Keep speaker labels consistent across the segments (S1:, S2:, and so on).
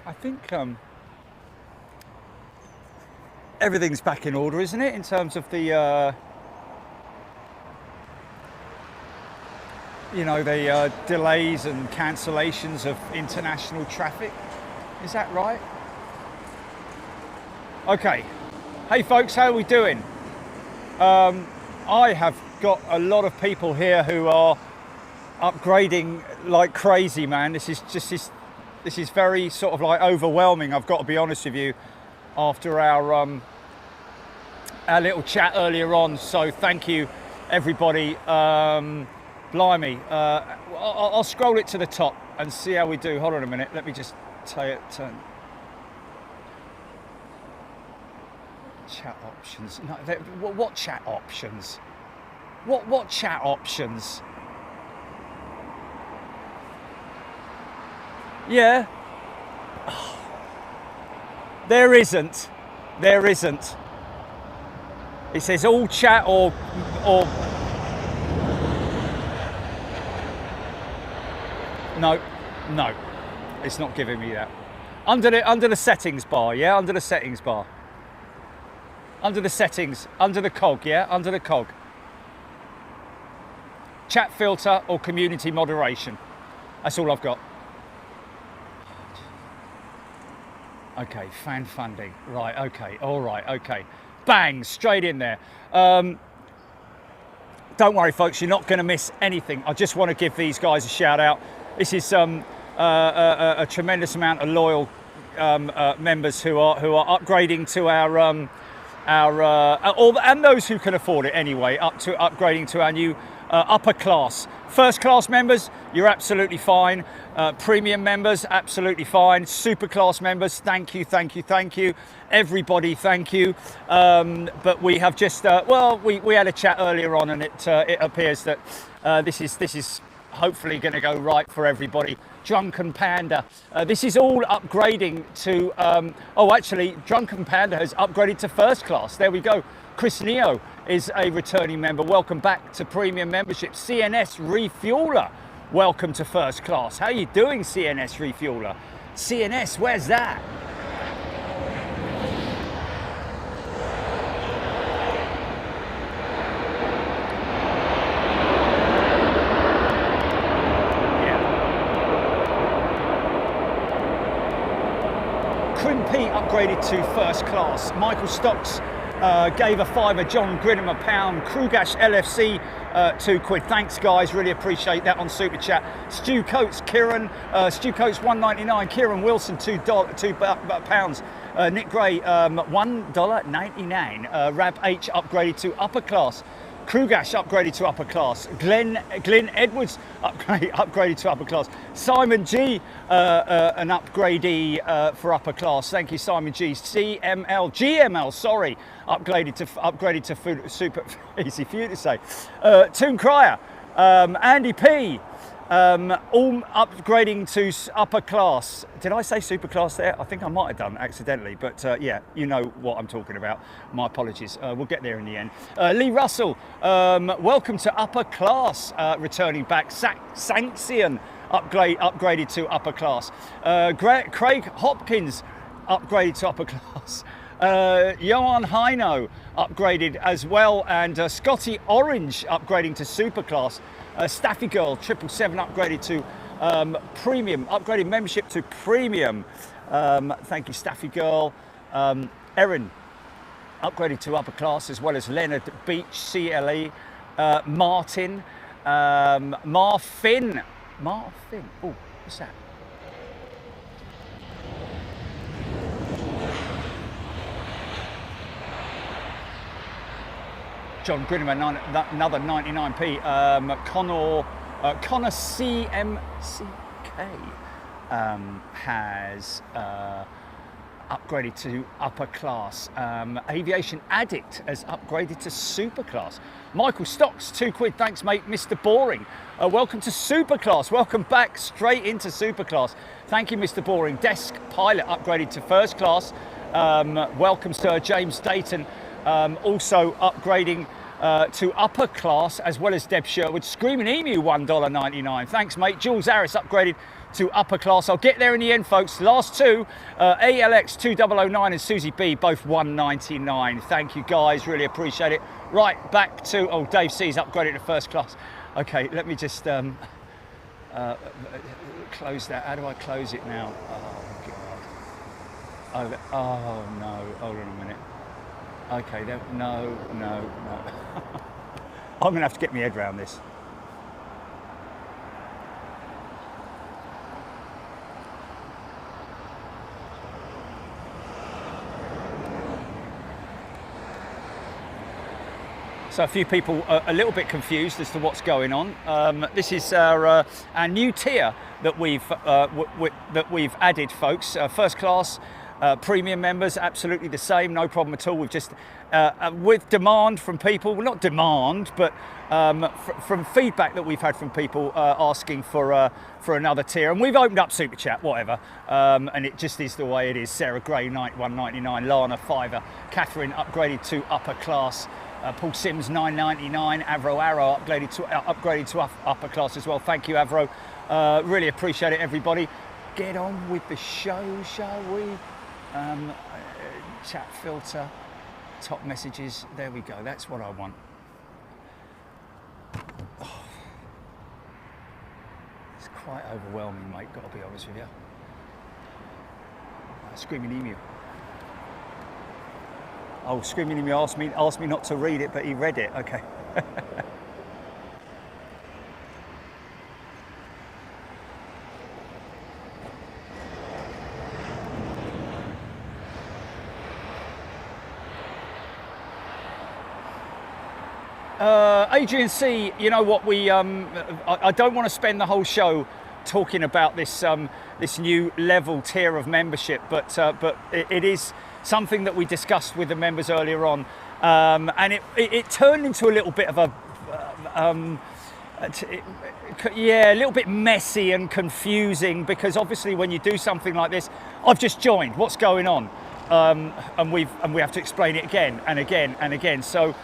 S1: I think everything's back in order, isn't it, in terms of the you know, the delays and cancellations of international traffic. Is that right? Okay. Hey folks, how are we doing? I have got a lot of people here who are upgrading like crazy, man. This is very sort of like overwhelming, I've got to be honest with you, after our little chat earlier on. So thank you everybody. Blimey, I'll scroll it to the top and see how we do. Hold on a minute, let me just turn chat options. No, what chat options? What chat options? Yeah. Oh, there isn't. It says all chat or no, it's not giving me that. Under the settings bar, yeah, under the settings bar. Under the settings, under the cog, yeah, under the cog. Chat filter or community moderation. That's all I've got. Okay, fan funding. Right, okay, all right, okay. Bang, straight in there. Don't worry, folks, you're not going to miss anything. I just want to give these guys a shout out. This is a tremendous amount of loyal members who are upgrading to our and those who can afford it anyway, upgrading to our new upper class. First class members, you're absolutely fine. Premium members, absolutely fine. Super class members, thank you. Everybody, thank you. But we have just, well, we had a chat earlier on, and it appears that this is hopefully going to go right for everybody. Drunken Panda, this is all upgrading to, oh actually, Drunken Panda has upgraded to first class. There we go. Chris Neo is a returning member. Welcome back to premium membership. CNS Refueler, welcome to first class. How you doing, CNS Refueler? CNS, where's that? Upgraded to first class. Michael Stocks gave a fiver. John Grinham £1. Krugash LFC £2. Thanks guys, really appreciate that on Super Chat. Stu Coates, Kieran, Stu Coates £1.99. Kieran Wilson £2. Nick Gray $1.99. Rab H upgraded to upper class. Krugash upgraded to upper class. Glenn Edwards upgraded to upper class. Simon G, an upgradee for upper class. Thank you, Simon G. GML, sorry, upgraded to super. Easy for you to say. Toon Cryer, Andy P, all upgrading to upper class. Did I say super class there? I think I might have done accidentally, but yeah, you know what I'm talking about. My apologies. We'll get there in the end. Lee Russell, welcome to upper class, returning back. Sanxion upgraded to upper class. Craig Hopkins upgraded to upper class. Johan Heino upgraded as well, and Scotty Orange upgrading to super class. Staffy Girl 777 upgraded to premium, upgraded membership to premium. Thank you, Staffy Girl. Erin upgraded to upper class, as well as Leonard Beach, CLE. Martin, Marfin. Oh, what's that? John Grinham, another 99p. Connor CMCK has upgraded to upper class. Aviation Addict has upgraded to super class. Michael Stocks, £2. Thanks, mate. Mr. Boring, welcome to super class. Welcome back straight into super class. Thank you, Mr. Boring. Desk Pilot upgraded to first class. Welcome, Sir James Dayton. Also upgrading to upper class, as well as Deb Sherwood. Screaming Emu, $1.99. Thanks, mate. Jules Harris upgraded to upper class. I'll get there in the end, folks. Last two, ALX 2009 and Susie B, both $1.99. Thank you, guys. Really appreciate it. Right, back to, oh, Dave C's upgraded to first class. Okay, let me just close that. How do I close it now? Oh, God. Oh no, hold on a minute. Okay, no. I'm gonna have to get my head around this. So a few people are a little bit confused as to what's going on. This is our new tier that we've added, folks. First class, premium members, absolutely the same, no problem at all. We've just, with demand from people, well, not demand, but from feedback that we've had from people asking for another tier, and we've opened up Super Chat, whatever, and it just is the way it is. Sarah Gray, $1.99, Lana, $5, Catherine upgraded to upper class. Paul Sims, $9.99. Avro Arrow upgraded to upper class as well. Thank you, Avro. Really appreciate it, everybody. Get on with the show, shall we? Chat filter, top messages. There we go. That's what I want. Oh, it's quite overwhelming, mate. Got to be honest with you. Screaming Emu. Oh, Screaming Emu asked me not to read it, but he read it. Okay. Adrian C, you know what, I don't want to spend the whole show talking about this this new level tier of membership, but it is something that we discussed with the members earlier on, and it turned into a little bit of a little bit messy and confusing, because obviously when you do something like this, I've just joined, what's going on, and we have to explain it again and again and again. So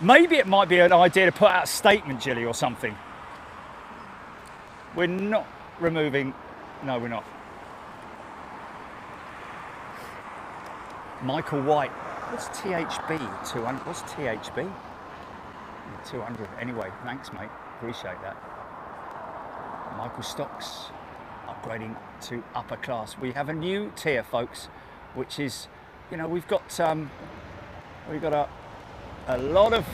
S1: maybe it might be an idea to put out a statement, Jilly, or something. We're not removing, no, we're not. Michael White, what's THB 200? What's THB 200? Anyway, thanks, mate. Appreciate that. Michael Stocks upgrading to upper class. We have a new tier, folks, which is, you know, we've got a lot of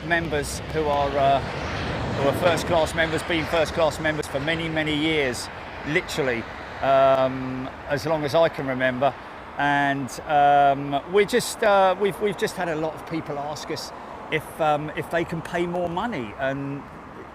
S1: members who are first class members, been first class members for many years, literally as long as I can remember. And we've just had a lot of people ask us if they can pay more money, and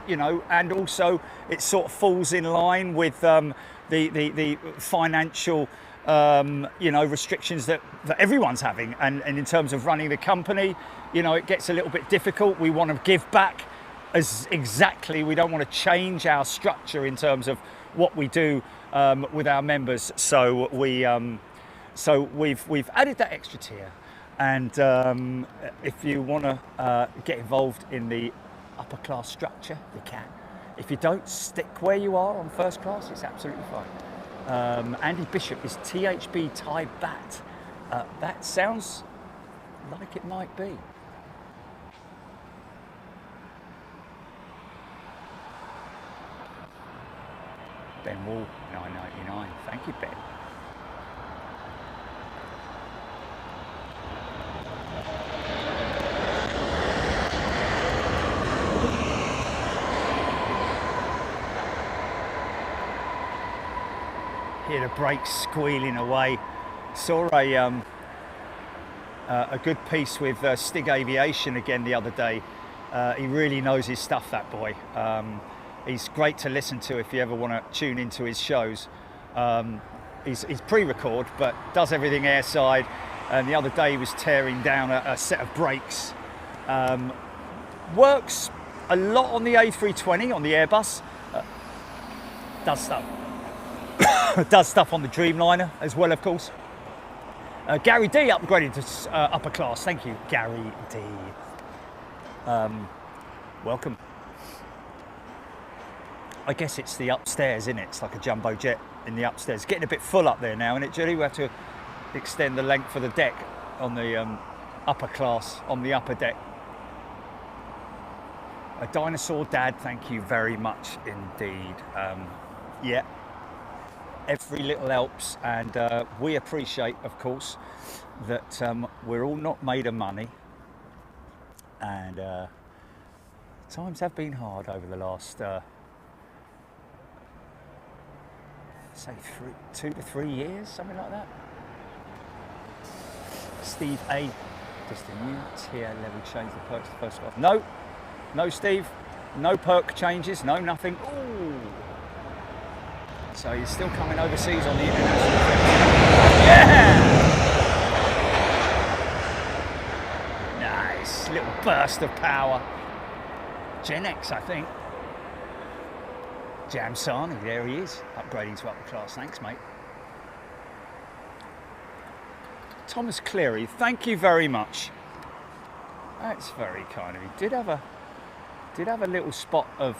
S1: you know, and also it sort of falls in line with the financial you know, restrictions that everyone's having, and in terms of running the company, you know, it gets a little bit difficult. We want to give back we don't want to change our structure in terms of what we do with our members. So we've added that extra tier, and if you want to get involved in the upper class structure, you can. If you don't, stick where you are on first class, it's absolutely fine. Andy Bishop is THB Thai Bat. That sounds like it might be. Ben Wall, $9.99. Thank you, Ben. Hear the brakes squealing away. Saw a good piece with Stig Aviation again the other day. He really knows his stuff, that boy. He's great to listen to if you ever want to tune into his shows. He's pre-record, but does everything airside. And the other day he was tearing down a set of brakes. Works a lot on the A320, on the Airbus. Does stuff. Does stuff on the Dreamliner as well, of course. Gary D upgraded to upper class. Thank you, Gary D. Welcome. I guess it's the upstairs, isn't it? It's like a jumbo jet in the upstairs. Getting a bit full up there now, isn't it, Julie? We have to extend the length of the deck on the upper class, on the upper deck. A dinosaur dad, thank you very much indeed. Yeah, every little helps, and we appreciate, of course, that we're all not made of money, and times have been hard over the last, say, 2 to 3 years, something like that. Steve A, just a new tier level change the perks to first class. No. No, Steve, no perk changes, no nothing. Ooh. So you're still coming overseas on the international trip. Yeah! Nice, little burst of power. Gen X, I think. Jam Sani, there he is, upgrading to upper class. Thanks, mate. Thomas Cleary, thank you very much. That's very kind of you. Did have a little spot of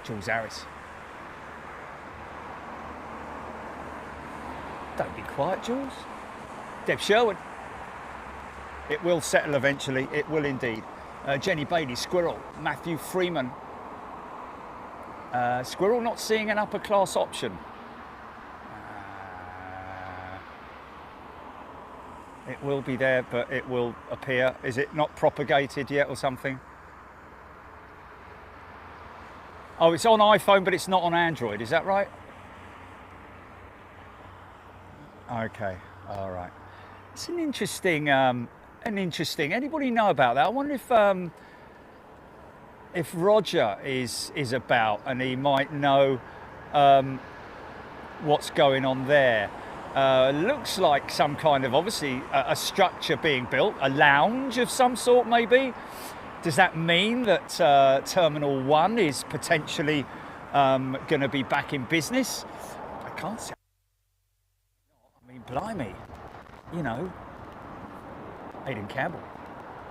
S1: Jules Harris. Don't be quiet, Jules. Deb Sherwood. It will settle eventually. It will indeed. Jenny Bailey, Squirrel. Matthew Freeman. Squirrel not seeing an upper class option. It will be there, but it will appear. Is it not propagated yet or something? Oh, it's on iPhone, but it's not on Android. Is that right? Okay, all right. It's an interesting. Anybody know about that? I wonder if Roger is about, and he might know what's going on there. Looks like some kind of, obviously, a structure being built, a lounge of some sort, maybe. Does that mean that Terminal 1 is potentially going to be back in business? I can't say. I mean, blimey, you know, Aidan Campbell,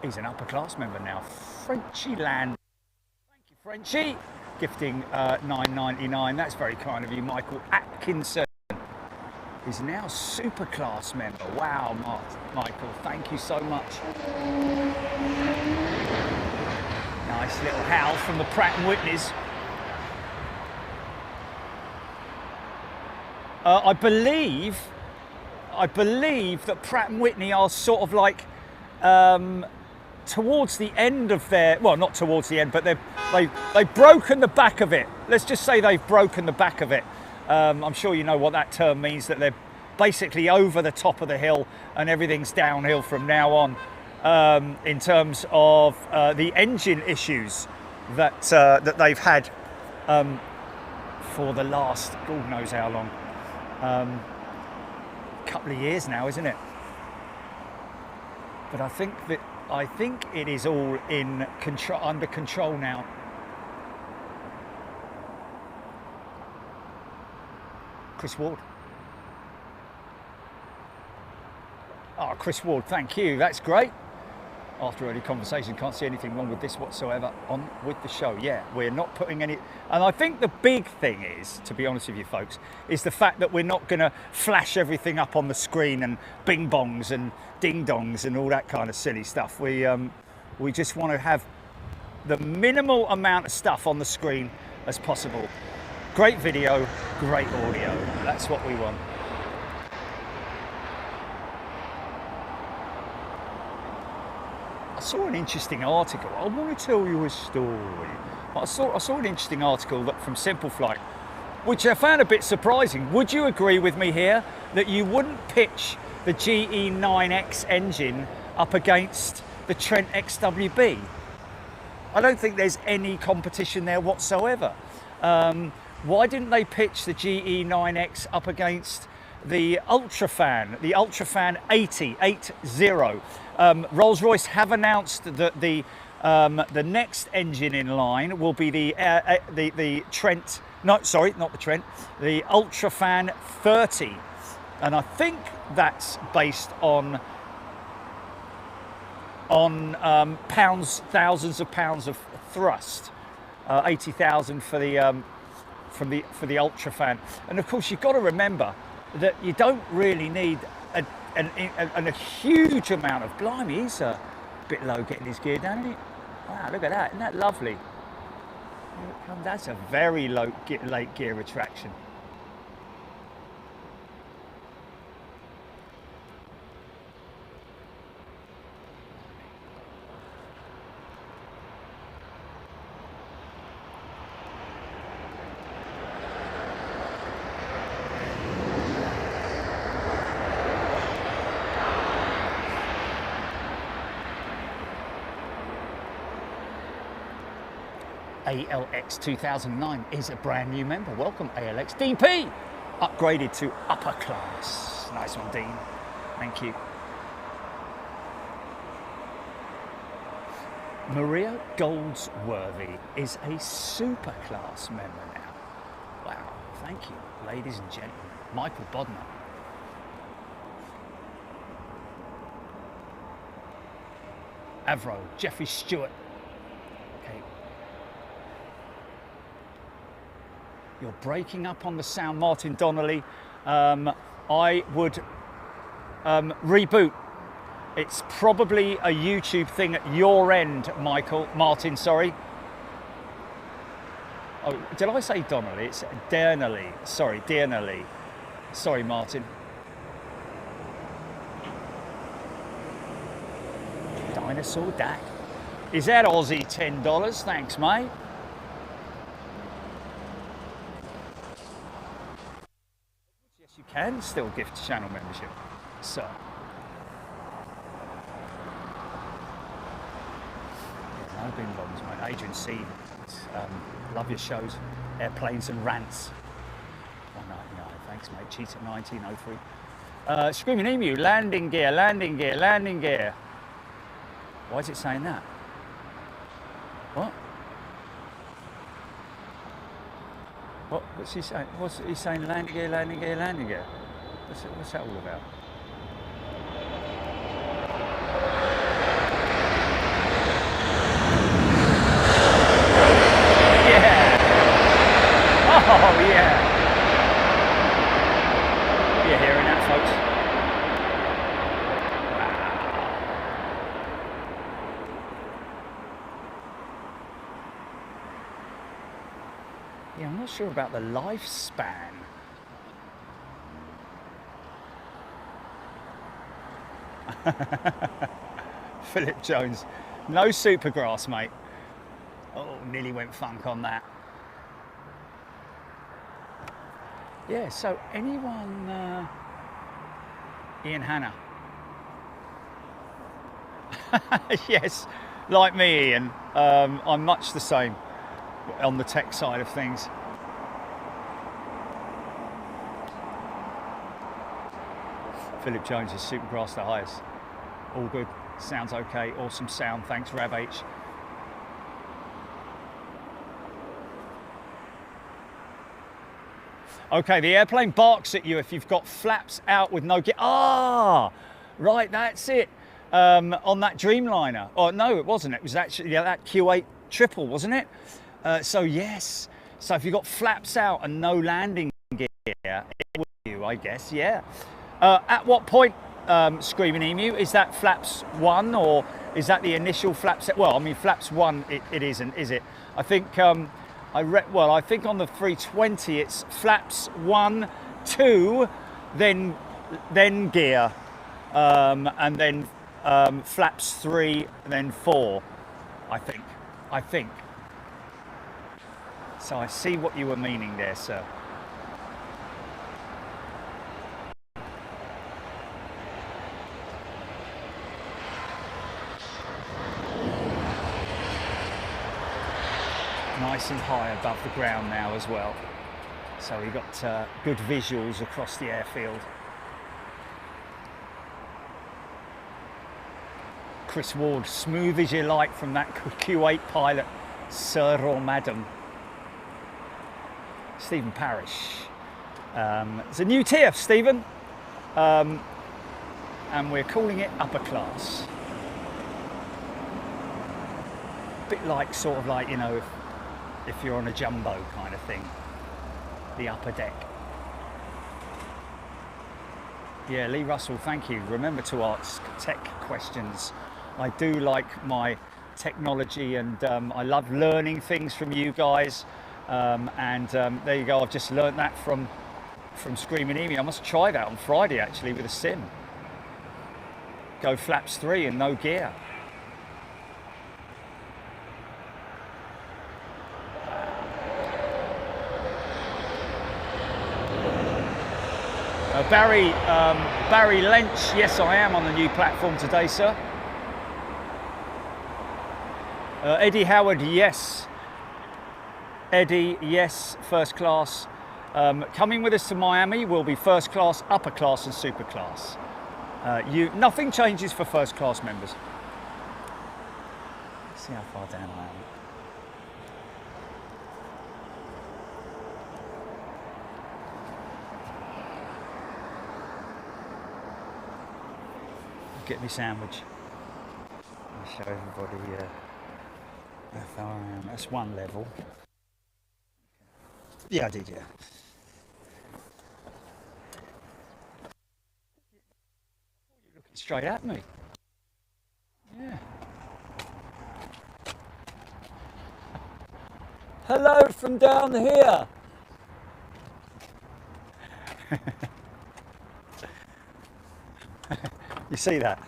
S1: he's an upper class member now. Frenchy Land. Thank you, Frenchy. Gifting $9.99. That's very kind of you, Michael Atkinson. Is now super class member. Wow, Michael, thank you so much. Nice little howl from the Pratt & Whitneys. I believe that Pratt & Whitney are sort of like towards the end of their, well, not towards the end, but they've broken the back of it. Let's just say they've broken the back of it. I'm sure you know what that term means, that they're basically over the top of the hill and everything's downhill from now on, in terms of the engine issues that they've had for the last, God knows how long, couple of years now, isn't it? But I think it is all in control, under control now. Chris Ward. Oh, Chris Ward, thank you. That's great. After early conversation, can't see anything wrong with this whatsoever on with the show. Yeah, we're not putting any. And I think the big thing is, to be honest with you folks, is the fact that we're not going to flash everything up on the screen and bing bongs and ding dongs and all that kind of silly stuff. We just want to have the minimal amount of stuff on the screen as possible. Great video, great audio. That's what we want. I saw an interesting article. I want to tell you a story. I saw an interesting article from Simple Flight, which I found a bit surprising. Would you agree with me here that you wouldn't pitch the GE9X engine up against the Trent XWB? I don't think there's any competition there whatsoever. Why didn't they pitch the GE9X up against the Ultrafan 80? Rolls-Royce have announced that the next engine in line will be the Trent. No, sorry, not the Trent. The Ultrafan 30, and I think that's based on on pounds, thousands of pounds of thrust. 80,000 for the for the ultra fan. And of course, you've got to remember that you don't really need a huge amount of. Blimey, he's a bit low getting his gear down, isn't it? Wow, look at that! Isn't that lovely? That's a very late gear retraction. ALX 2009 is a brand new member. Welcome, ALX. DP, upgraded to upper class. Nice one, Dean. Thank you. Maria Goldsworthy is a super class member now. Wow, thank you, ladies and gentlemen. Michael Bodner. Avro, Jeffrey Stewart. Okay. You're breaking up on the sound, Martin Donnelly. I would reboot. It's probably a YouTube thing at your end, Martin, sorry. Oh, did I say Donnelly? It's Dernelly. Sorry, Dernelly. Sorry, Martin. Dinosaur Dak. Is that Aussie $10? Thanks, mate. Yes, you can still gift channel membership. So. No bin bombs, mate. Adrian C. Love your shows. Airplanes and rants. Oh, no, thanks, mate. Cheetah 1903. Screaming Emu, landing gear, landing gear, landing gear. Why is it saying that? What? What's he saying? What's he saying? Landing gear, landing gear, landing gear. What's that all about? Oh, yeah. You're hearing that, folks? Wow. Yeah, I'm not sure about the lifespan. Philip Jones. No supergrass, mate. Oh, nearly went funk on that. Yeah, so anyone, Ian Hanna? Yes, like me, Ian. I'm much the same on the tech side of things. Philip Jones is supergrass the highest. All good, sounds okay, awesome sound, thanks Rav H. Okay, the airplane barks at you if you've got flaps out with no gear. Ah, right, that's it. On that Dreamliner. Oh, no, it wasn't. It was actually that Kuwait triple, wasn't it? So, yes. So if you've got flaps out and no landing gear, it will you, I guess, yeah. At what point, Screaming Emu, is that flaps 1 or is that the initial flaps? Well, I mean, flaps 1, it isn't, is it? I think... I think on the 320 it's flaps 1, 2, then gear, and then flaps 3, then 4. I think. So I see what you were meaning there, sir. Nice and high above the ground now as well. So we've got good visuals across the airfield. Chris Ward, smooth as you like from that Q8 pilot, sir or madam. Stephen Parrish. It's a new tier, Stephen. And we're calling it upper class. bit like sort of like, you know, if you're on a jumbo kind of thing, the upper deck. Yeah, Lee Russell, thank you. Remember to ask tech questions. I do like my technology, and I love learning things from you guys. There you go. I've just learned that from Screaming Emu. I must try that on Friday actually with a sim. Go flaps 3 and no gear. Barry Lynch, yes I am on the new platform today, sir. Eddie Howard, yes. Eddie, yes, first class. Coming with us to Miami will be first class, upper class and super class. Nothing changes for first class members. Let's see how far down I am. Get me sandwich. I'll show everybody how far I am. That's one level. Yeah, I did, yeah. You're looking straight at me. Yeah. Hello from down here. You see that?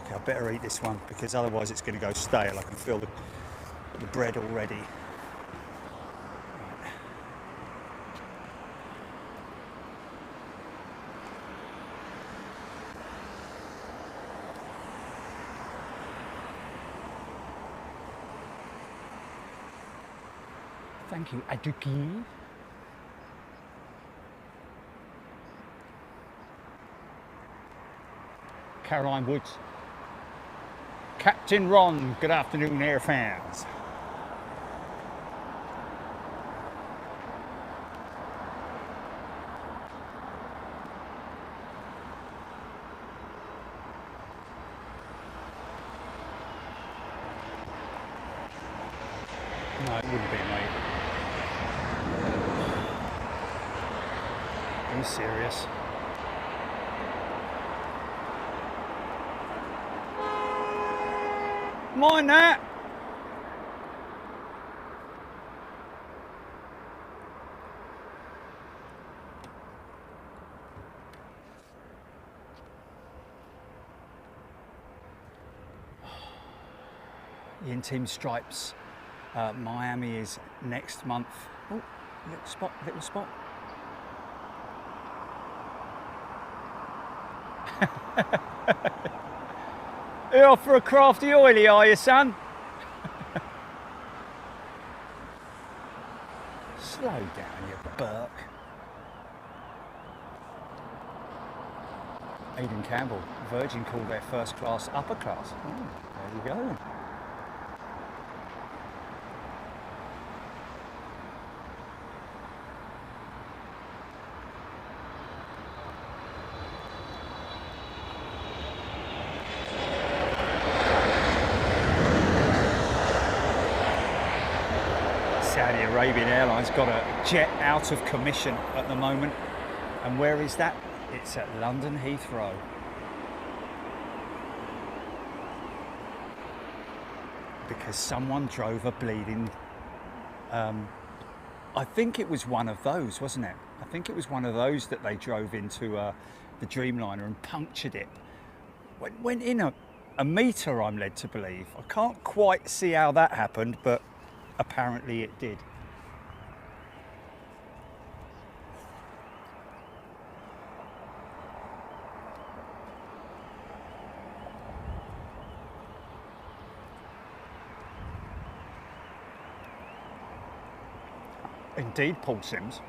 S1: Okay, I better eat this one because otherwise it's going to go stale. I can feel the bread already. Thank you, Aduki. Caroline Woods. Captain Ron, good afternoon, Air fans. No, it wouldn't be, mate. Are you serious? Mind that. In Team Stripes, Miami is next month. Oh, little spot. You're off for a crafty oily, are you, son? Slow down, you Burke. Aidan Campbell, Virgin called their first class upper class. Oh, there you go. Saudi Arabian Airlines got a jet out of commission at the moment. And where is that? It's at London Heathrow. Because someone drove a bleeding... I think it was one of those, wasn't it? I think it was one of those that they drove into the Dreamliner and punctured it. Went in a metre, I'm led to believe. I can't quite see how that happened, but apparently it did. Indeed, Paul Sims.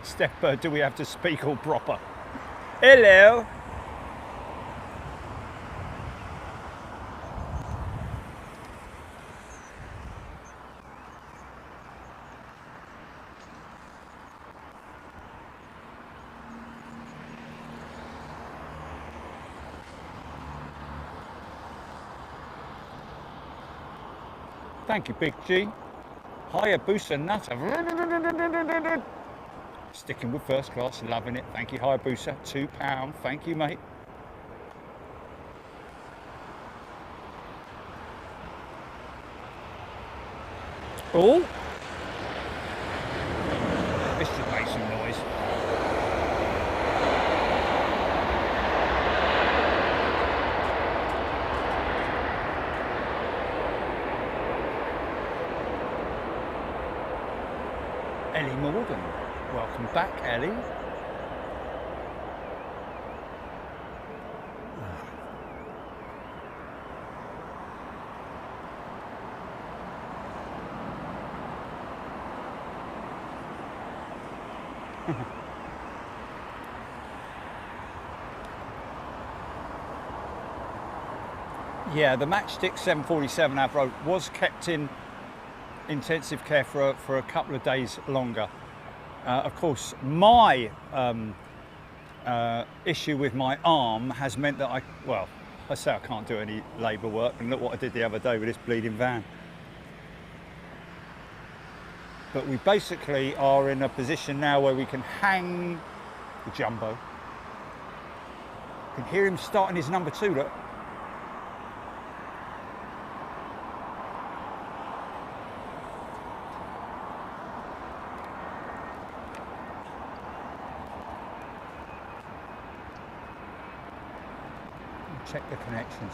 S1: Stepper, do we have to speak all proper? Hello. Thank you, Big G. Hayabusa Nutter. Sticking with first class, loving it. Thank you, Hayabusa. £2. Thank you, mate. Oh, this should make some noise. Ellie Morgan, welcome back, Ellie. Yeah, the Matchstick 747 Avro was kept in intensive care for a couple of days longer. Of course, my issue with my arm has meant that I say I can't do any labour work, and look what I did the other day with this bleeding van. But we basically are in a position now where we can hang the jumbo. You can hear him starting his number 2, look. Check the connections.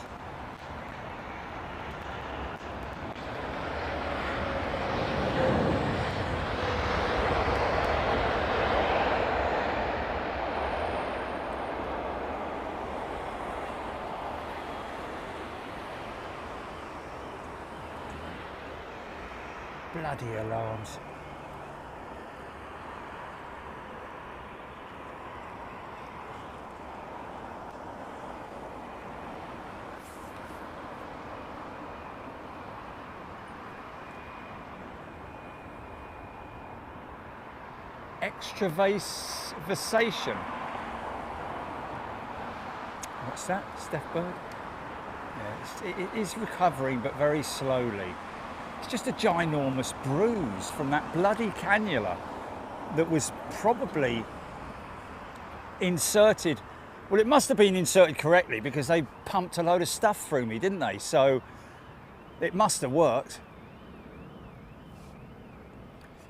S1: Bloody alarms. Extravasation. What's that, Steph Bird? Yeah, it is recovering, but very slowly. It's just a ginormous bruise from that bloody cannula that was probably inserted. Well, it must have been inserted correctly because they pumped a load of stuff through me, didn't they? So it must have worked.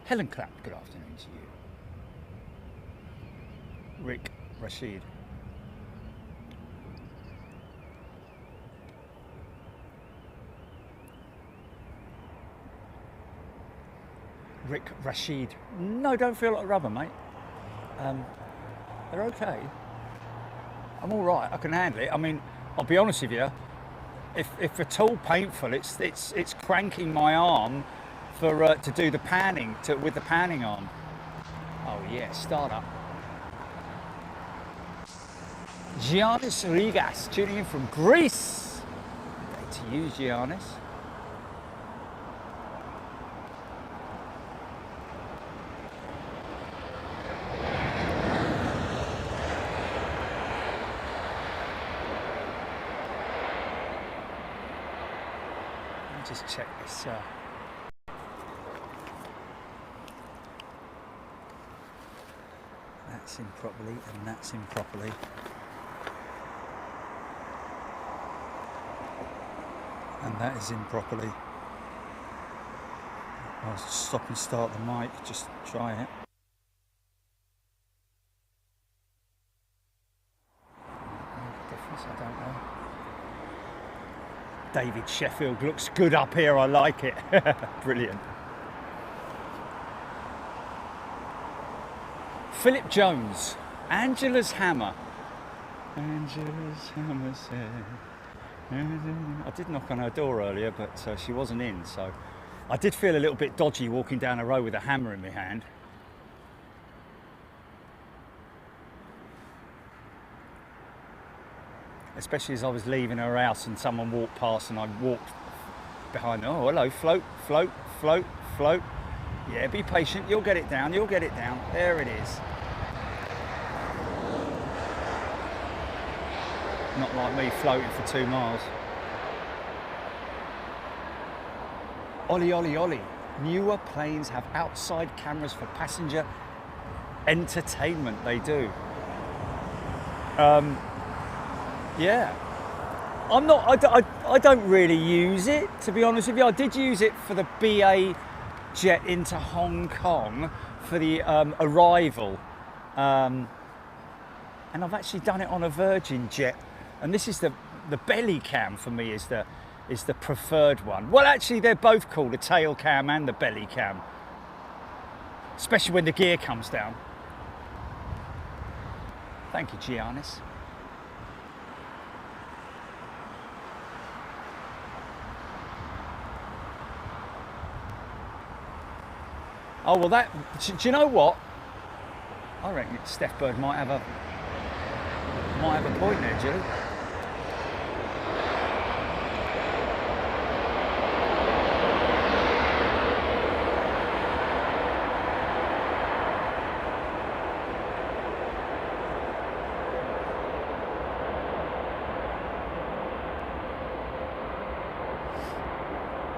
S1: Helen Clapp, good afternoon to you. Rick Rashid. Rick Rashid. No, don't feel like rubber, mate. They're okay. I'm all right. I can handle it. I mean, I'll be honest with you. If at all painful, it's cranking my arm for to do the panning with the panning arm. Oh yeah, start up. Giannis Rigas tuning in from Greece. Great to you, Giannis. Just check this. That's in properly, and that's in properly. And that is in properly. I'll stop and start the mic, just try it. Difference, I don't know. David Sheffield looks good up here, I like it. Brilliant. Philip Jones, Angela's hammer. Angela's hammer said. I did knock on her door earlier, but she wasn't in, so I did feel a little bit dodgy walking down a road with a hammer in my hand. Especially as I was leaving her house and someone walked past and I walked behind her. Oh, hello, float, float, float, float. Yeah, be patient, you'll get it down, you'll get it down. There it is. Not like me floating for 2 miles. Ollie, Ollie, Ollie. Newer planes have outside cameras for passenger entertainment. They do. Yeah. I don't really use it, to be honest with you. I did use it for the BA jet into Hong Kong for the arrival. And I've actually done it on a Virgin jet. And this is the belly cam for me is the preferred one. Well, actually, they're both called the tail cam and the belly cam, especially when the gear comes down. Thank you, Giannis. Oh, well, do you know what? I reckon Steph Bird might have a point there, Julie.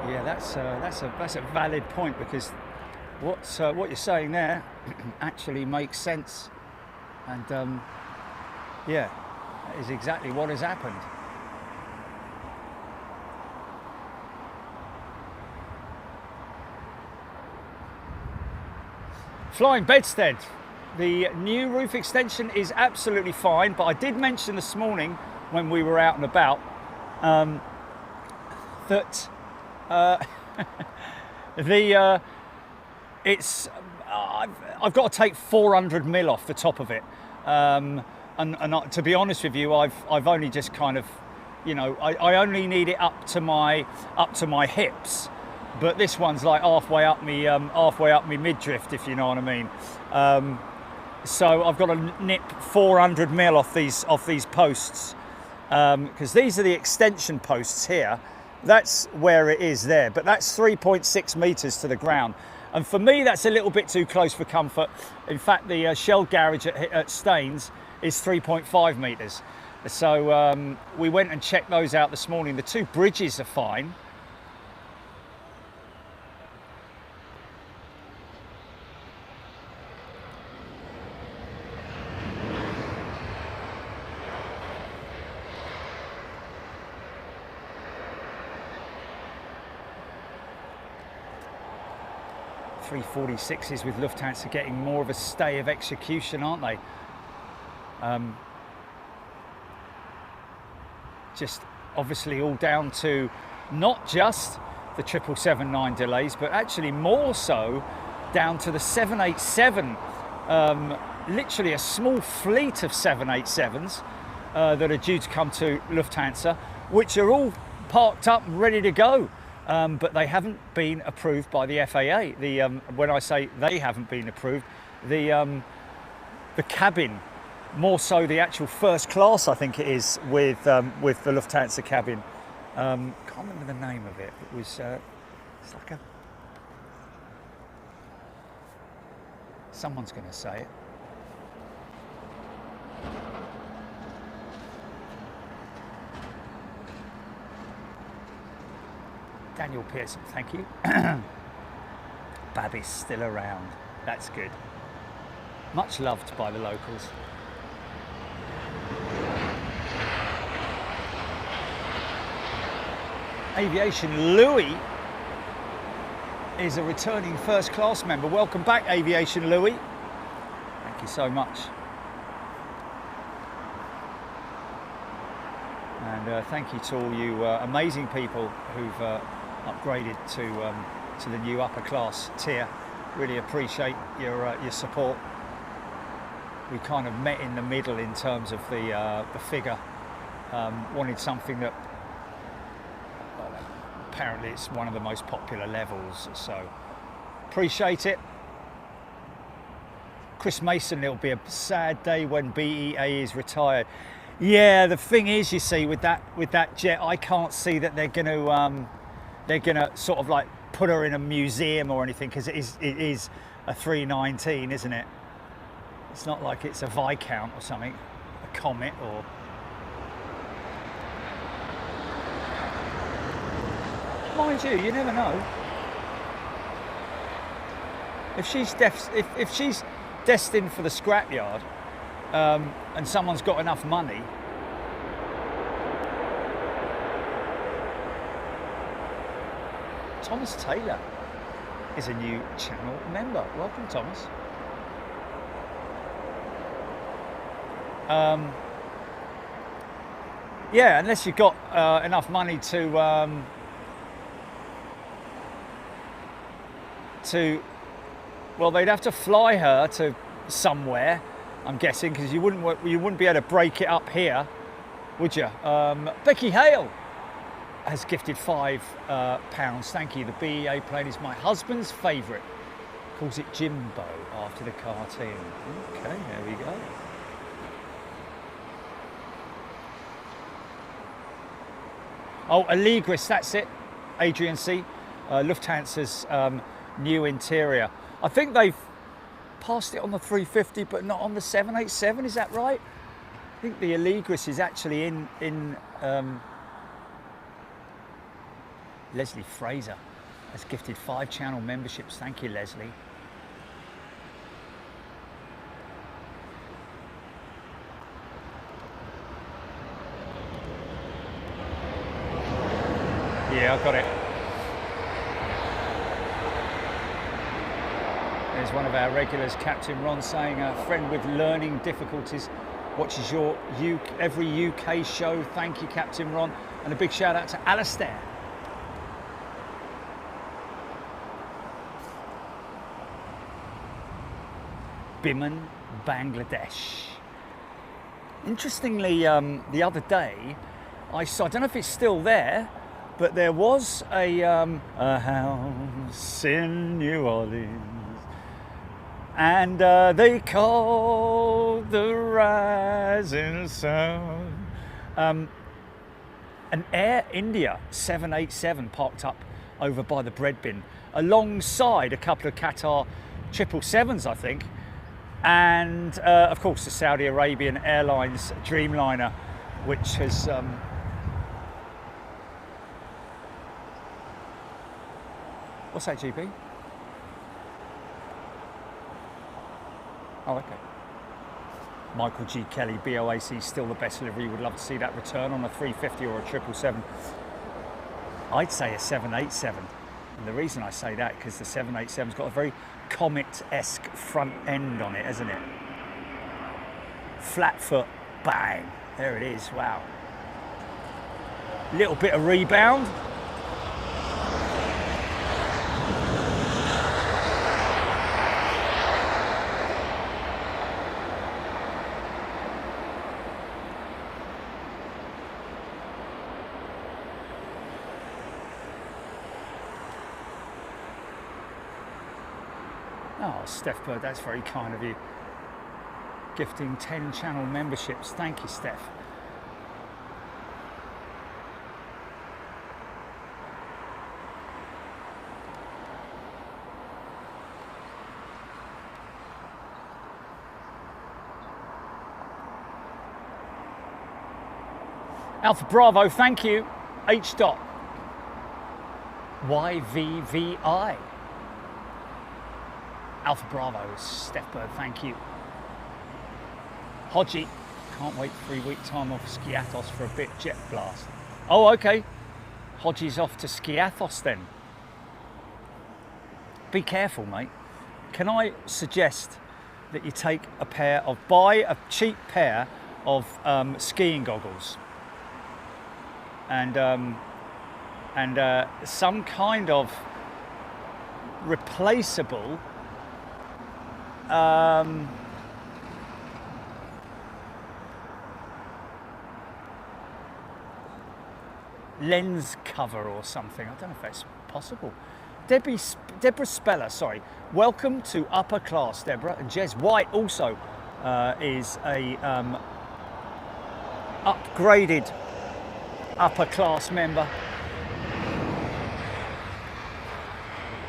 S1: Yeah, that's a valid point, because what you're saying there actually makes sense, and yeah, that is exactly what has happened. Flying Bedstead, the new roof extension is absolutely fine, but I did mention this morning when we were out and about that I've got to take 400 mil off the top of it, and to be honest with you, I've only just kind of, I only need it up to my hips, but this one's like halfway up me midriff, if you know what I mean. So I've got to nip 400 mil off these posts, because these are the extension posts here. That's where it is there, but that's 3.6 meters to the ground. And for me, that's a little bit too close for comfort. In fact, the Shell garage at Staines is 3.5 meters. So we went and checked those out this morning. The two bridges are fine. A346s with Lufthansa getting more of a stay of execution, aren't they? Just obviously all down to not just the 777-9 delays, but actually more so down to the 787. Literally a small fleet of 787s that are due to come to Lufthansa, which are all parked up and ready to go. But they haven't been approved by the FAA. When I say they haven't been approved, the cabin, more so the actual first class, I think it is, with the Lufthansa cabin. Can't remember the name of it. It was it's like a. Someone's going to say it. Daniel Pearson, thank you. Babby's still around. That's good. Much loved by the locals. Aviation Louis is a returning first class member. Welcome back, Aviation Louis. Thank you so much. And thank you to all you amazing people who've upgraded to the new upper class tier. Really appreciate your support. We kind of met in the middle in terms of the figure. Wanted something that apparently it's one of the most popular levels, so appreciate it. Chris Mason, it'll be a sad day when BEA is retired. Yeah, the thing is, you see, with that jet, I can't see that they're gonna sort of like put her in a museum or anything, because it is a 319, isn't it? It's not like it's a Viscount or something, a Comet or. Mind you never know. If she's if she's destined for the scrapyard, and someone's got enough money. Thomas Taylor is a new channel member. Welcome, Thomas. Yeah, unless you've got enough money to well, they'd have to fly her to somewhere, I'm guessing, because you wouldn't be able to break it up here, would you? Becky Hale has gifted £5. Thank you. The BEA plane is my husband's favourite. Calls it Jimbo after the cartoon. Okay, there we go. Oh, Allegris, that's it. Adrian C. Lufthansa's new interior. I think they've passed it on the 350, but not on the 787. Is that right? I think the Allegris is actually in Leslie Fraser has gifted 5 channel memberships. Thank you, Leslie. Yeah, I got it. There's one of our regulars, Captain Ron, saying a friend with learning difficulties watches your every UK show. Thank you, Captain Ron. And a big shout out to Alistair. Biman, Bangladesh. Interestingly, the other day, I saw, I don't know if it's still there, but there was a house in New Orleans, and they called the rising sun. An Air India 787 parked up over by the bread bin, alongside a couple of Qatar 777s, I think. And of course the Saudi Arabian Airlines Dreamliner, which has what's that, GP? Oh, okay. Michael G. Kelly, BOAC, still the best delivery. Would love to see that return on a 350 or a 777. I'd say a 787. And the reason I say that, because the 787's got a very Comet-esque front end on it, hasn't it? Flat foot, bang. There it is, wow. Little bit of rebound. Oh, Steph Bird, that's very kind of you. Gifting 10 channel memberships. Thank you, Steph. Alpha Bravo, thank you. H. YVVI. Alpha Bravo, Steph Bird, thank you. Hodgie, can't wait 3 week time off Skiathos for a bit. Jet Blast. Oh, okay. Hodgie's off to Skiathos then. Be careful, mate. Can I suggest that you take buy a cheap pair of skiing goggles and some kind of replaceable lens cover or something. I don't know if that's possible. Deborah Speller, sorry. Welcome to Upper Class, Deborah. And Jez White also is a upgraded Upper Class member.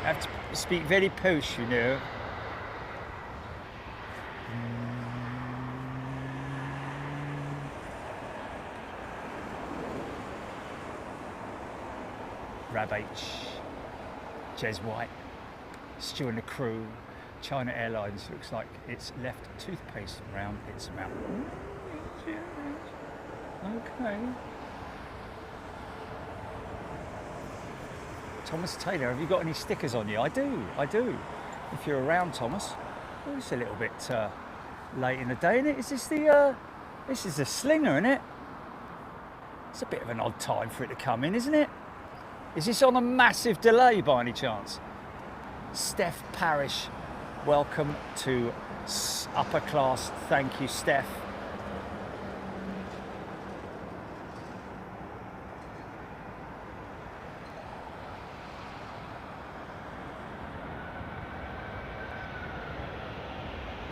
S1: I have to speak very posh, you know. Rab H, Jez White, Stu and the crew. China Airlines looks like it's left toothpaste around its mouth. Okay. Thomas Taylor, have you got any stickers on you? I do. If you're around, Thomas. Oh, it's a little bit late in the day, isn't it? Is this the? This is the Slinger, isn't it? It's a bit of an odd time for it to come in, isn't it? Is this on a massive delay by any chance? Steph Parrish, welcome to Upper Class. Thank you, Steph.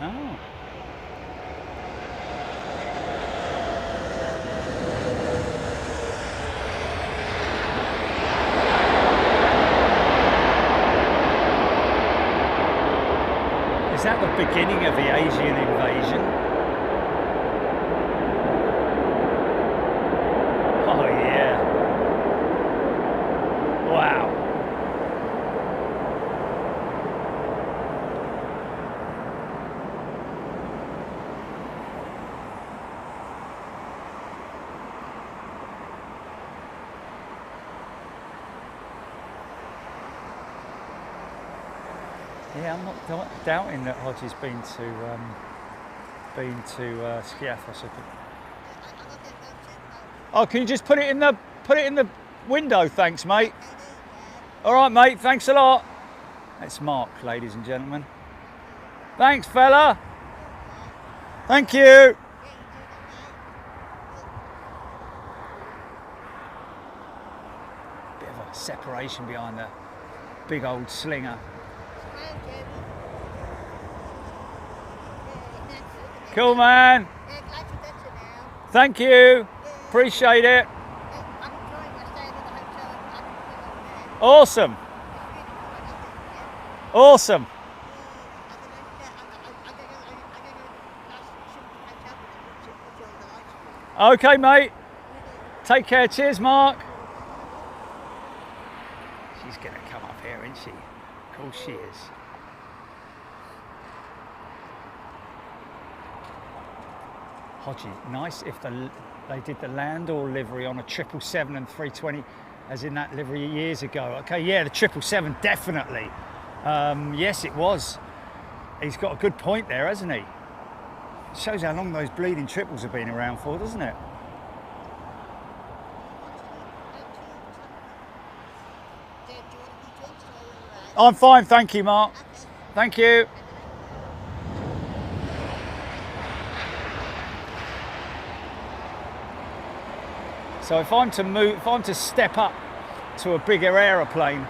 S1: Oh. Is that the beginning of the Asian invasion? Oh yeah. Wow. Yeah, I'm not doubting that Hodges been to Skiathos. Oh, can you just put it in the window? Thanks, mate. All right, mate. Thanks a lot. That's Mark, ladies and gentlemen. Thanks, fella. Thank you. Bit of a separation behind the big old Slinger. Cool, man. Thank you. Appreciate it. Awesome. Awesome. Okay, mate. Take care. Cheers, Mark. She's going to come up here, isn't she? Of course she is. Hodgie, nice if they did the Landor livery on a 777 and 320, as in that livery years ago. Okay, yeah, the 777 definitely. Yes, it was. He's got a good point there, hasn't he? Shows how long those bleeding triples have been around for, doesn't it? I'm fine, thank you, Mark. Thank you. So if I'm to step up to a bigger aeroplane,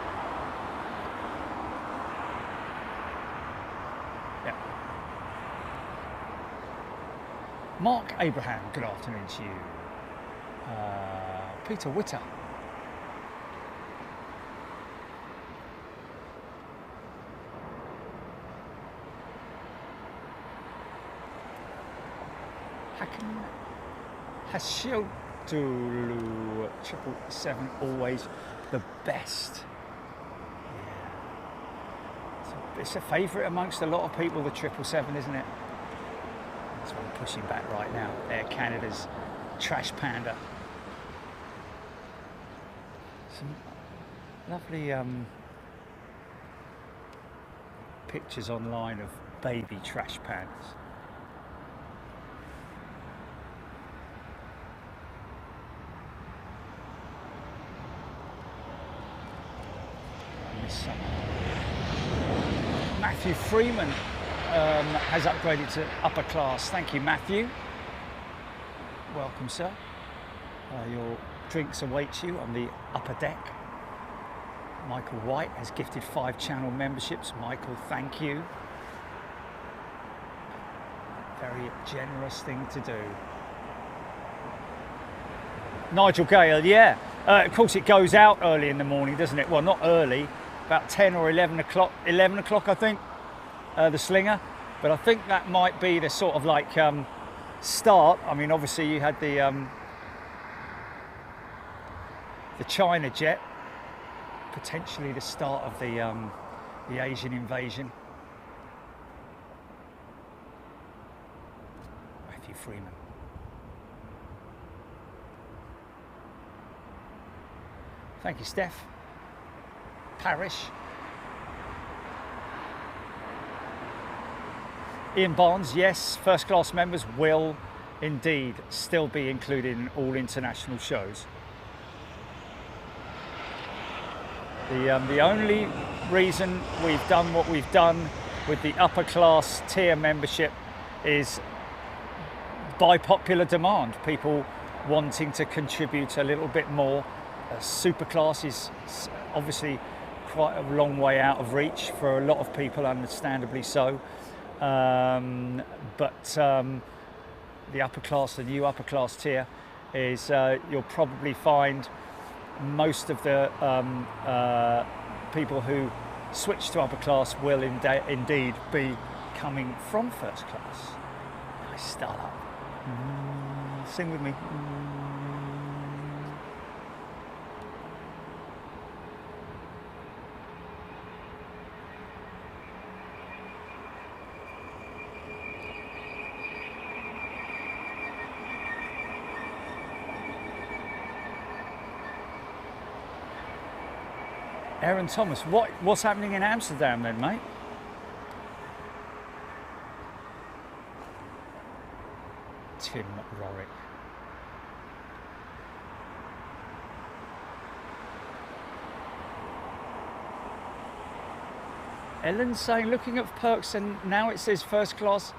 S1: yeah. Mark Abraham, good afternoon to you. Peter Witter. Hashil Tulu 777, always the best. Yeah. It's a favourite amongst a lot of people, the 777, isn't it? That's what I'm pushing back right now. Air Canada's Trash Panda. Some lovely pictures online of baby trash pandas. Matthew Freeman has upgraded to upper class. Thank you, Matthew. Welcome, sir. Your drinks await you on the upper deck. Michael White has gifted 5 channel memberships. Michael, thank you. Very generous thing to do. Nigel Gale, yeah. Of course, it goes out early in the morning, doesn't it? Well, not early. About 10 or 11 o'clock, I think, the Slinger. But I think that might be the sort of like start. I mean, obviously you had the China jet, potentially the start of the Asian invasion. Matthew Freeman. Thank you, Steph. Parish. Ian Barnes, yes, first class members will indeed still be included in all international shows. The only reason we've done what we've done with the upper class tier membership is by popular demand, people wanting to contribute a little bit more. Super class is obviously quite a long way out of reach for a lot of people, understandably so. But the upper class, the new upper class tier, is you'll probably find most of the people who switch to upper class will indeed be coming from first class. Nice start up. Sing with me. Aaron Thomas, what's happening in Amsterdam then, mate? Tim Rorick. Ellen's saying, looking at perks, and now it says first class.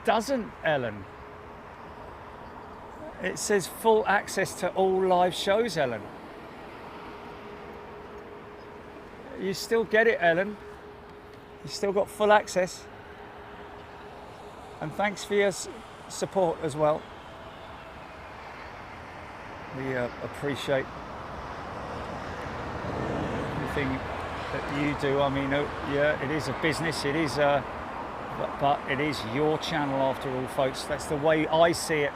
S1: Doesn't, Ellen? It says full access to all live shows, Ellen. You still get it, Ellen. You still got full access. And thanks for your support as well. We appreciate everything that you do. I mean, yeah, it is a business. It is, but it is your channel after all, folks. That's the way I see it.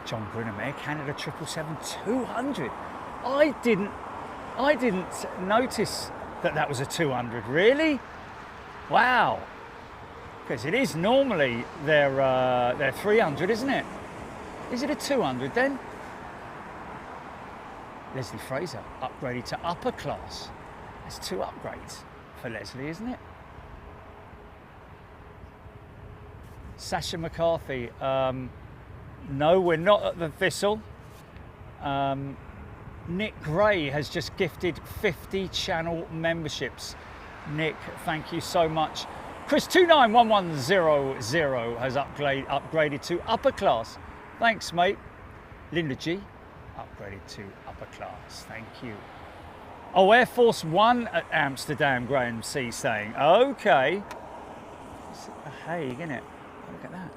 S1: John Brenham, Air Canada 777-200. I didn't notice that was a 200. Really? Wow. Because it is normally their 300, isn't it? Is it a 200 then? Leslie Fraser upgraded to upper class. That's 2 upgrades for Leslie, isn't it? Sasha McCarthy. No, we're not at the Thistle. Nick Gray has just gifted 50 channel memberships. Nick, thank you so much. Chris 291100 has upgraded to upper class. Thanks, mate. Linda G upgraded to upper class. Thank you. Oh, Air Force One at Amsterdam, Graham C saying. Okay. It's a Hague, isn't it? Look at that.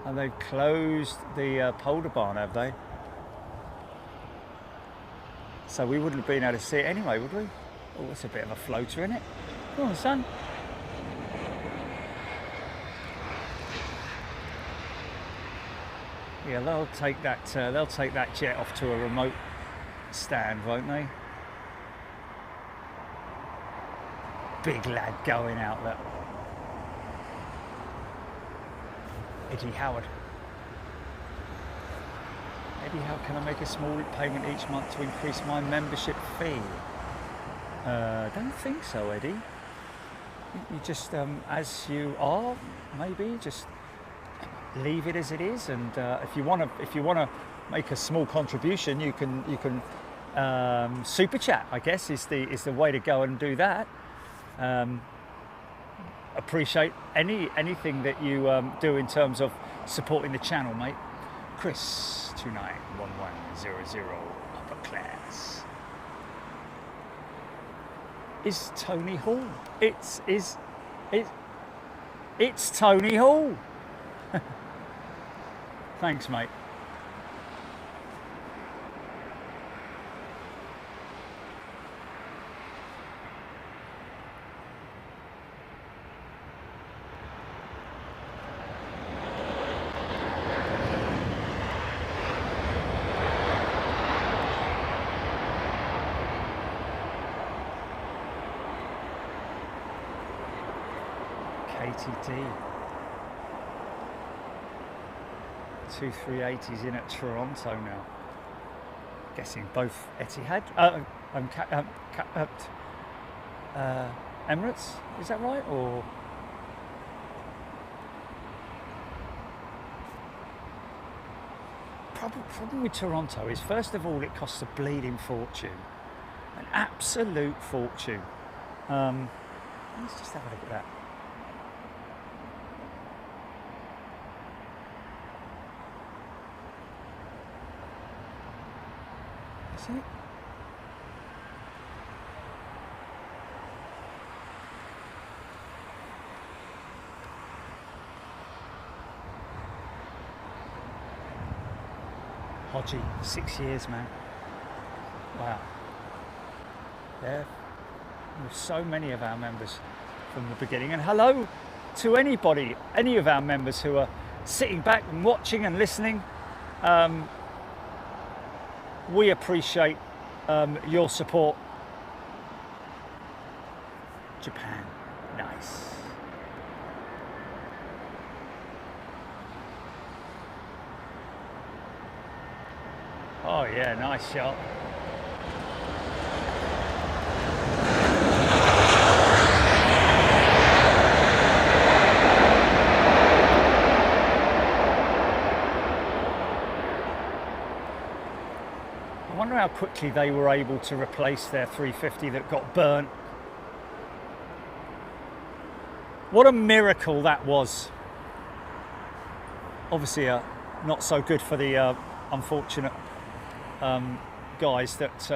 S1: And they've closed the Polder Barn, have they? So we wouldn't have been able to see it anyway, would we? Oh, it's a bit of a floater, isn't it? Come on, son. Yeah, they'll take that jet off to a remote stand, won't they? Big lad going out there. Eddie Howard. Eddie, how can I make a small payment each month to increase my membership fee? Don't think so, Eddie. You just, as you are, maybe just leave it as it is. And if you want to make a small contribution, you can super chat. I guess is the way to go and do that. Appreciate anything that you do in terms of supporting the channel, mate. Chris 291100 upper class. Is Tony Hall? It's Tony Hall. Thanks, mate. KTD. 2 380s in at Toronto now. Guessing both Etihad, Emirates, is that right? Or problem with Toronto is, first of all, it costs a bleeding fortune, an absolute fortune. Let's just have a look at that. Is it? Hodgie, 6 years, man. Wow. There were so many of our members from the beginning. And hello to anybody, any of our members who are sitting back and watching and listening. We appreciate your support. Japan, nice. Oh yeah, nice shot. I wonder how quickly they were able to replace their 350 that got burnt. What a miracle that was. Obviously not so good for the unfortunate guys that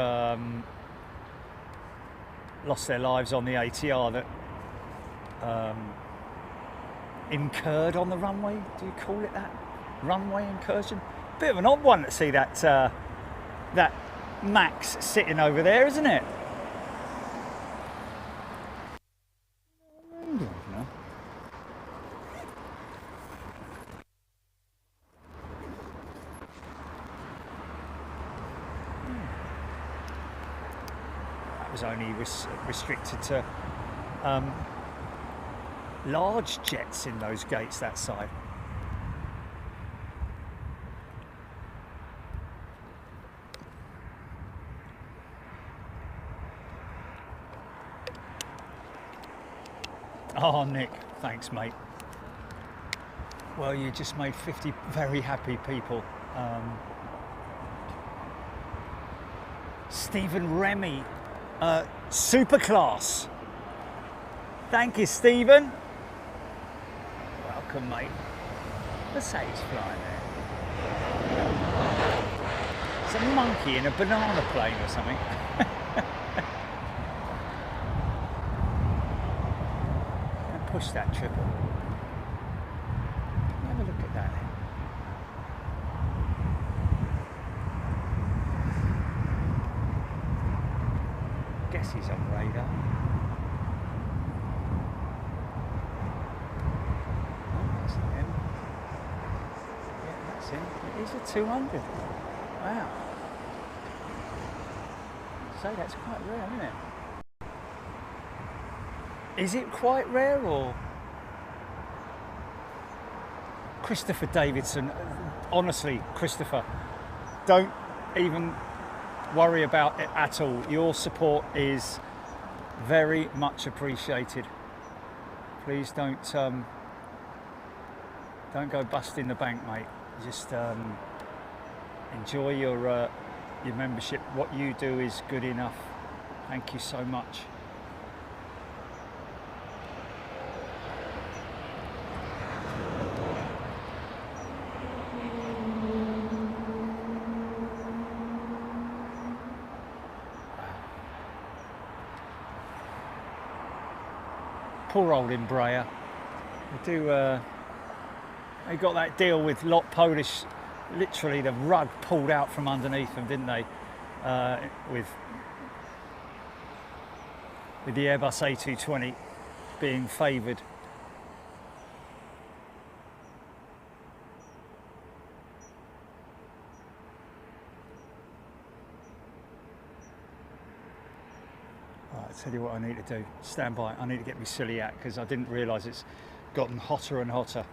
S1: lost their lives on the ATR, that incurred on the runway. Do you call it that? Runway incursion? Bit of an odd one to see that that Max sitting over there, isn't it? Was only restricted to large jets in those gates that side. Oh, Nick, thanks, mate. Well, you just made 50 very happy people. Stephen Remy. Super Claus. Thank you, Stephen. Welcome, mate. Let's say he's flying there. It's a monkey in a banana plane or something. And push that triple. Have a look at that. Guess he's on radar. Oh, that's not him. Yeah, that's him. It is a 200. Wow. So that's quite rare, isn't it? Is it quite rare, or? Christopher Davidson, honestly, Christopher, don't even worry about it at all. Your support is very much appreciated. Please don't go busting the bank, mate. Just enjoy your membership. What you do is good enough. Thank you so much. Poor old Embraer. They got that deal with Lot Polish, literally the rug pulled out from underneath them, didn't they? With the Airbus A320 being favoured. Tell you what I need to do. Stand by. I need to get my silly out because I didn't realise it's gotten hotter and hotter.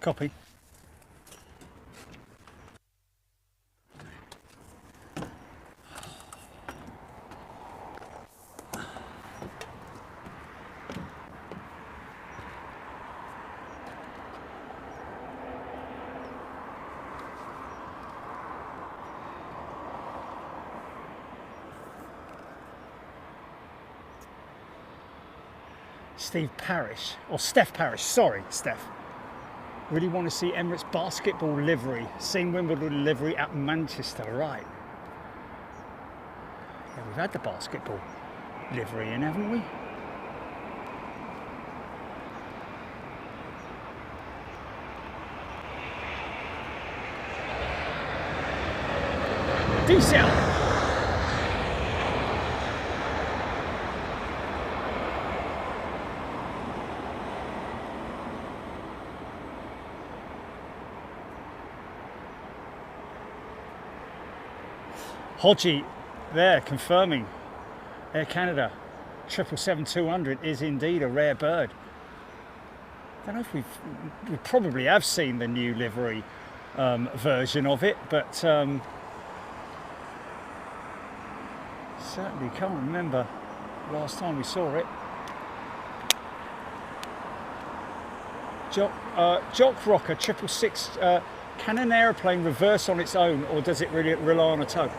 S1: Copy. Steve Parrish, or Steph Parrish, sorry, Steph. Really want to see Emirates basketball livery, seen Wimbledon livery at Manchester, right? Yeah, we've had the basketball livery in, haven't we? Decel. Hodgie there confirming Air Canada 777-200 is indeed a rare bird. I don't know if we probably have seen the new livery version of it, but certainly can't remember last time we saw it. Jock Rocker 666, can an aeroplane reverse on its own, or does it really rely on a tow?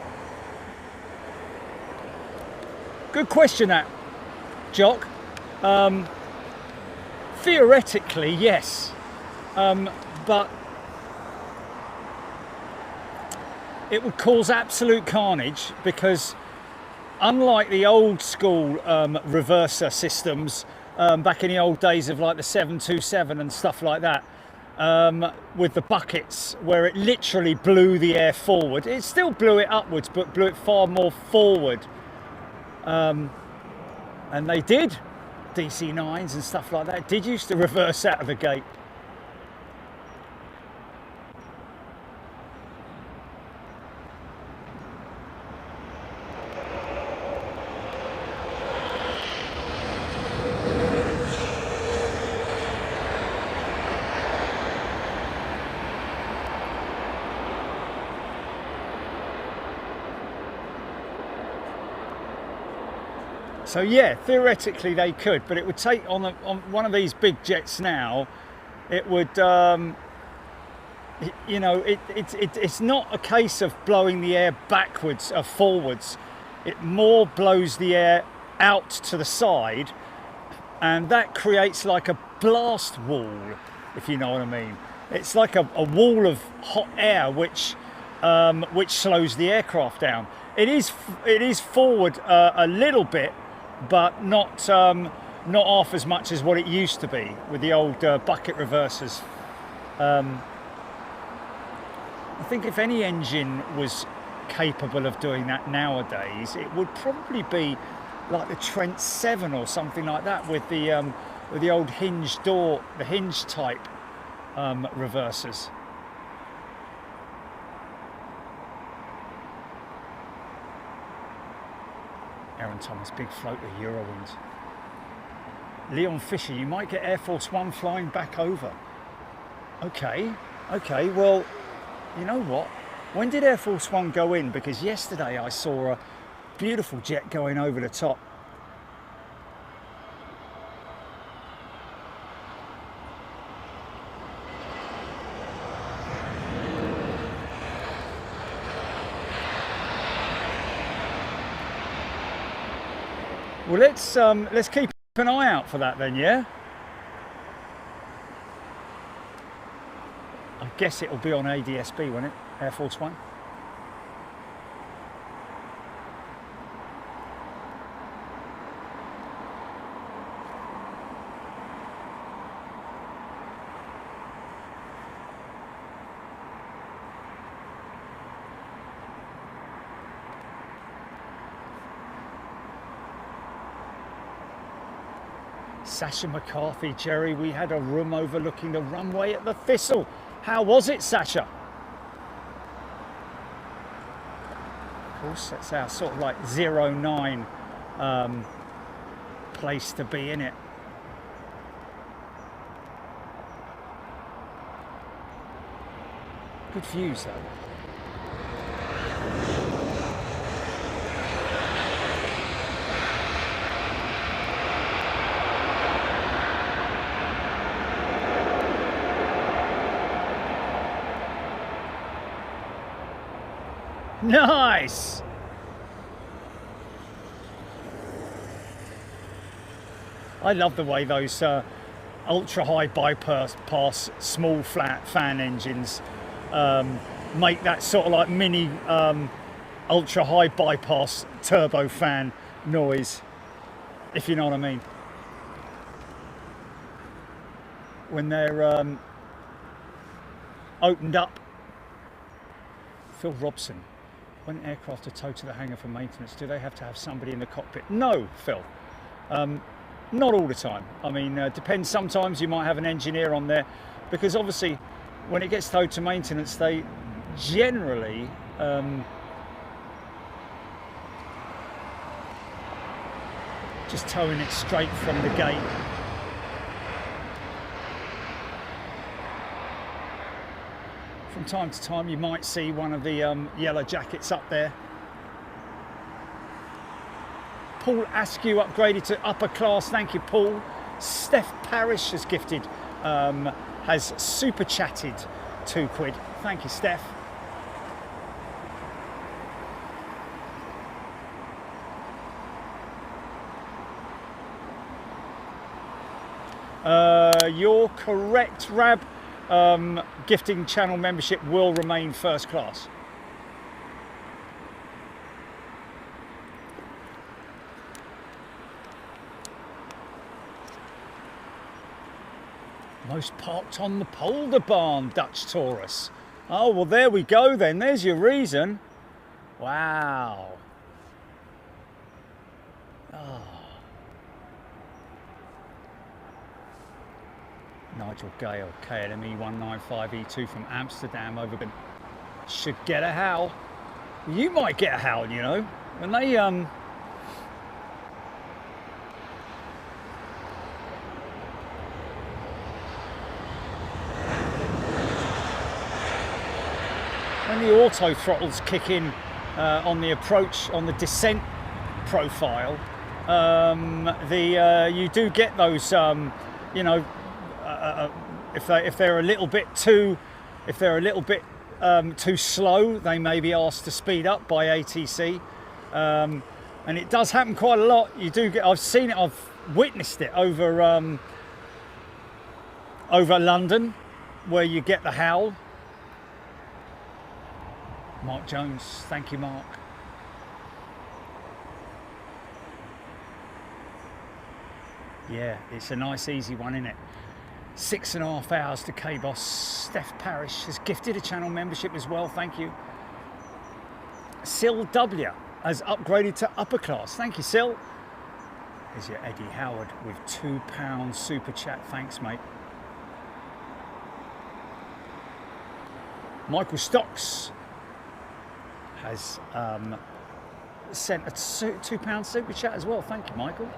S1: Good question, that, Jock. Theoretically, yes, but it would cause absolute carnage, because unlike the old school reverser systems back in the old days of like the 727 and stuff like that, with the buckets where it literally blew the air forward, it still blew it upwards, but blew it far more forward. And they did, DC-9s and stuff like that, did used to reverse out of the gate. So yeah, theoretically they could, but it would take on one of these big jets now. It would, you know, it's not a case of blowing the air backwards or forwards. It more blows the air out to the side, and that creates like a blast wall, if you know what I mean. It's like a wall of hot air which slows the aircraft down. It is forward a little bit, but not half as much as what it used to be with the old bucket reversers. I think if any engine was capable of doing that nowadays, it would probably be like the Trent 7 or something like that, with the old hinge door, the hinge type reversers. Aaron Thomas, big floater, Eurowings. Leon Fisher, you might get Air Force One flying back over. Okay, well, you know what? When did Air Force One go in? Because yesterday I saw a beautiful jet going over the top. Well, let's keep an eye out for that then, yeah? guess it'll be on ADS-B, won't it? Air Force One.
S2: Sasha McCarthy, Jerry, we had a room overlooking the runway at the Thistle. How was it, Sasha? Of course, that's our sort of like 09 place to be, in it. Good views though. Nice! I love the way those ultra-high bypass small flat fan engines make that sort of like mini ultra-high bypass turbofan noise, if you know what I mean. When they're opened up. Phil Robson. When aircraft are towed to the hangar for maintenance, do they have to have somebody in the cockpit? No, Phil. Not all the time. I mean, depends. Sometimes you might have an engineer on there, because obviously when it gets towed to maintenance, they generally just towing it straight from the gate. From time to time you might see one of the yellow jackets up there. Paul Askew upgraded to upper class, thank you Paul. Steph Parrish has gifted, has super chatted £2, thank you Steph. You're correct, Rab. Gifting channel membership will remain first class. Most parked on the Polderbaan, Dutch Taurus. Oh, well, there we go then. There's your reason. Wow. Oh. Nigel Gale, KLM E195E2 from Amsterdam over. Should get a howl. You might get a howl, you know. When they when the auto throttles kick in on the approach, on the descent profile, you do get those, you know, if they're a little bit too slow, they may be asked to speed up by ATC, and it does happen quite a lot. You do get. I've seen it. I've witnessed it over London, where you get the howl. Mark Jones, thank you, Mark. Yeah, it's a nice, easy one, isn't it? 6.5 hours to K-Boss. Steph Parrish has gifted a channel membership as well, thank you. Sil W has upgraded to upper class. Thank you, Sil. Here's your Eddie Howard with £2 super chat. Thanks, mate. Michael Stocks has sent a £2 super chat as well. Thank you, Michael.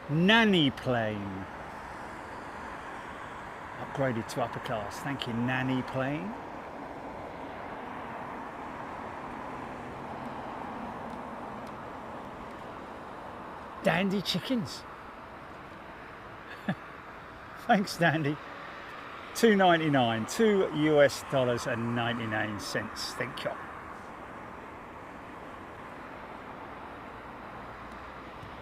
S2: Nanny plane. Upgraded to upper class. Thank you, Nanny plane. Dandy chickens. Thanks, Dandy. $2.99, $2.99. Thank you.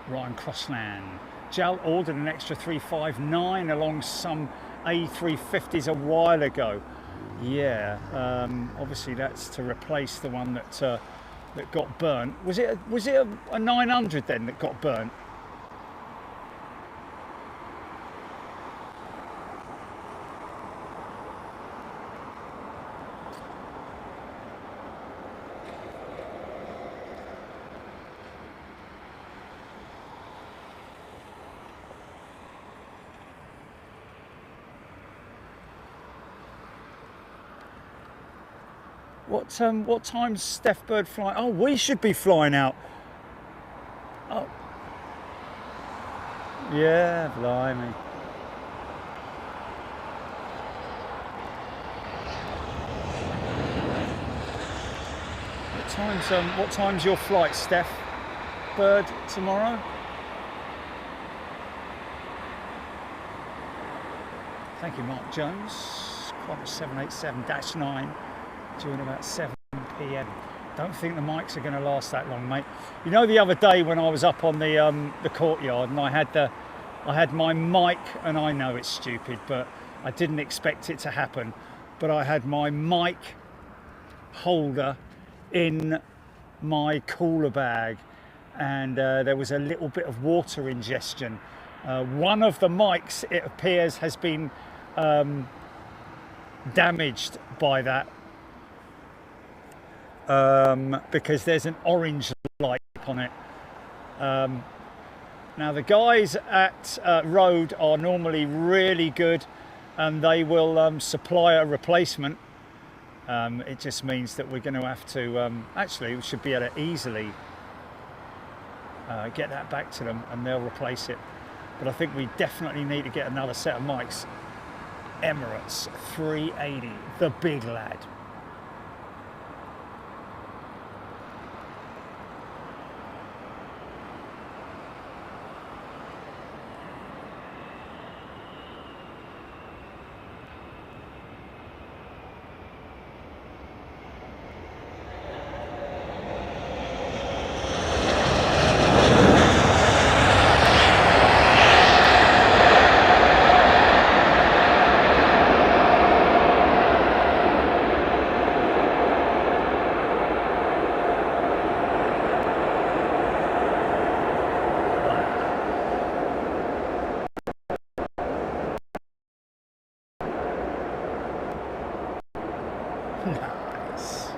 S2: Ryan Crossland. Jal ordered an extra 359 along some A350s a while ago. Yeah, obviously that's to replace the one that that got burnt. Was it a 900 then that got burnt? What time's Steph Bird flying? Oh, we should be flying out. Oh, yeah, blimey. What time's your flight, Steph Bird, tomorrow? Thank you, Mark Jones. Qantas 787-9. Due in about 7 p.m. Don't think the mics are going to last that long, mate. You know, the other day when I was up on the courtyard and I had my mic, and I know it's stupid, but I didn't expect it to happen. But I had my mic holder in my cooler bag, and there was a little bit of water ingestion. One of the mics, it appears, has been damaged by that. Because there's an orange light on it. Now the guys at Rode are normally really good, and they will supply a replacement. It just means that we're going to have to, actually we should be able to easily get that back to them and they'll replace it. But I think we definitely need to get another set of mics. Emirates 380, the big lad. Nice.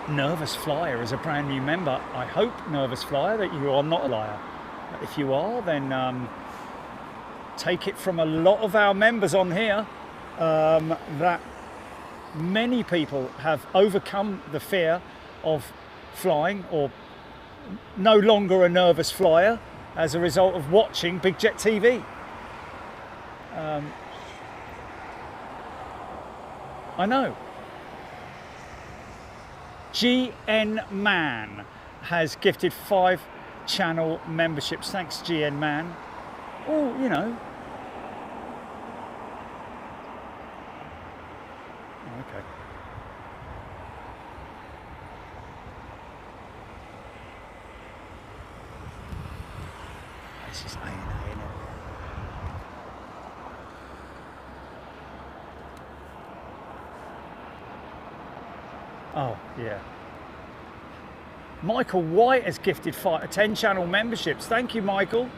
S2: Nervous Flyer is a brand new member. I hope, Nervous Flyer, that you are not a liar. If you are, then take it from a lot of our members on here that many people have overcome the fear of flying, or no longer a nervous flyer, as a result of watching Big Jet TV. I know. GN Man has gifted 5 channel memberships. Thanks, GN Man. Oh, you know. Okay. This is A&A, isn't it? Oh, yeah. Michael White has gifted 10 channel memberships. Thank you, Michael.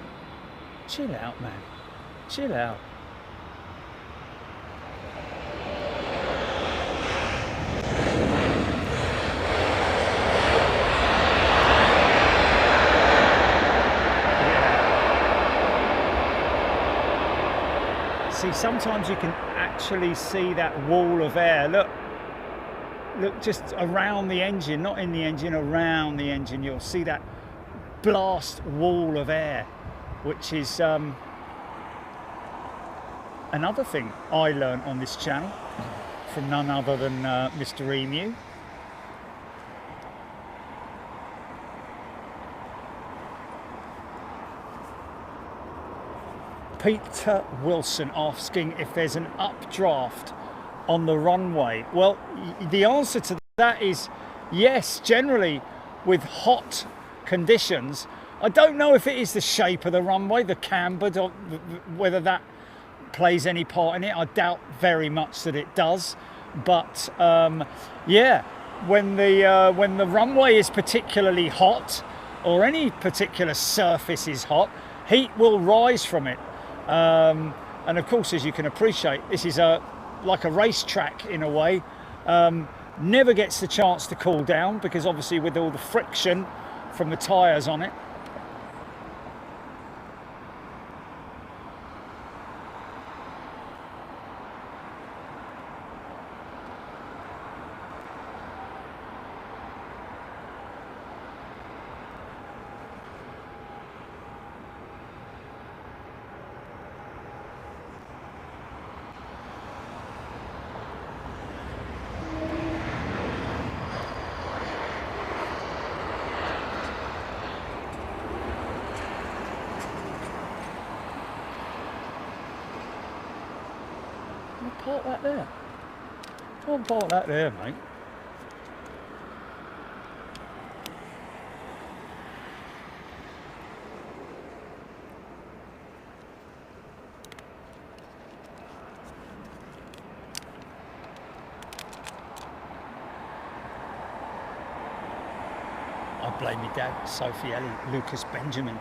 S2: Chill out, man. Chill out. See, sometimes you can actually see that wall of air. Look, just around the engine, not in the engine, around the engine, you'll see that blast wall of air, which is another thing I learned on this channel from none other than Mr. Emu. Peter Wilson asking if there's an updraft on the runway. Well, the answer to that is yes, generally with hot conditions. I don't know if it is the shape of the runway, the camber, whether that plays any part in it. I doubt very much that it does. But yeah, when the runway is particularly hot, or any particular surface is hot, heat will rise from it. And of course, as you can appreciate, this is like a racetrack in a way. Never gets the chance to cool down because obviously with all the friction from the tyres on it. Park that there. Don't park that there, mate. I blame my dad, Sophie Ellie, Lucas Benjamin.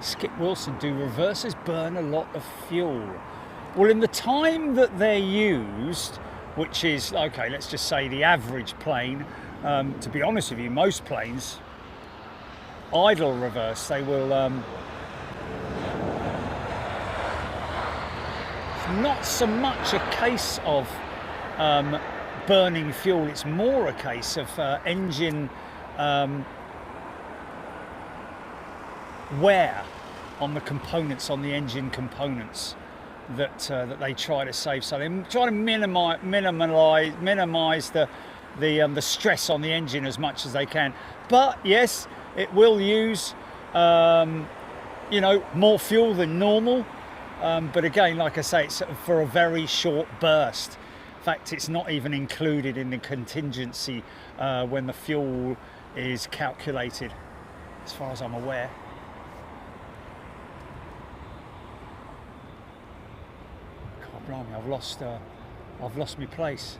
S2: Skip Wilson, do reversers burn a lot of fuel? Well, in the time that they're used, which is, okay, let's just say the average plane, to be honest with you, most planes, idle reverse, they will, not so much a case of burning fuel, it's more a case of engine wear on the components, on the engine components that they try to save. So they try to minimize the stress on the engine as much as they can. But yes, it will use you know, more fuel than normal. But again, like I say, it's for a very short burst. In fact, it's not even included in the contingency when the fuel is calculated, as far as I'm aware. Blimey, I've lost my place.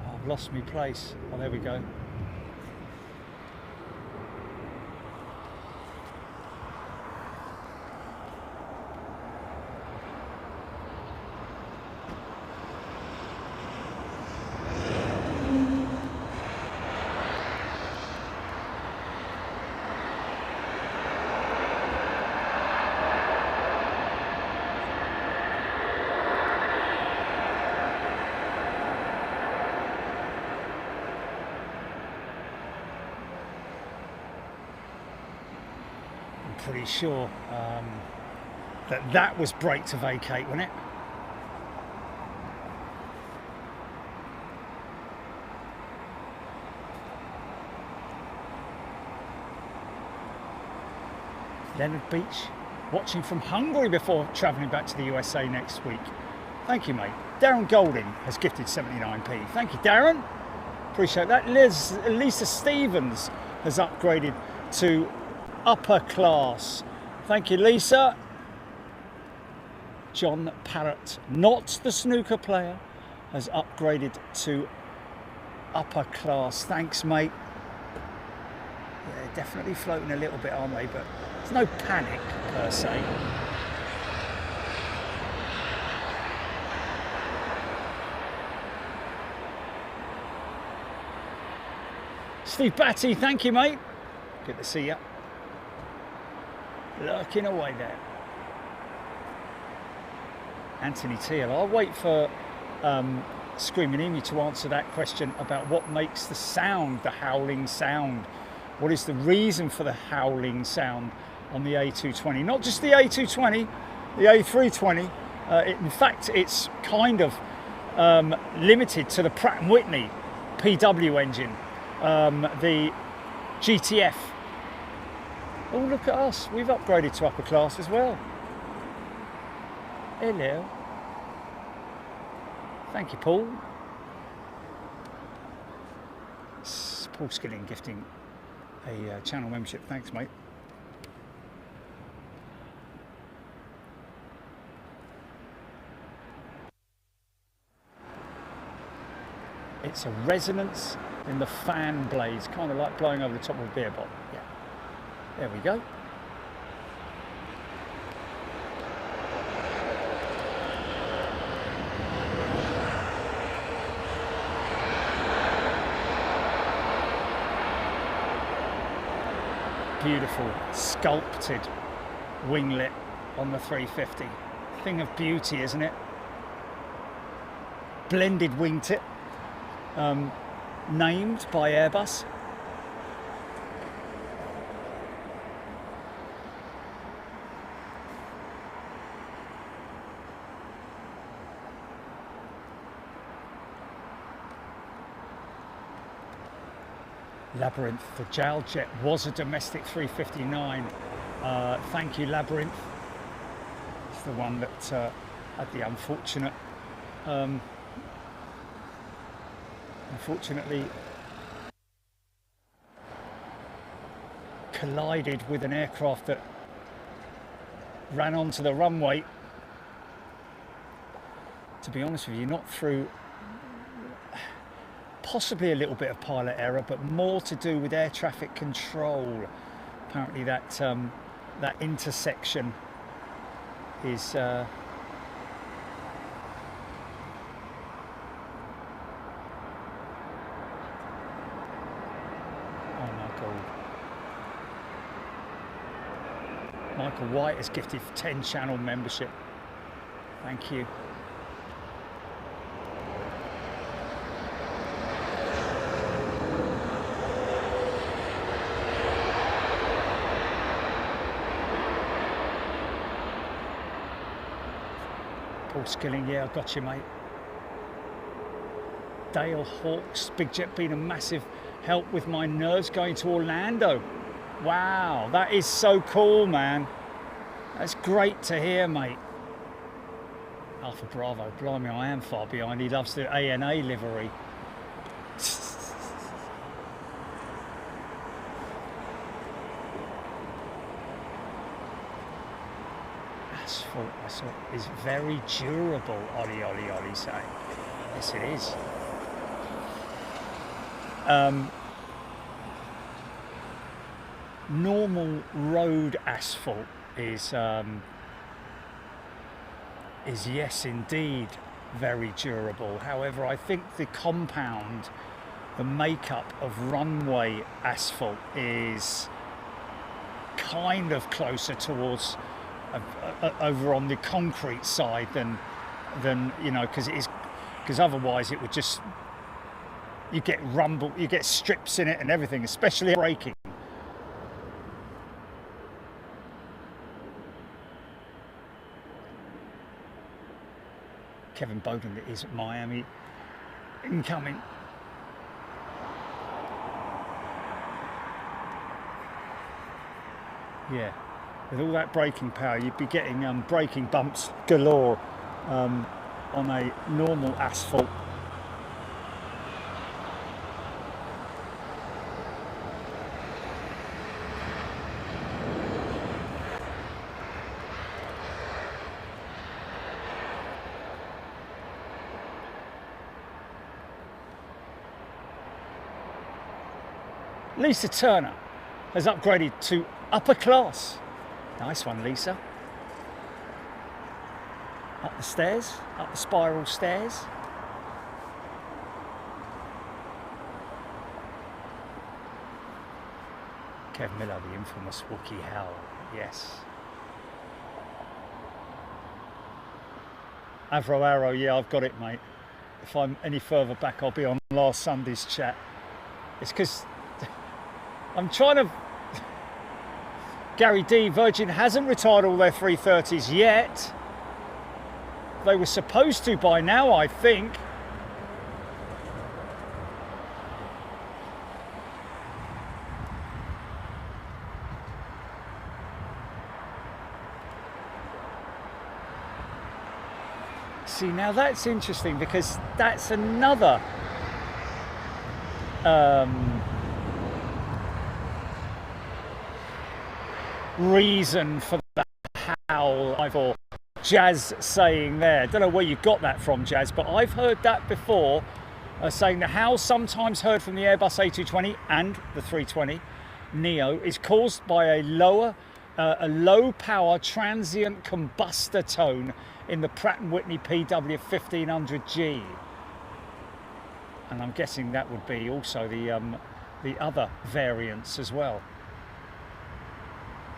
S2: I've lost my place. Oh, there we go. Pretty sure that was brake to vacate, wasn't it? Leonard Beach, watching from Hungary before travelling back to the USA next week. Thank you, mate. Darren Golding has gifted 79p. Thank you, Darren. Appreciate that. Lisa Stevens has upgraded to upper class. Thank you, Lisa. John Parrott, not the snooker player, has upgraded to upper class. Thanks, mate. Yeah, definitely floating a little bit, aren't they? But there's no panic per se. Steve Batty, thank you, mate. Good to see you. Lurking away there. Anthony Teal. I'll wait for Screaming Emu to answer that question about what makes the sound, the howling sound. What is the reason for the howling sound on the A220? Not just the A220, the A320. In fact, it's kind of limited to the Pratt & Whitney PW engine, the GTF. Oh, look at us. We've upgraded to upper class as well. Hello. Thank you, Paul. It's Paul Skilling gifting a channel membership. Thanks, mate. It's a resonance in the fan blades, kind of like blowing over the top of a beer bottle. Yeah. There we go. Beautiful sculpted winglet on the 350. Thing of beauty, isn't it? Blended wingtip, named by Airbus. Labyrinth, the Jaljet was a domestic 350-9. Thank you, Labyrinth. It's the one that had the unfortunately collided with an aircraft that ran onto the runway. To be honest with you, not through possibly a little bit of pilot error, but more to do with air traffic control. Apparently that that intersection is oh my God. Michael White has gifted 10 channel membership. Thank you. Skilling, yeah, I got you, mate. Dale Hawks, Big Jet been a massive help with my nerves going to Orlando. Wow, that is so cool, man. That's great to hear, mate. Alpha Bravo, blimey, I am far behind. He loves the ANA livery. Asphalt is very durable, Ollie saying. Yes, it is. Normal road asphalt is yes, indeed, very durable. However, I think the compound, the makeup of runway asphalt is kind of closer towards over on the concrete side than you know, because otherwise it would just, you get rumble, you get strips in it and everything, especially braking. Kevin Bowden is at Miami, incoming. Yeah. With all that braking power, you'd be getting braking bumps galore on a normal asphalt. Lisa Turner has upgraded to upper class. Nice one, Lisa. Up the stairs, up the spiral stairs. Kev Miller, the infamous Wookiee Howl, yes. Avro Arrow, yeah, I've got it, mate. if I'm any further back, I'll be on last Sunday's chat. It's because I'm trying to... Gary D, Virgin hasn't retired all their 330s yet. They were supposed to by now, I think. See, now that's interesting because that's another reason for the howl or Jazz saying there. Don't know where you got that from, Jazz, but I've heard that before, saying the howl sometimes heard from the Airbus A320 and the 320neo is caused by a low power transient combustor tone in the Pratt & Whitney PW1500G, and I'm guessing that would be also the other variants as well.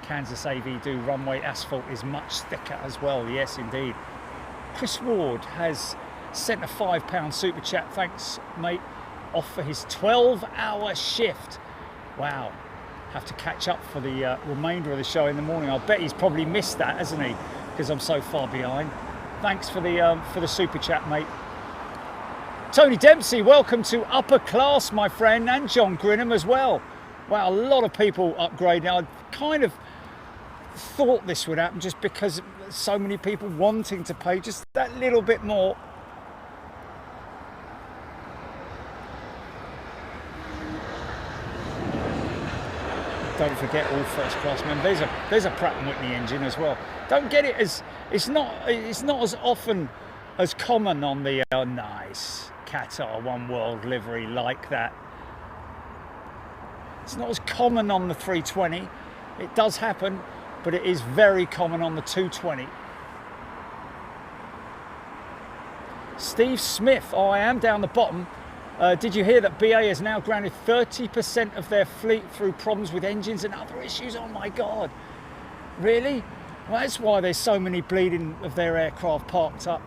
S2: Kansas AV do runway asphalt is much thicker as well. Yes, indeed. Chris Ward has sent a £5 super chat. Thanks, mate. Off for his 12-hour shift. Wow. Have to catch up for the remainder of the show in the morning. I bet he's probably missed that, hasn't he? Because I'm so far behind. Thanks for the super chat, mate. Tony Dempsey, welcome to Upper Class, my friend, and John Grinham as well. Wow, a lot of people upgrading. I kind of thought this would happen just because so many people wanting to pay just that little bit more. Don't forget all first class men. There's a Pratt & Whitney engine as well. Don't get it as it's not as often as common on the nice Qatar One World livery like that. It's not as common on the 320. It does happen, but it is very common on the 220. Steve Smith, oh, I am down the bottom. Did you hear that BA has now grounded 30% of their fleet through problems with engines and other issues? Oh my God, really? Well, that's why there's so many bleeding of their aircraft parked up.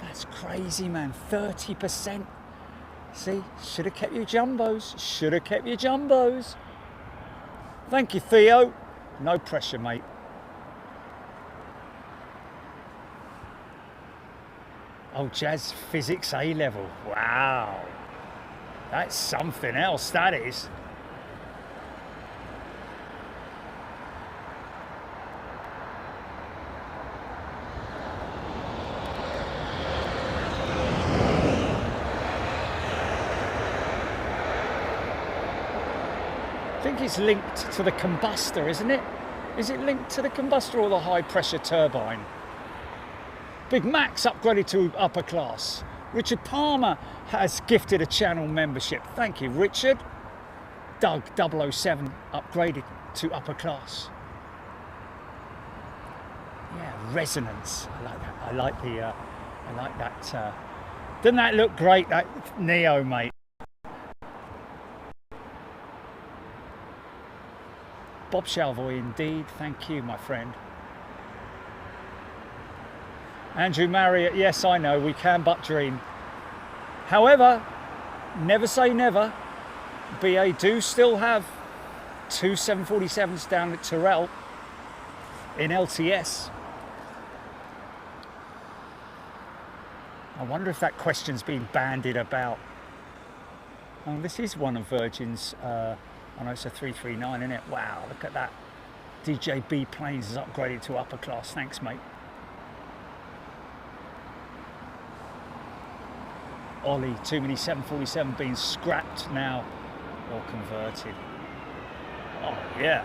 S2: That's crazy, man, 30%. See, should have kept your jumbos, should have kept your jumbos. Thank you, Theo. No pressure, mate. Oh, Jazz Physics A level. Wow. That's something else, that is. I think it's linked to the combustor, isn't it? Is it linked to the combustor or the high pressure turbine? Big Max upgraded to upper class. Richard Palmer has gifted a channel membership. Thank you, Richard. Doug 007 upgraded to upper class. Yeah, resonance. I like that. I like that. Doesn't that look great? That Neo, mate. Bob Shalvoy, indeed. Thank you, my friend. Andrew Marriott, yes, I know, we can but dream. However, never say never. BA do still have two 747s down at Tyrrell in LTS. I wonder if that question's been bandied about. Oh, this is one of Virgin's, oh no, it's a 339, isn't it? Wow, look at that. DJB Planes has upgraded to upper class. Thanks, mate. Ollie, too many 747 being scrapped now or converted. Oh, yeah.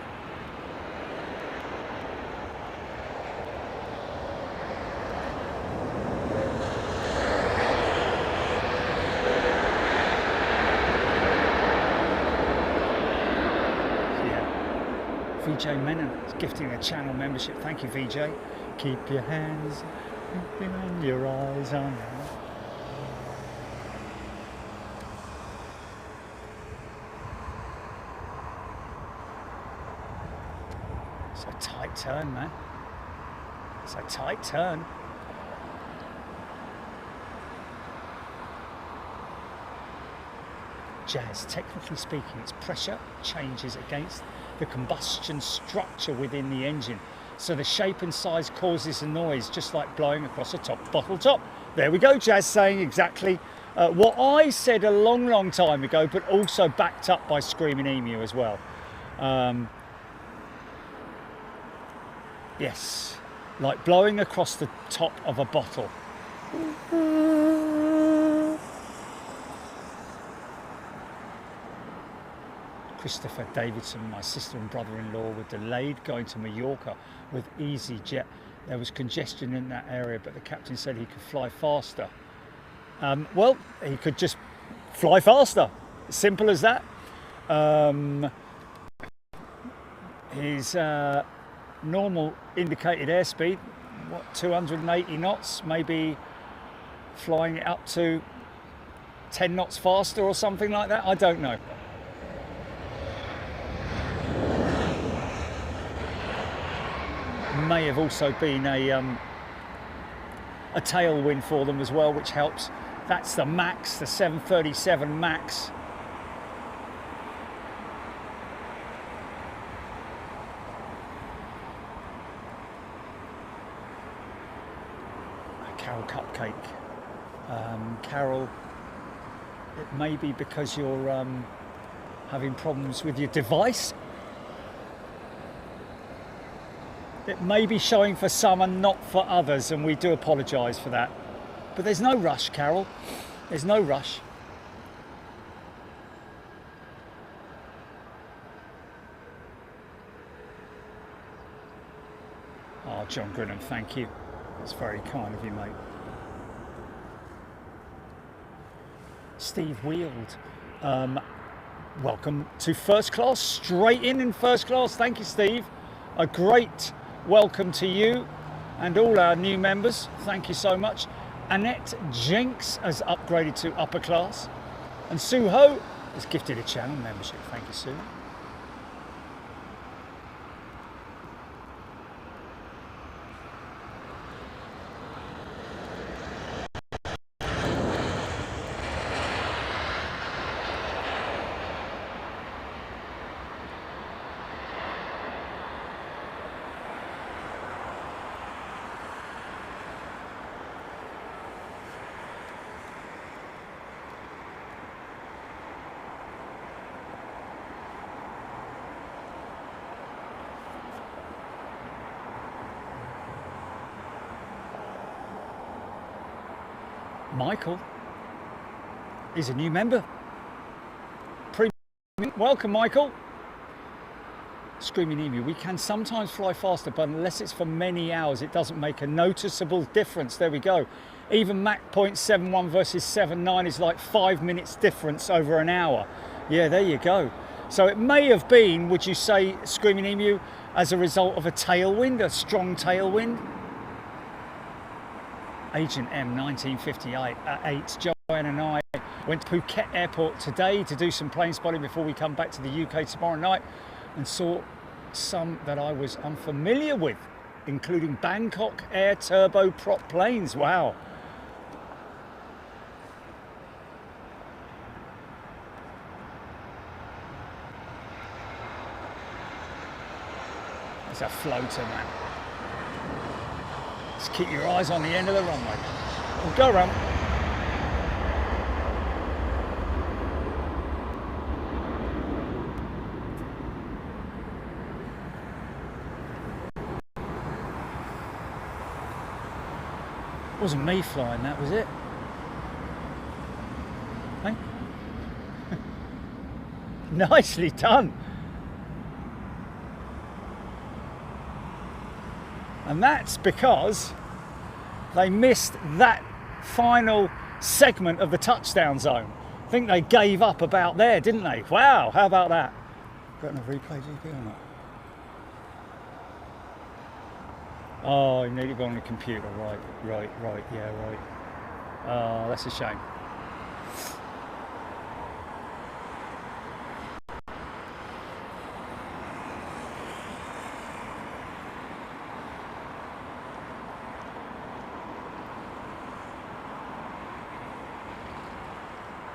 S2: VJ Menon is gifting a channel membership. Thank you, VJ. Keep your hands and your eyes on her. It's a tight turn, man. It's a tight turn. Jazz, technically speaking, its pressure changes against the combustion structure within the engine. So the shape and size causes a noise, just like blowing across a bottle top. There we go, Jazz saying exactly what I said a long, long time ago, but also backed up by Screaming Emu as well. Yes, like blowing across the top of a bottle. Christopher Davidson, my sister and brother-in-law, were delayed going to Mallorca with EasyJet. There was congestion in that area, but the captain said he could fly faster. Well, he could just fly faster. Simple as that. His normal indicated airspeed, what, 280 knots, maybe flying it up to 10 knots faster or something like that. I don't know. May have also been a tailwind for them as well, which helps. That's the MAX, the 737 MAX. Carol Cupcake. Carol, it may be because you're having problems with your device. It may be showing for some and not for others, and we do apologise for that. But there's no rush, Carol. There's no rush. Oh, John Grinham, thank you. That's very kind of you, mate. Steve Wield, welcome to first class, straight in first class. Thank you, Steve. A great welcome to you and all our new members. Thank you so much. Annette Jenks has upgraded to upper class. And Sue Ho has gifted a channel membership. Thank you, Sue. Michael is a new member. Welcome, Michael. Screaming Emu, we can sometimes fly faster, but unless it's for many hours, it doesn't make a noticeable difference. There we go. Even Mach 0.71 versus 7.9 is like 5 minutes difference over an hour. Yeah, there you go. So it may have been, would you say, Screaming Emu, as a result of a tailwind, a strong tailwind? Agent M 1958 Joanne and I went to Phuket Airport today to do some plane spotting before we come back to the UK tomorrow night, and saw some that I was unfamiliar with, including Bangkok Air turboprop planes. Wow. It's a floater, man. Just keep your eyes on the end of the runway. We'll go around. Wasn't me flying that, was it? Hey? Nicely done. And that's because they missed that final segment of the touchdown zone. I think they gave up about there, didn't they? Wow, how about that? Got enough replay GP or not? Oh, you need to go on the computer, right, yeah, right. Oh, that's a shame.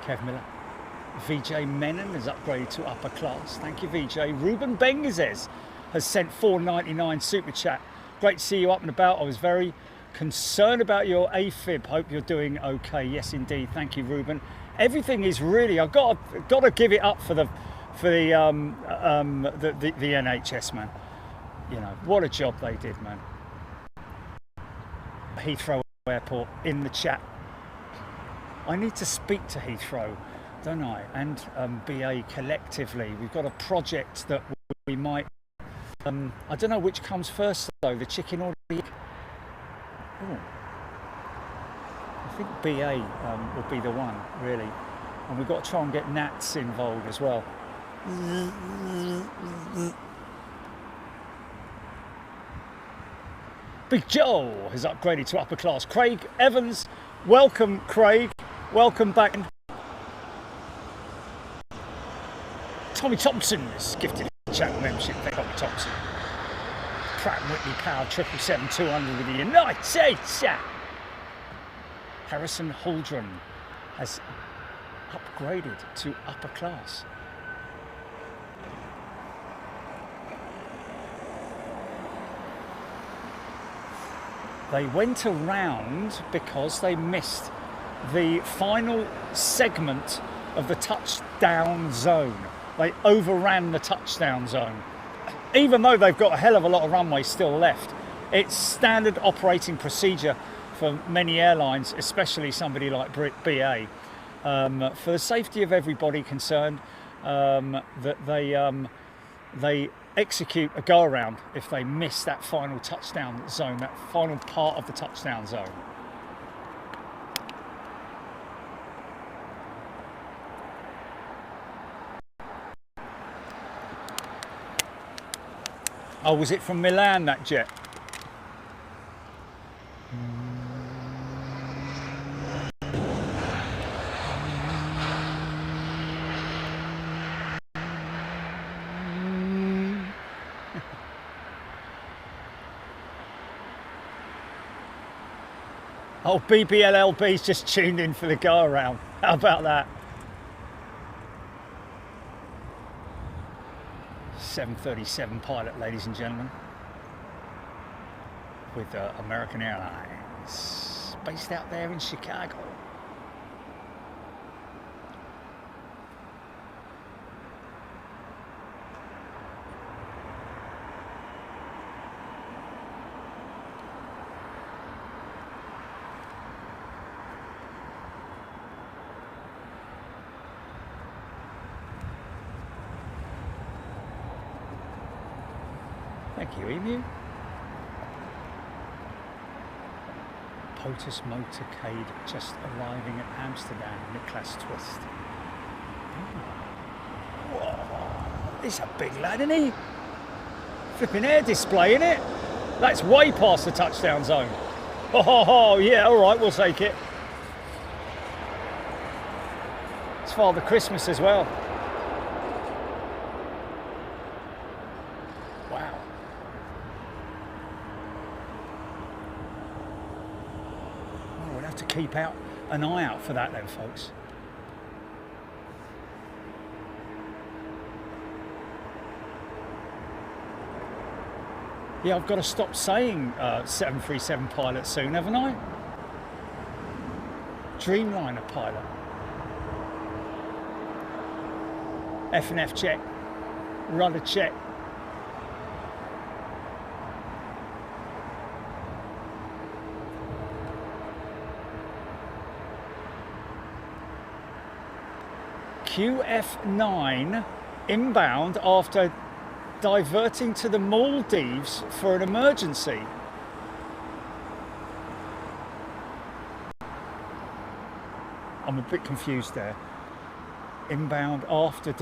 S2: Kev Miller. VJ Menon has upgraded to upper class. Thank you, VJ. Ruben Bengazes has sent $4.99 super chat. Great to see you up and about. I was very concerned about your AFib. Hope you're doing okay. Yes, indeed. Thank you, Ruben. Everything is really. I've got to give it up for the NHS, man. You know what a job they did, man. Heathrow Airport in the chat. I need to speak to Heathrow, don't I? And BA collectively. We've got a project that we might. I don't know which comes first though, the chicken or the egg. Oh. I think BA will be the one, really. And we've got to try and get Nats involved as well. Big Joe has upgraded to upper class. Craig Evans, welcome Craig. Welcome back. Tommy Thompson has gifted a channel membership. Thank Tommy Thompson. Pratt & Whitney Power 777-200 with the United States. Harrison Holdren has upgraded to upper class. They went around because they missed the final segment of the touchdown zone. They overran the touchdown zone. Even though they've got a hell of a lot of runway still left, it's standard operating procedure for many airlines, especially somebody like BA, for the safety of everybody concerned, that they execute a go around if they miss that final touchdown zone, that final part of the touchdown zone. Oh, was it from Milan, that jet? Oh, BBLLB's just tuned in for the go around. How about that? 737 pilot, ladies and gentlemen, with American Airlines, based out there in Chicago. Thank you, Emu. POTUS motorcade just arriving at Amsterdam. Niklas Twist. Whoa, he's a big lad, isn't he? Flipping air display, isn't it? That's way past the touchdown zone. Oh, yeah, all right, we'll take it. It's Father Christmas as well. Keep out an eye out for that then, folks. Yeah, I've got to stop saying 737 pilot soon, haven't I? Dreamliner pilot. F&F check. Rudder check. QF9 inbound after diverting to the Maldives for an emergency. I'm a bit confused there. Inbound after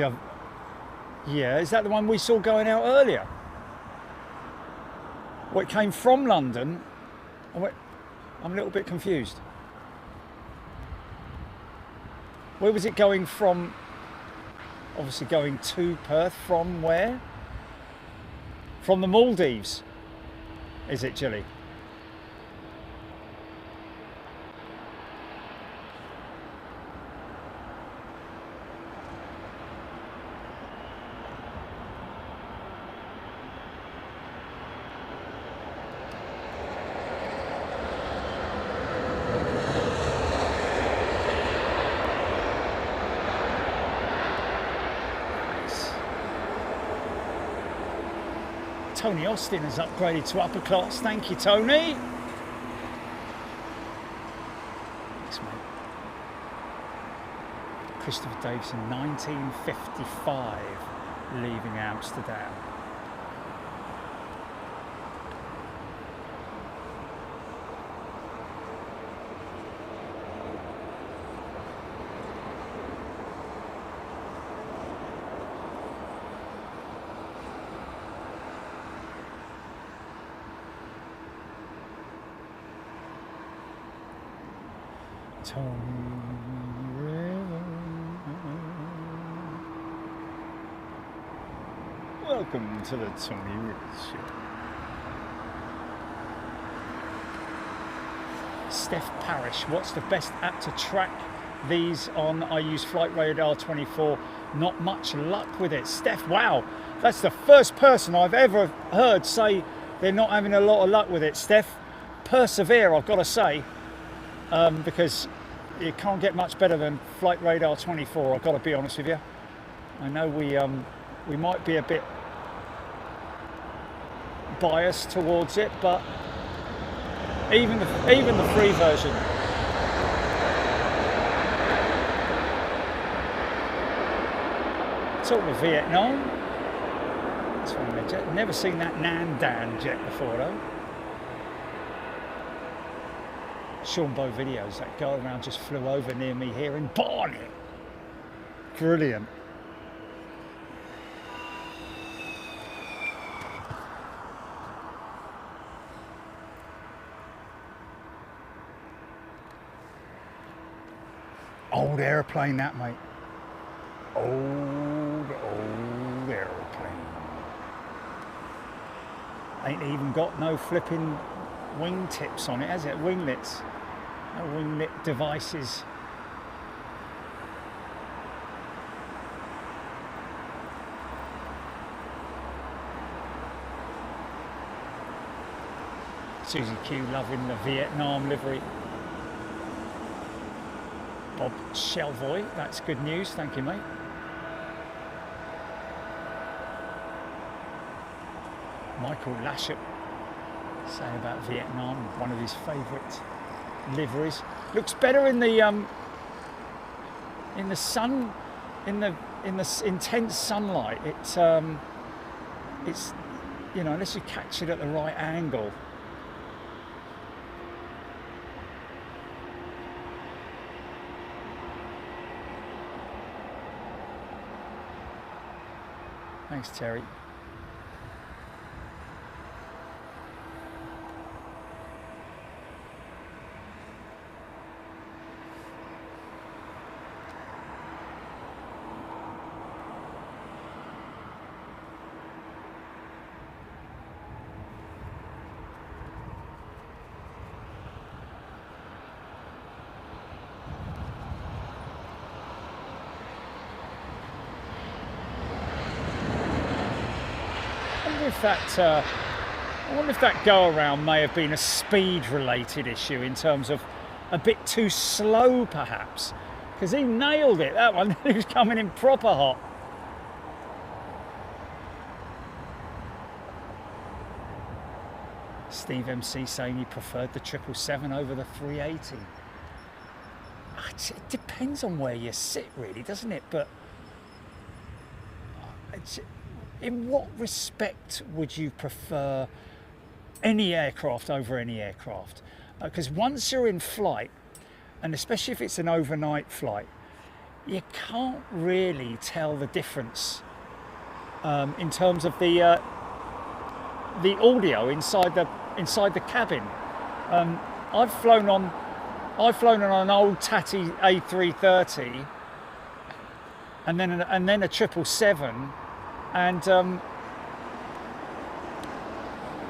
S2: yeah, is that the one we saw going out earlier? Well, it came from London. I'm a little bit confused. Where was it going from? Obviously going to Perth from where? From the Maldives, is it, Jilly? Tony Austin has upgraded to upper class. Thank you, Tony. Thanks, mate. Christopher Davison, 1955, leaving Amsterdam. Welcome to the Tony Rivers Show. Steph Parrish, what's the best app to track these on? I use Flight Radar 24. Not much luck with it. Steph, wow, that's the first person I've ever heard say they're not having a lot of luck with it. Steph, persevere, I've got to say, because you can't get much better than Flight Radar 24. I've got to be honest with you. I know we might be a bit biased towards it, but even the free version. Talking of Vietnam, that's one of the jet. Never seen that Nan Dan jet before though. Sean Bow videos that go around just flew over near me here in Barnet. Brilliant. Old airplane that, mate. Old airplane. Ain't even got no flipping wing tips on it, has it? Winglets. No winglet devices. Susie Q loving the Vietnam livery. Bob Shelvoy, that's good news, thank you, mate. Michael Lashop saying about Vietnam, one of his favourite liveries. Looks better in the sun, in the intense sunlight. It's you know, unless you catch it at the right angle. Thanks, Terry. I wonder if that go-around may have been a speed-related issue in terms of a bit too slow, perhaps, because he nailed it, that one. He was coming in proper hot. Steve MC saying he preferred the 777 over the 380. It depends on where you sit, really, doesn't it? But in what respect would you prefer any aircraft over any aircraft? Because once you're in flight, and especially if it's an overnight flight, you can't really tell the difference in terms of the audio inside the cabin. I've flown on an old tatty A330, and then a 777. And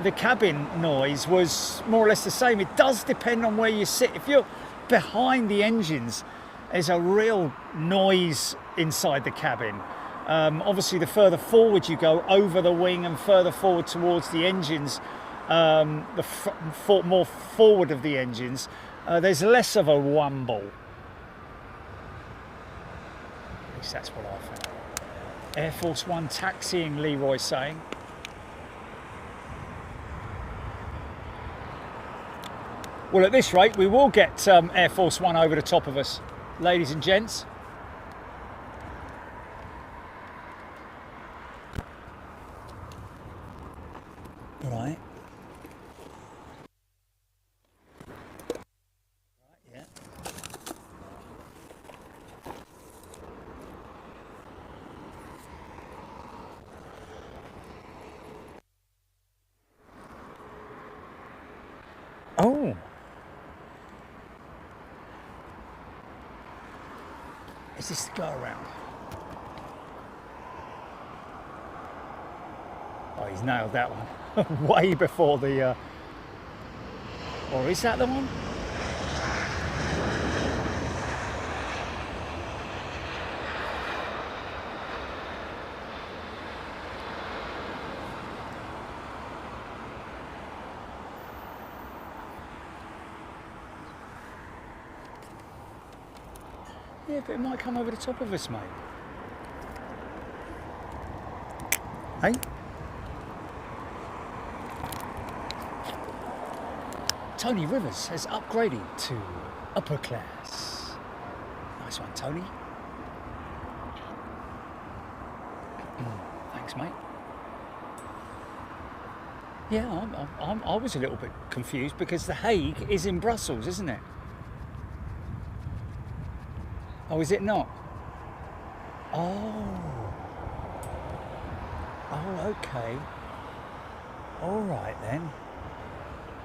S2: the cabin noise was more or less the same. It does depend on where you sit. If you're behind the engines, there's a real noise inside the cabin. Obviously, the further forward you go over the wing and further forward towards the engines, more forward of the engines, there's less of a wumble. At least that's what I found. Air Force One taxiing, Leroy saying. Well, at this rate, we will get Air Force One over the top of us, ladies and gents. Right. Yeah. Oh. Is this the go around? Oh, he's nailed that one. Way before the... Or is that the one? Yeah, but it might come over the top of us, mate. Hey? Tony Rivers has upgraded to upper class. Nice one, Tony. Thanks, mate. Yeah, I was a little bit confused because The Hague is in Brussels, isn't it? Oh, is it not? Oh. Oh, okay. All right then.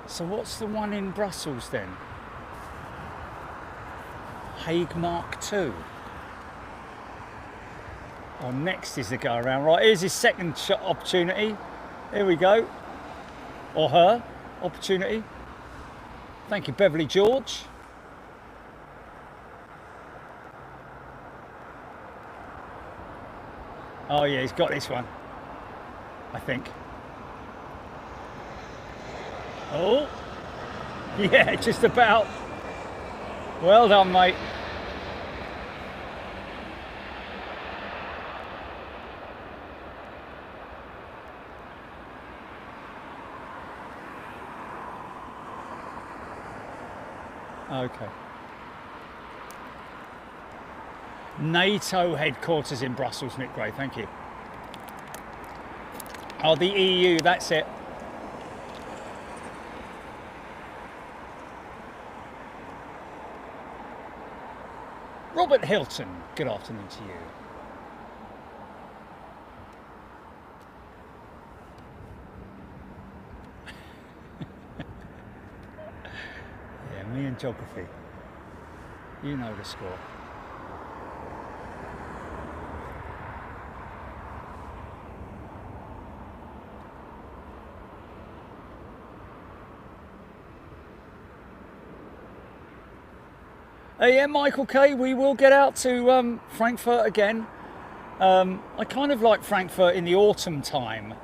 S2: So what's the one in Brussels then? Hague Mark II. Oh, next is the go around. Right, here's his second shot opportunity. Here we go. Or her opportunity. Thank you, Beverly George. Oh yeah, he's got this one, I think. Oh, yeah, just about. Well done, mate. Okay. NATO headquarters in Brussels, Nick Gray, thank you. Oh, the EU, that's it. Robert Hilton, good afternoon to you. Yeah, me and geography. You know the score. Yeah, Michael K, we will get out to Frankfurt again. I kind of like Frankfurt in the autumn time.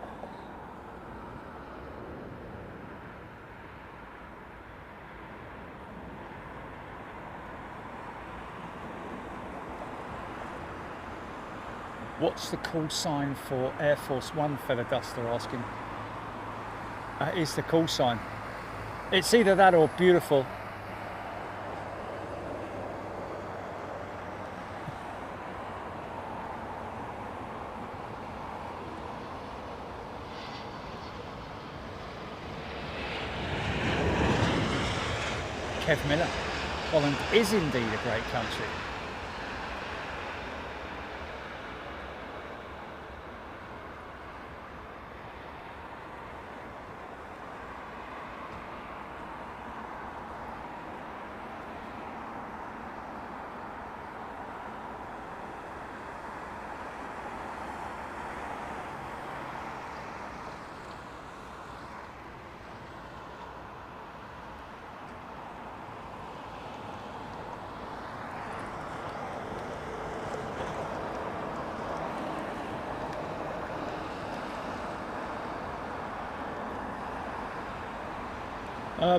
S2: What's the call sign for Air Force One, Feather Duster asking? That is the call sign. It's either that or beautiful. Kev Miller. Holland is indeed a great country.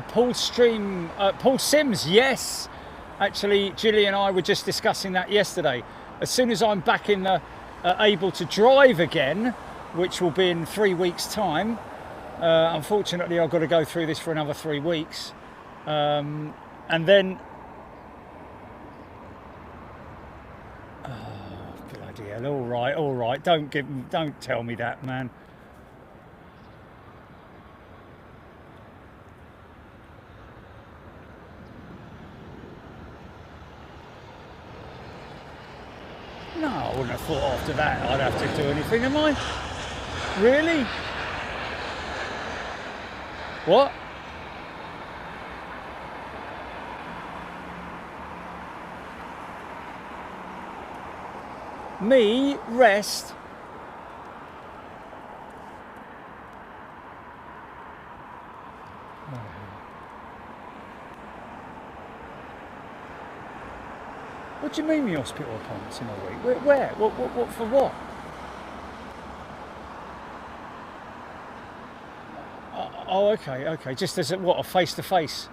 S2: Paul Sims, yes. Actually, Gilly and I were just discussing that yesterday. As soon as I'm back in the able to drive again, which will be in 3 weeks' time, unfortunately I've got to go through this for another 3 weeks. And then, oh bloody hell! All right. Don't tell me that, man. No, I wouldn't have thought after that I'd have to do anything, am I? Really? What? Me rest? What do you mean, me hospital appointments in a week? Where? What for what? Oh, okay. Just as a face-to-face?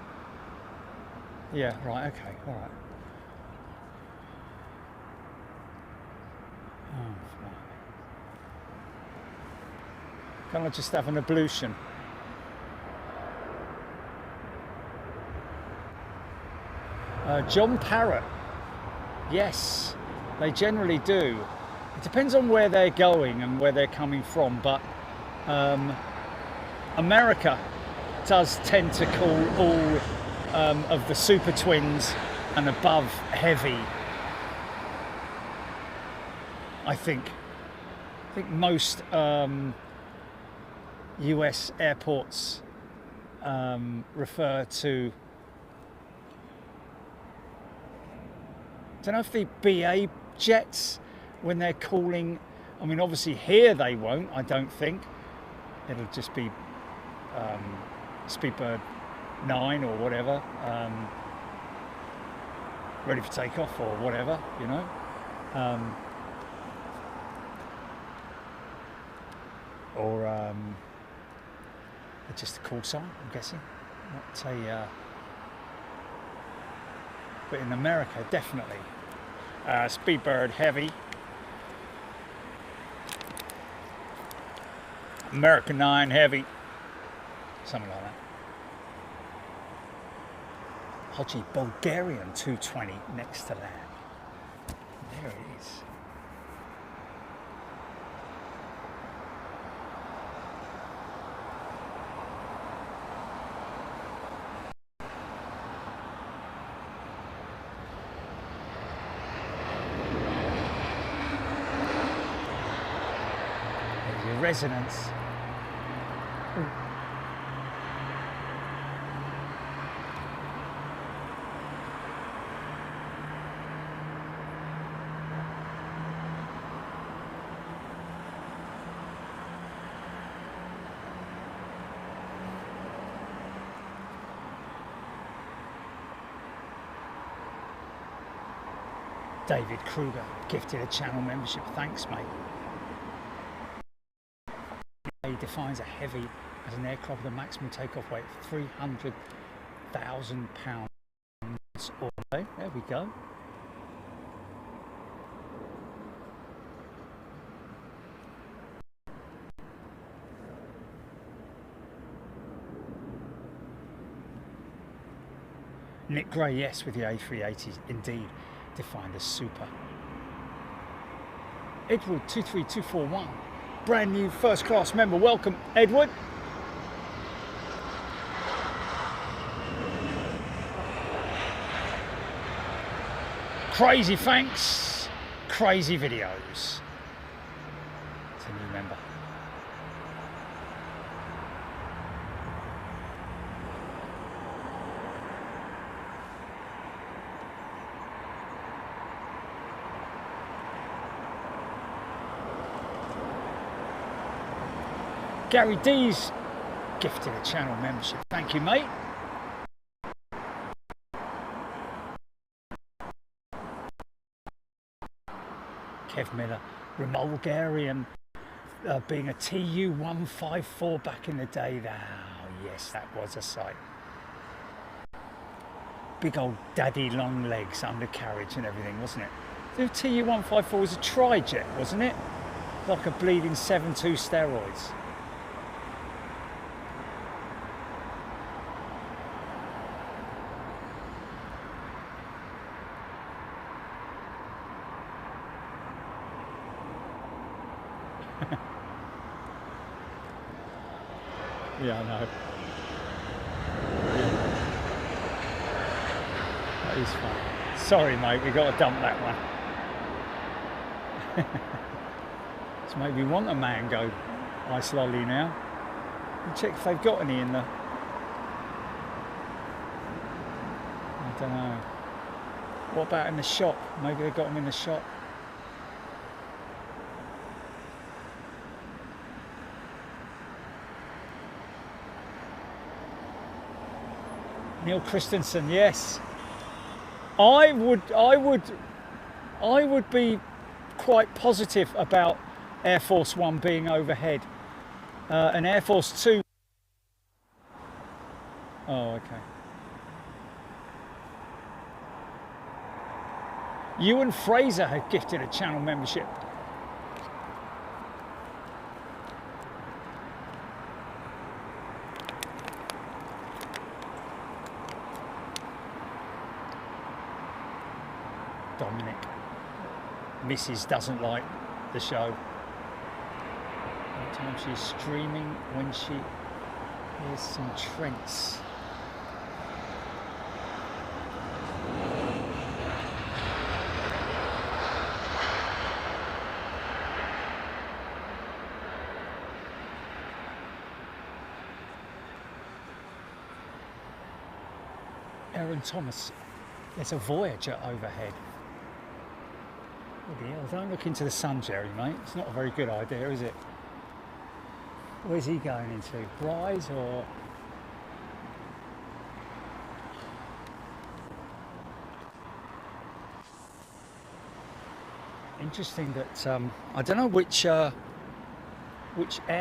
S2: Yeah, right, okay, all right. Oh, fine. Can't I just have an ablution? John Parrott. Yes, they generally do. It depends on where they're going and where they're coming from, but America does tend to call all of the super twins and above heavy. I think most US airports refer to, I don't know if the BA jets, when they're calling, I mean obviously here they won't, I don't think. It'll just be Speedbird 9 or whatever, ready for takeoff or whatever, you know. Or just a call sign, I'm guessing. Not a, but in America, definitely. Speedbird heavy. American 9 heavy. Something like that. Haji Bulgarian 220 next to land. There it is. There's your resonance. David Kruger gifted a channel membership. Thanks, mate. He defines a heavy as an aircraft with a maximum takeoff weight of 300,000 pounds or so. There we go. Nick Gray, yes, with the A380, indeed. Defined as super. Edward 23241, brand new first class member. Welcome, Edward. Crazy thanks, crazy videos. It's a new member. Gary D's gifted a channel membership. Thank you, mate. Kev Miller, Bulgarian, being a TU-154 back in the day. Oh, yes, that was a sight. Big old daddy long legs, undercarriage and everything, wasn't it? The TU-154 was a tri-jet, wasn't it? Like a bleeding 7.2 steroids. Yeah, I know. That is fun. Sorry, mate, we got to dump that one. It's made me want a mango ice lolly now. Check if they've got any in the. I don't know. What about in the shop? Maybe they've got them in the shop. Neil Christensen, yes. I would be quite positive about Air Force One being overhead. And Air Force Two. Oh, okay. Ewan Fraser had gifted a channel membership. Dominic. Mrs. doesn't like the show. Sometimes she's streaming when she hears some Trents. Aaron Thomas, there's a Voyager overhead. Bloody hell, don't look into the sun, Jerry, mate. It's not a very good idea, is it? Where's he going into? Rise or? Interesting that I don't know which Air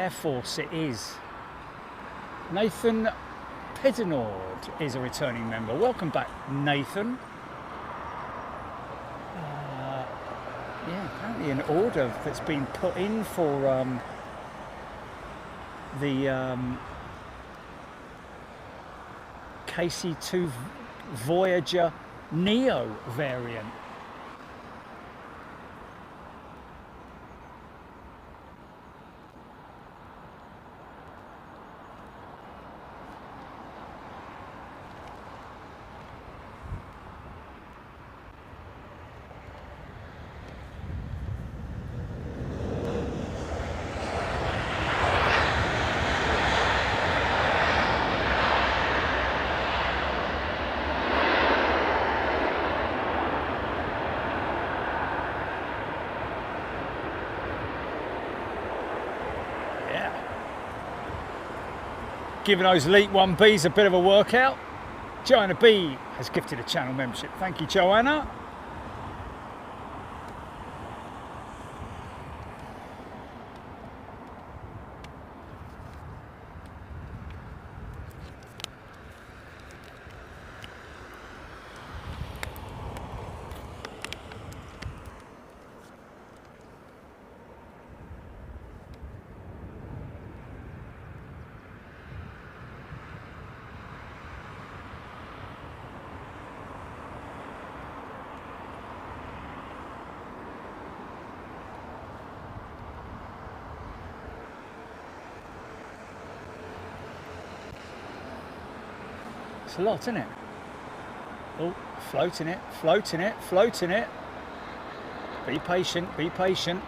S2: Force it is. Nathan Pedinord is a returning member. Welcome back, Nathan. Yeah, apparently an order that's been put in for the KC-2 Voyager Neo variant. Giving those Elite 1Bs a bit of a workout. Joanna B has gifted a channel membership. Thank you, Joanna. It's a lot, isn't it? Oh, floating it, floating it, floating it. Be patient, be patient.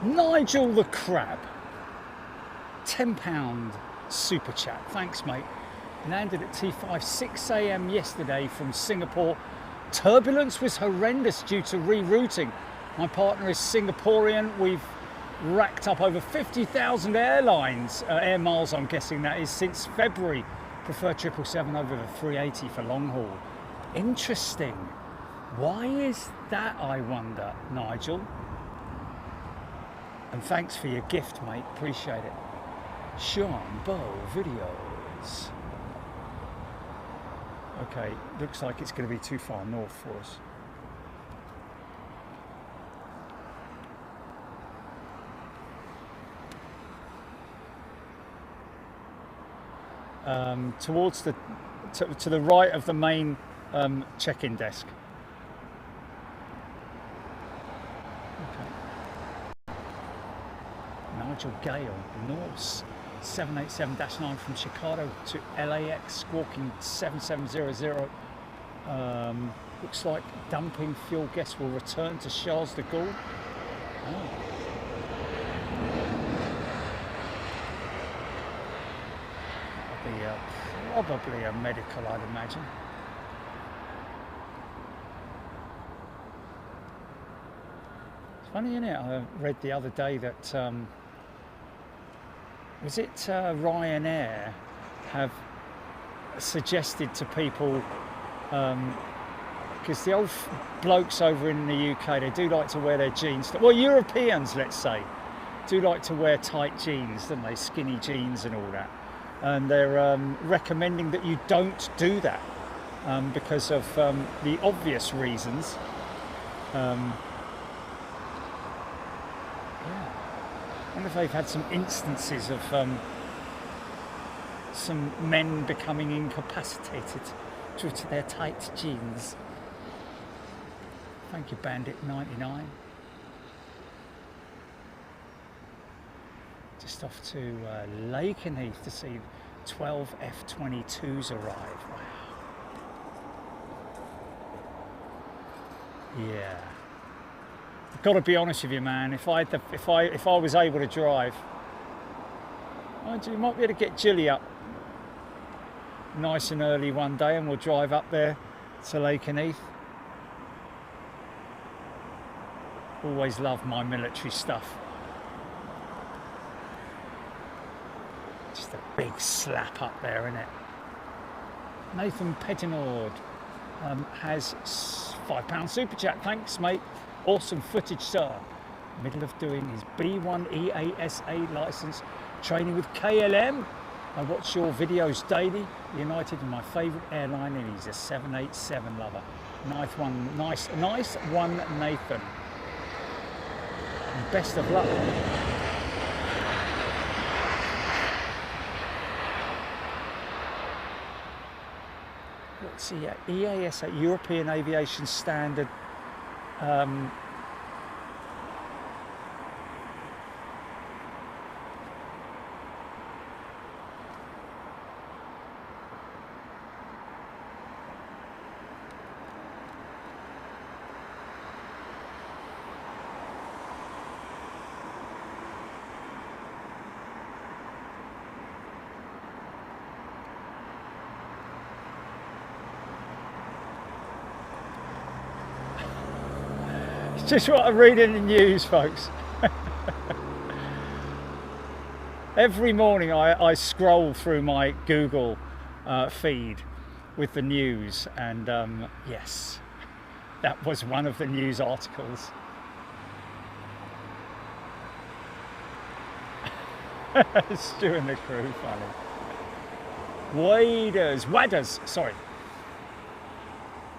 S2: Nigel the Crab, £10 super chat. Thanks, mate. Landed at T5 6 a.m. yesterday from Singapore. Turbulence was horrendous due to rerouting. My partner is Singaporean. We've racked up over 50,000 air miles, I'm guessing that is, since February. Prefer 777 over the 380 for long haul. Interesting. Why is that, I wonder, Nigel? And thanks for your gift, mate. Appreciate it. Sean Bow Videos. Okay, looks like it's going to be too far north for us. Towards the to the right of the main check-in desk. Okay. Nigel Gale, Norse 787-9 from Chicago to LAX, squawking 7700. Looks like dumping fuel guests will return to Charles de Gaulle. Oh. Probably a medical, I'd imagine. It's funny, isn't it? I read the other day that was it Ryanair have suggested to people, because the old blokes over in the UK, they do like to wear their jeans. Well, Europeans, let's say, do like to wear tight jeans, don't they? Skinny jeans and all that. And they're recommending that you don't do that because of the obvious reasons. Yeah. I wonder if they've had some instances of some men becoming incapacitated due to their tight jeans. Thank you, Bandit99. Just off to Lakenheath to see 12 F-22s arrive. Wow. Yeah. I've got to be honest with you, man. If I was able to drive, you might be able to get Jilly up nice and early one day, and we'll drive up there to Lakenheath. Always loved my military stuff. Just a big slap up there, isn't it? Nathan Pettinord has £5 super chat. Thanks, mate. Awesome footage, sir. Middle of doing his B1 EASA license, training with KLM. I watch your videos daily. United is my favourite airline, and he's a 787 lover. Nice one, nice one, Nathan. And best of luck. Let's see, EASA, European Aviation Standard. Just what I read in the news, folks. Every morning I scroll through my Google feed with the news, and yes, that was one of the news articles. Stu and the crew, funny. Wadders, sorry.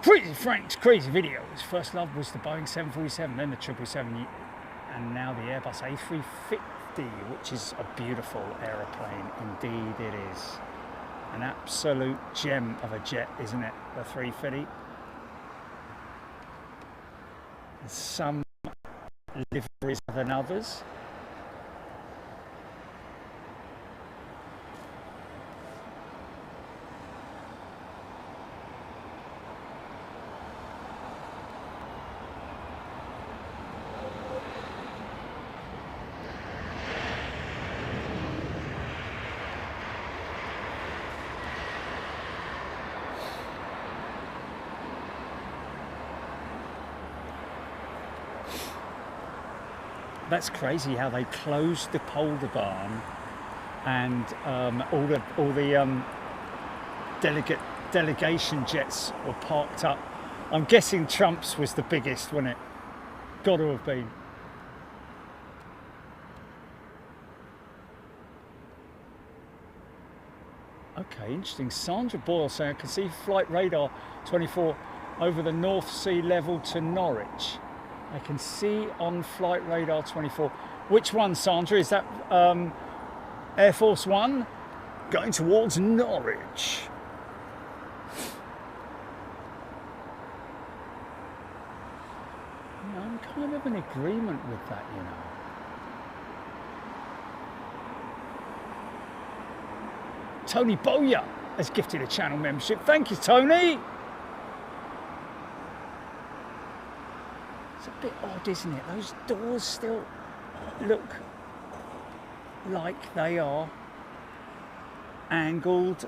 S2: Crazy Frank's crazy videos. First love was the Boeing 747, then the 777, and now the Airbus A350, which is a beautiful aeroplane. Indeed it is. An absolute gem of a jet, isn't it? The 350. Some liveries than others. That's crazy how they closed the Polder Barn, and all the delegation jets were parked up. I'm guessing Trump's was the biggest, wasn't it? Got to have been. Okay, interesting. Sandra Boyle saying, I can see flight radar 24 over the North Sea level to Norwich. I can see on flight radar 24. Which one, Sandra? Is that Air Force One going towards Norwich? Yeah, I'm kind of in agreement with that, you know. Tony Boya has gifted a channel membership. Thank you, Tony. It's a bit odd, isn't it? Those doors still look like they are angled.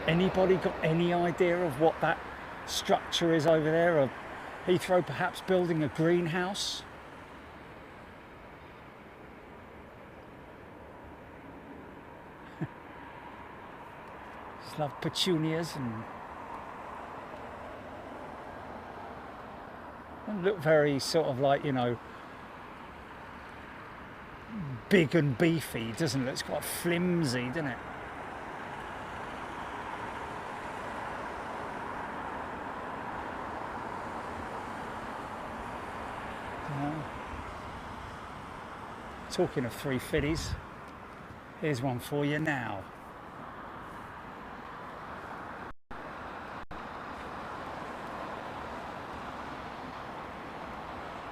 S2: Anybody got any idea of what that structure is over there? Of Heathrow perhaps building a greenhouse? Just love petunias and look very sort of like, you know, big and beefy, doesn't it? It's quite flimsy, doesn't it? Talking of 350s, here's one for you now.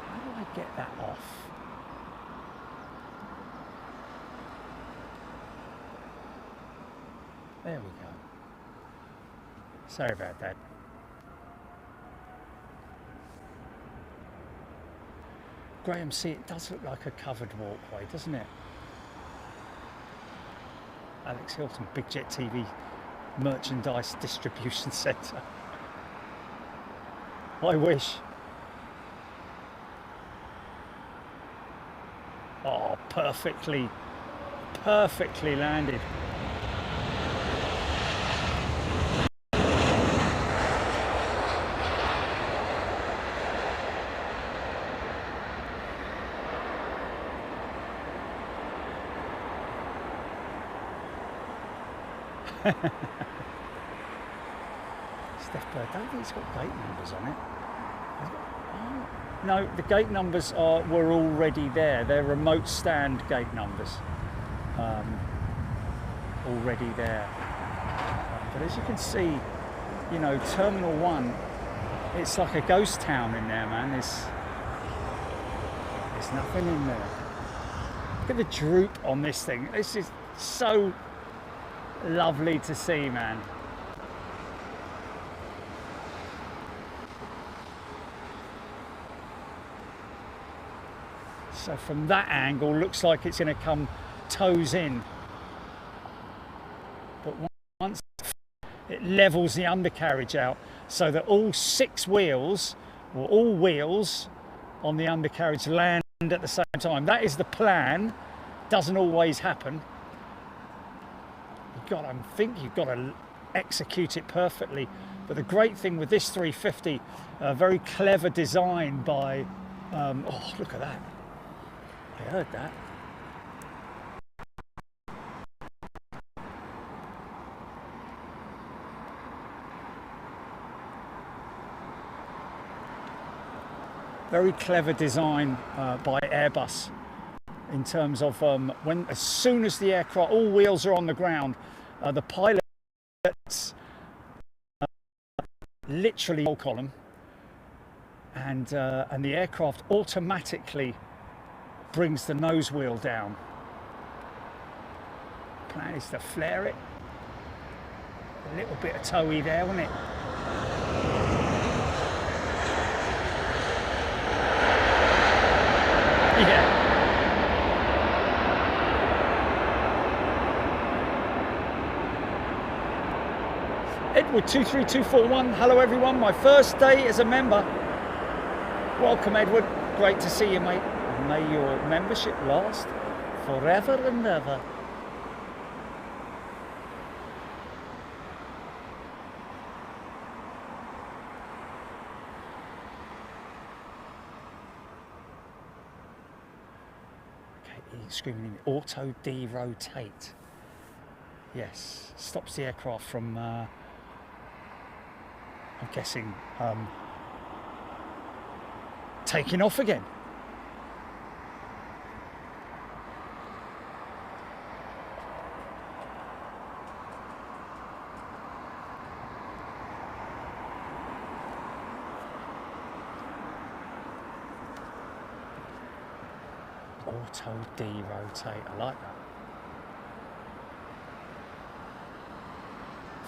S2: How do I get that off? There we go. Sorry about that. Graham, see, it does look like a covered walkway, doesn't it? Alex Hilton, Big Jet TV Merchandise Distribution Centre. I wish. Oh, perfectly landed. Steph Bird, I don't think it's got gate numbers on it. Oh, no, the gate numbers were already there. They're remote stand gate numbers. Already there. But as you can see, you know, Terminal 1, it's like a ghost town in there, man. There's nothing in there. Look at the droop on this thing. This is so lovely to see, man. So from that angle, looks like it's going to come toes in. But once it levels the undercarriage out so that all six wheels, or all wheels on the undercarriage land at the same time. That is the plan. Doesn't always happen. I think you've got to execute it perfectly. But the great thing with this 350, very clever design by, oh, look at that. I heard that. Very clever design by Airbus in terms of as soon as the aircraft, all wheels are on the ground, the pilots literally roll column, and the aircraft automatically brings the nose wheel down. Plan is to flare it. A little bit of towy there, wasn't it? Yeah. Edward 23241, hello everyone, my first day as a member. Welcome Edward, great to see you mate. May your membership last forever and ever. screaming auto derotate. Yes, stops the aircraft from, I'm guessing, taking off again. Auto derotate, I like that.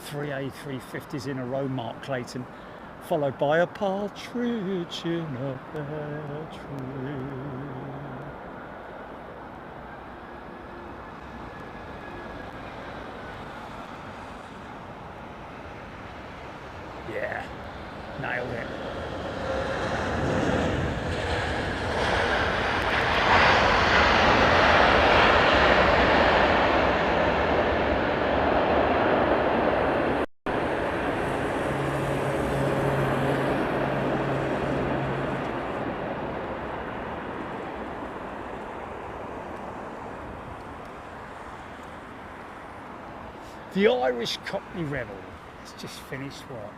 S2: 3 A350s in a row, Mark Clayton, followed by a partridge in a pear tree. Yeah, nailed it. The Irish Cockney Rebel has just finished work.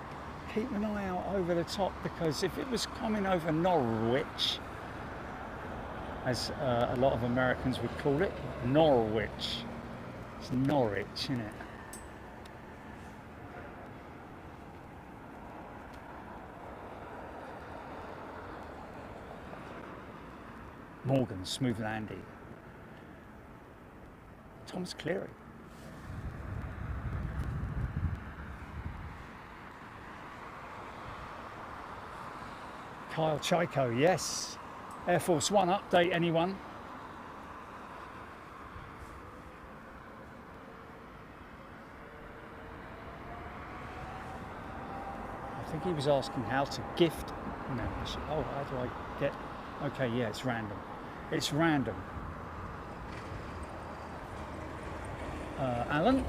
S2: Keep an eye out over the top, because if it was coming over Norwich, as a lot of Americans would call it, Norwich. It's Norwich, isn't it? Morgan, smooth landing. Thomas Cleary. Kyle Chaiko, yes. Air Force One update, anyone? I think he was asking how to gift membership. Oh, how do I get... Okay, yeah, it's random. It's random. Alan,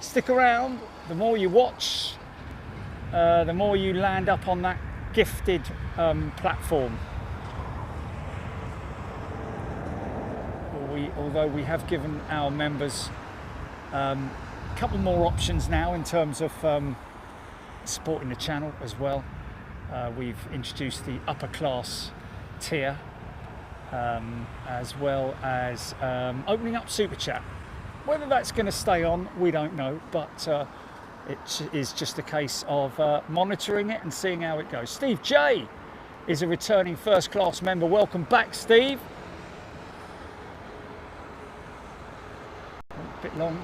S2: stick around. The more you watch, the more you land up on that gifted platform. Although we have given our members a couple more options now in terms of supporting the channel as well. We've introduced the upper class tier, as well as opening up Super Chat. Whether that's going to stay on, we don't know, but it is just a case of monitoring it and seeing how it goes. Steve J is a returning first class member. Welcome back, Steve. A bit long.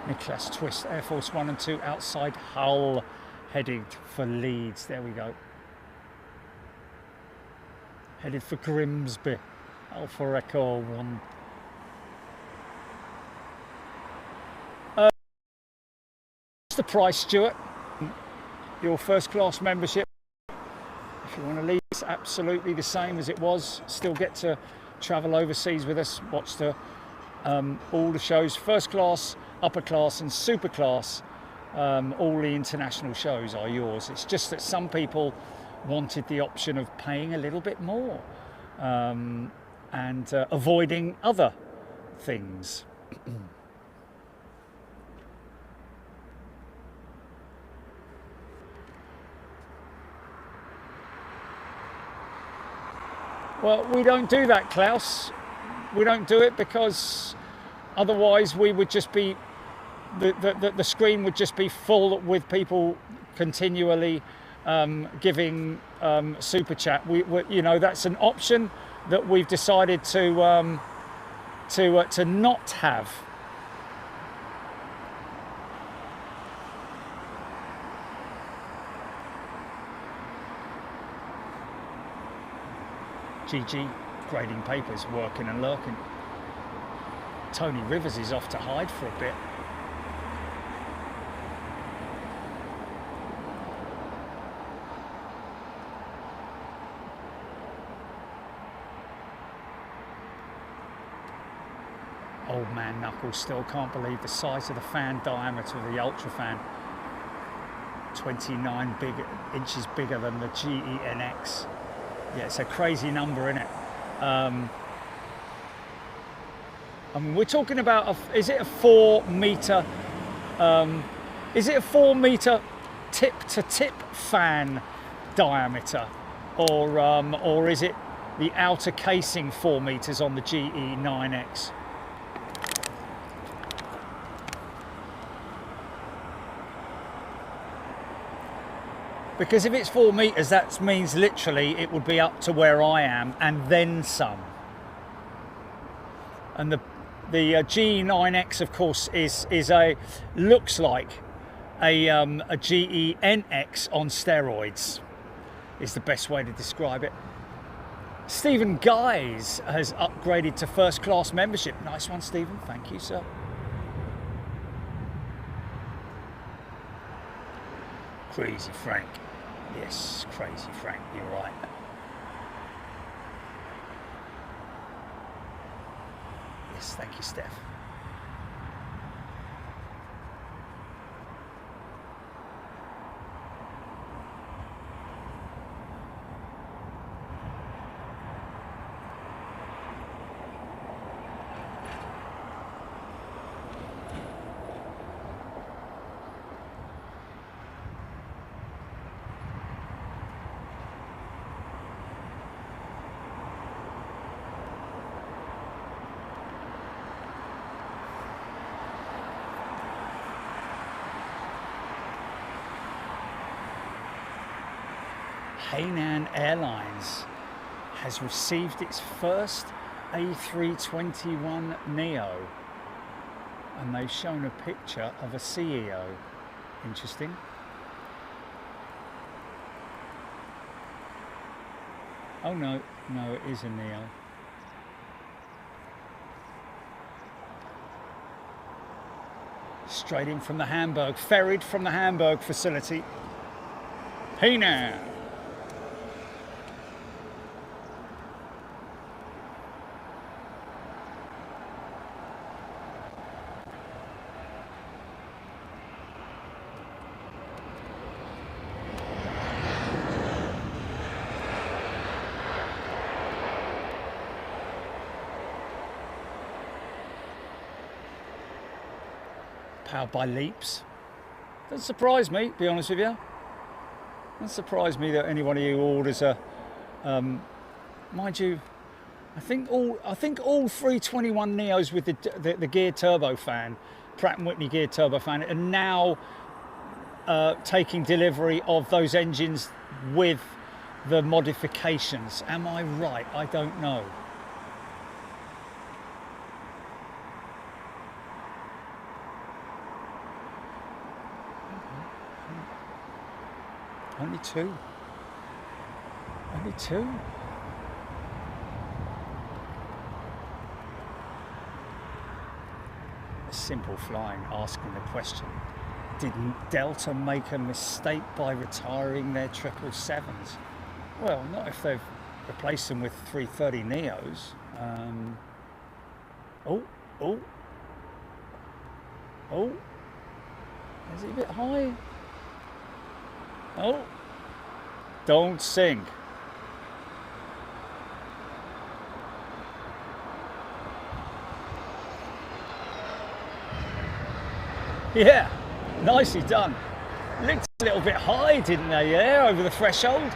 S2: Niklas Twist, Air Force 1 and 2 outside Hull, headed for Leeds. There we go. Headed for Grimsby, Alpha Echo 1. What's the price, Stuart? Your first class membership, if you want to leave, it's absolutely the same as it was. Still get to travel overseas with us, watch all the shows, first class, upper class and super class. All the international shows are yours. It's just that some people wanted the option of paying a little bit more and avoiding other things. Well, we don't do that, Klaus. We don't do it because otherwise we would just be, the screen would just be full with people continually giving super chat. We you know, that's an option that we've decided to not have. GG upgrading papers working and lurking. Tony Rivers is off to hide for a bit. Old man Knuckles still can't believe the size of the fan diameter of the Ultra fan. 29 inches bigger than the GENX. Yeah, it's a crazy number, isn't it? I mean, we're talking about, is it a 4 meter, is it a 4 meter tip to tip fan diameter? Or is it the outer casing 4 meters on the GE9X? Because if it's 4 meters, that means literally it would be up to where I am and then some. And the GE9X, of course, looks like a GENX on steroids. Is the best way to describe it. Stephen Guys has upgraded to first class membership. Nice one, Stephen. Thank you, sir. Crazy Frank. Yes, Crazy Frank, you're right. Yes, thank you, Steph. Hainan Airlines has received its first A321neo, and they've shown a picture of a CEO. Interesting. Oh no, it is a neo. Straight in from the Hamburg, ferried from the Hamburg facility. Hainan. Powered by Leaps. Doesn't surprise me, to be honest with you. Doesn't surprise me that anyone of you orders a, mind you, I think all 321 Neos with the geared turbofan, Pratt & Whitney geared turbofan, are now taking delivery of those engines with the modifications. Am I right? I don't know. Only two. Only two. Simple Flying asking the question, did Delta make a mistake by retiring their 777s? Well, not if they've replaced them with 330 Neos. Oh. Is it a bit high? Oh, don't sing. Yeah, nicely done. Licked a little bit high, didn't they? Yeah, over the threshold.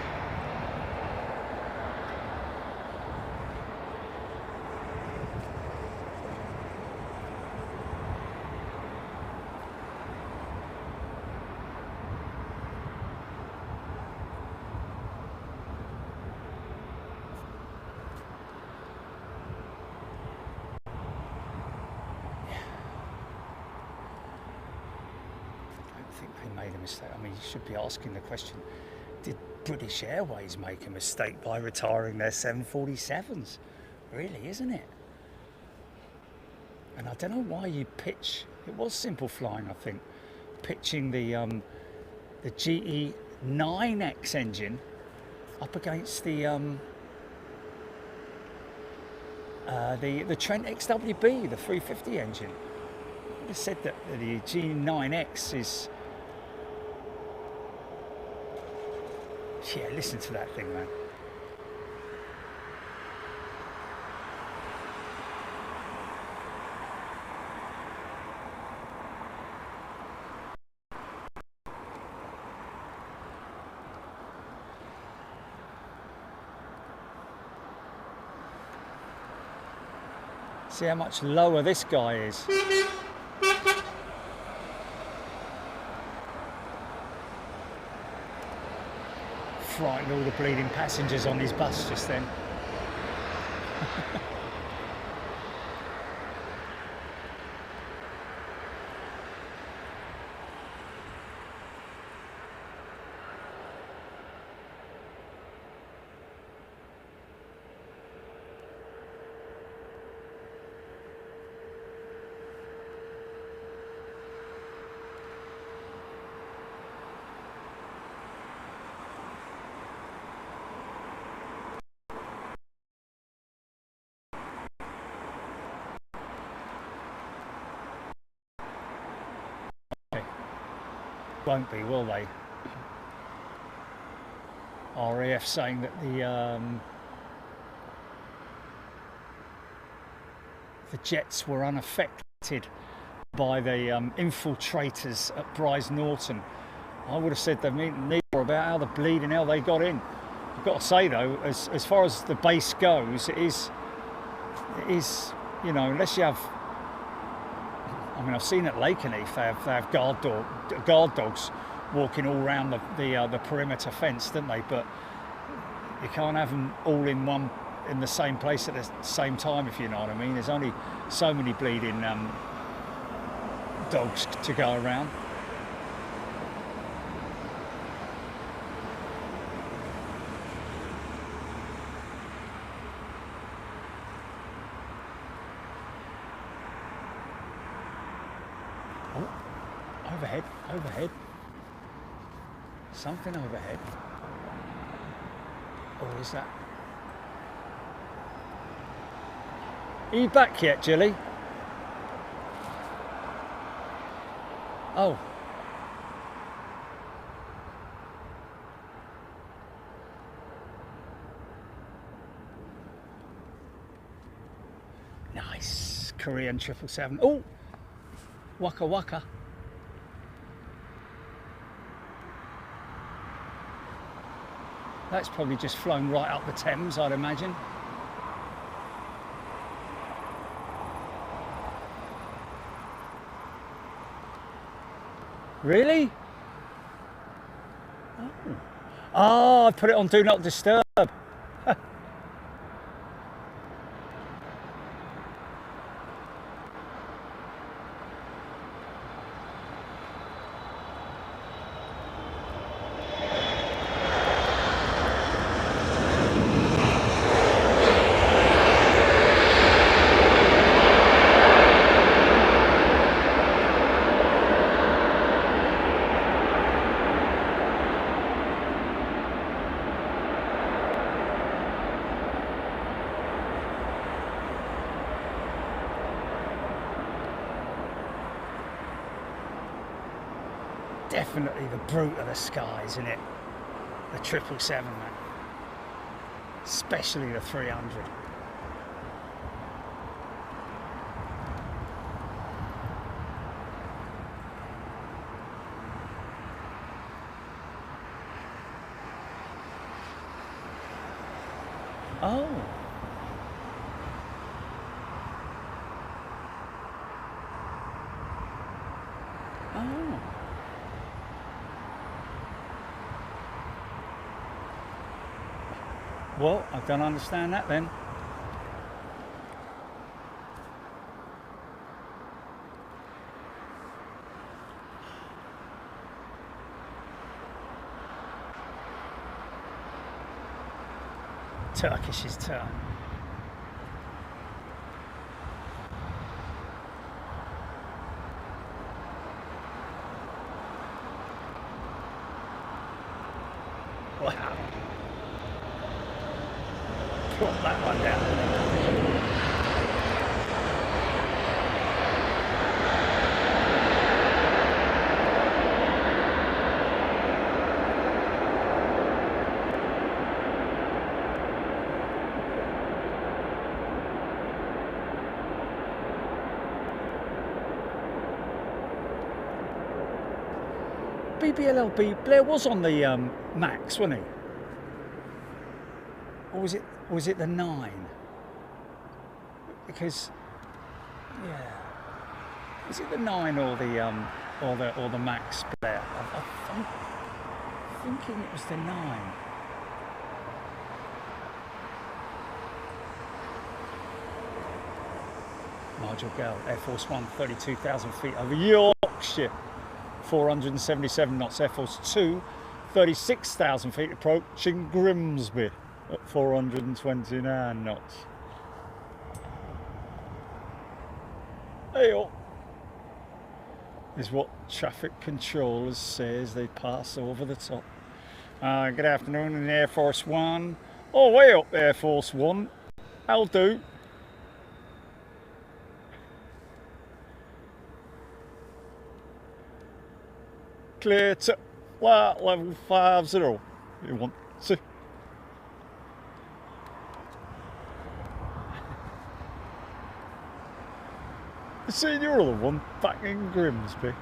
S2: Mistake. I mean, you should be asking the question, did British Airways make a mistake by retiring their 747s? really, isn't it? And I don't know why you pitch, it was simple flying, I think, pitching the GE9X engine up against the Trent XWB, the 350 engine. I just said that the G9X is... Yeah, listen to that thing, man. See how much lower this guy is. Frightened all the bleeding passengers on his bus just then. Won't be, will they? RAF saying that the jets were unaffected by the infiltrators at Bryce Norton. I would have said they need more about how the bleeding hell they got in. I've got to say though, as far as the base goes, it is, you know, unless you have, I mean, I've seen at Lakenheath they have guard dogs walking all around the perimeter fence, don't they? But you can't have them all in the same place at the same time, if you know what I mean. There's only so many bleeding dogs to go around. Overhead. Something overhead. Or is that? Are you back yet, Jilly? Oh. Nice. Korean 777. Oh! Waka waka. That's probably just flown right up the Thames, I'd imagine. Really? Oh, I put it on Do Not Disturb. Definitely the brute of the skies, isn't it? The 777, man. Especially the 300. Oh. Oh. Well, I don't understand that then. Turkish's turn. Wow. Plop that one down. BBLLB, Blair was on the Max, wasn't he? Or was it the 9? Because, yeah, is it the 9 or the Max, Blair? I'm thinking it was the 9. Nigel Gale, Air Force One, 32,000 feet over Yorkshire. 477 knots. Air Force 2, 36,000 feet, approaching Grimsby at 429 knots. Hey, is what traffic controllers say as they pass over the top. Good afternoon in Air Force One. Oh, way up Air Force One. I'll do. Clear to level 50. You want to? I've seen your other one back in Grimsby.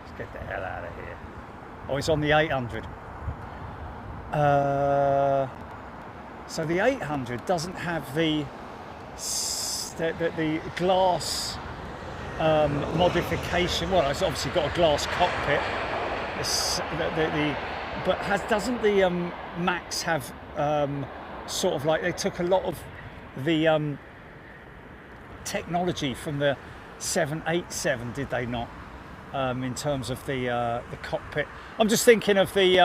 S2: Let's get the hell out of here. Oh, it's on the 800. So the 800 doesn't have the glass modification. Well, it's obviously got a glass cockpit. But doesn't the Max have sort of like, they took a lot of the technology from the 787, did they not? In terms of the cockpit. I'm just thinking of the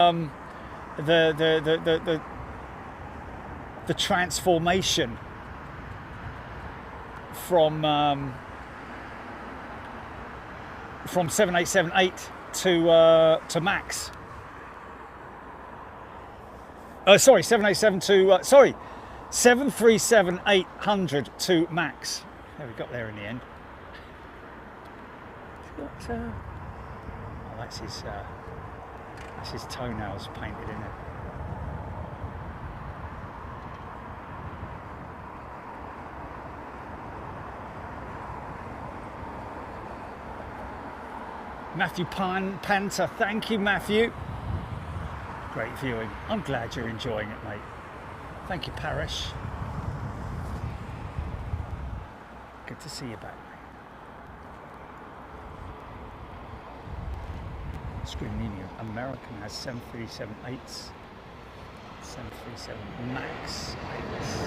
S2: transformation from 787-8 to Max. Sorry, 787 to 737-800 to Max. There, we got there in the end. Oh, that's his toenails painted in it. Matthew Panther, thank you, Matthew. Great viewing. I'm glad you're enjoying it, mate. Thank you, Parish. Good to see you back, mate. Screen Medium. American has 737-8s. 737 Max 8s.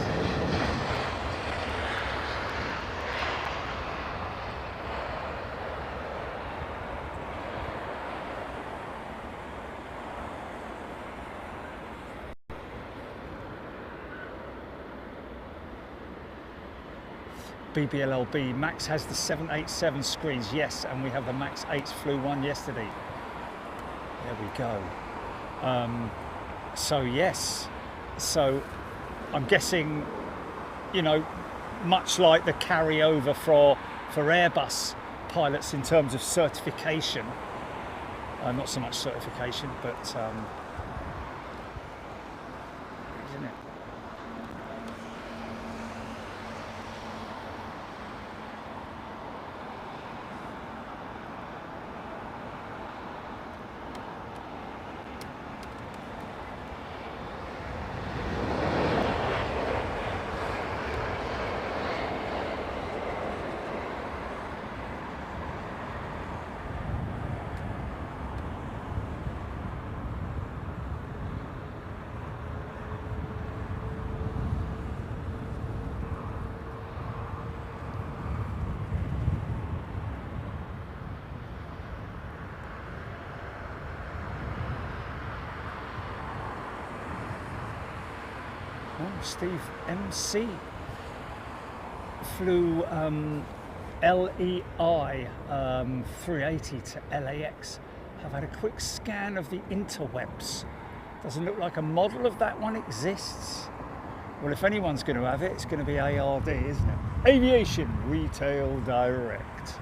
S2: BBLLB, Max has the 787 screens, yes, and we have the Max 8s, flew one yesterday. There we go. So yes, so I'm guessing, you know, much like the carryover for Airbus pilots in terms of certification, not so much certification, but isn't it? Steve MC flew LEI 380 to LAX. I've had a quick scan of the interwebs. Doesn't look like a model of that one exists. Well, if anyone's going to have it, it's going to be ARD, isn't it? Aviation Retail Direct.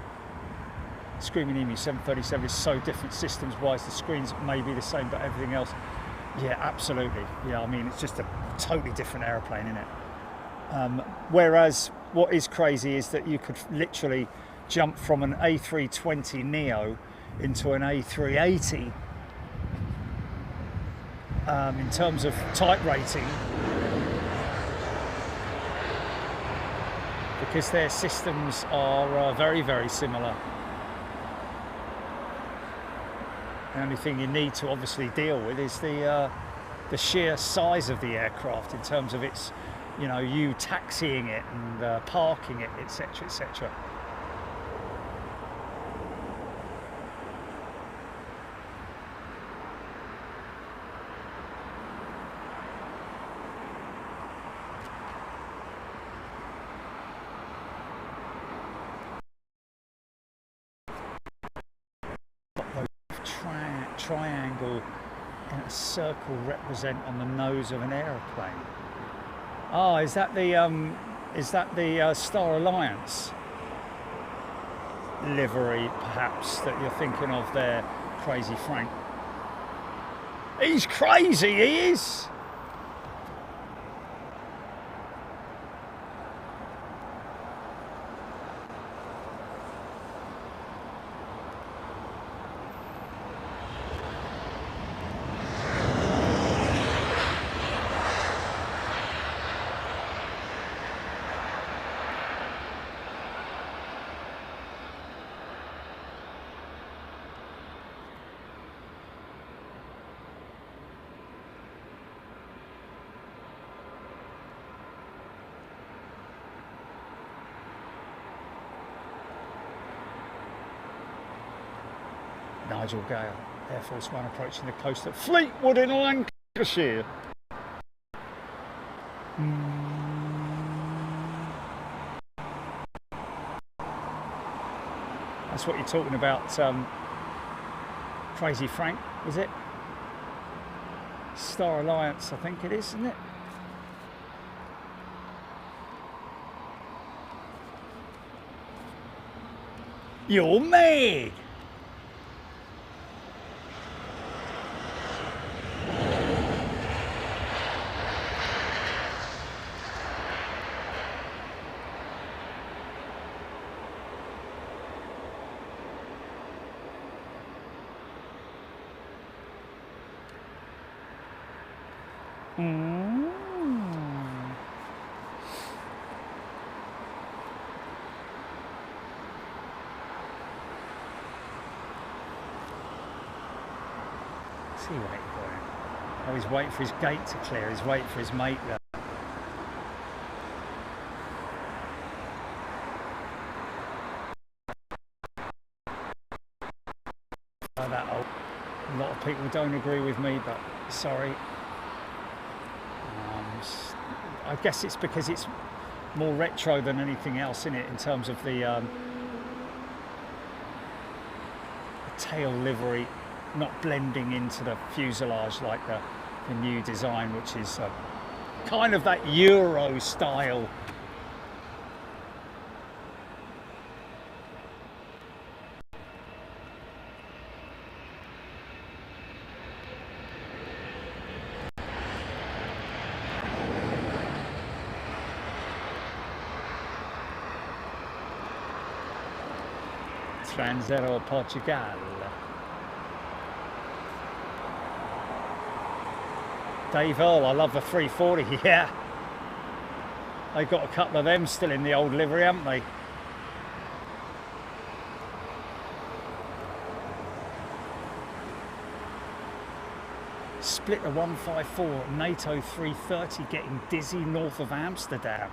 S2: Screaming Emu 737 is so different systems-wise. The screens may be the same, but everything else, yeah, absolutely. Yeah, I mean, it's just a totally different airplane, isn't it? Whereas what is crazy is that you could literally jump from an A320neo into an A380 in terms of type rating, because their systems are very, very similar. The only thing you need to obviously deal with is the sheer size of the aircraft in terms of its, you know, you taxiing it and parking it, etc., etc. Triangle and a circle represent on the nose of an aeroplane. Ah, is that the Star Alliance livery, perhaps, that you're thinking of there, Crazy Frank? He's crazy, he is. Nigel Gale, Air Force One approaching the coast at Fleetwood in Lancashire. That's what you're talking about, Crazy Frank, is it? Star Alliance, I think it is, isn't it? You're mad! What's he waiting for? Oh, he's waiting for his gate to clear. He's waiting for his mate there. That old. A lot of people don't agree with me, but sorry. I guess it's because it's more retro than anything else in it, in terms of the tail livery not blending into the fuselage like the new design, which is kind of that Euro style. Transero Portugal. Dave Earl, I love the 340, yeah. They've got a couple of them still in the old livery, haven't they? Split a 154, NATO 330 getting dizzy north of Amsterdam.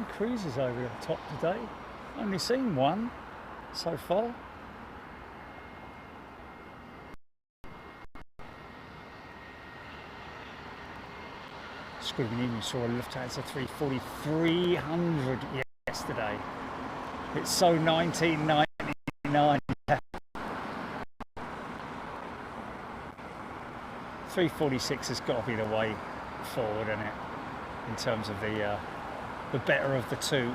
S2: Any cruises over the top today? Only seen one so far. Screaming in, you saw a Lufthansa 300 yesterday. It's so 1999. 346 has got to be the way forward, isn't it? In terms of the better of the two.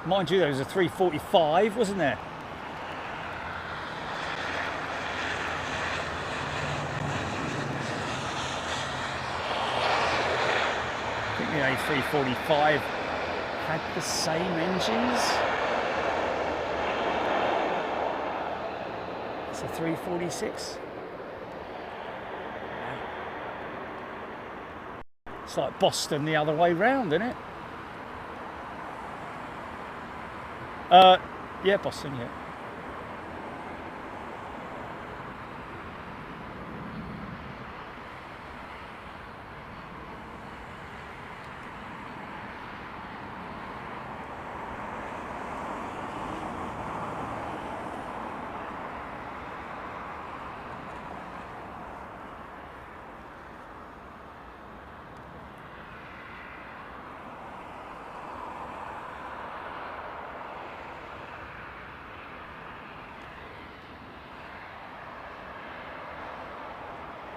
S2: Mind you, there was a 345, wasn't there? I think the A345 had the same engines. It's a 346. It's like Boston the other way round, isn't it? Yeah, Boston, yeah.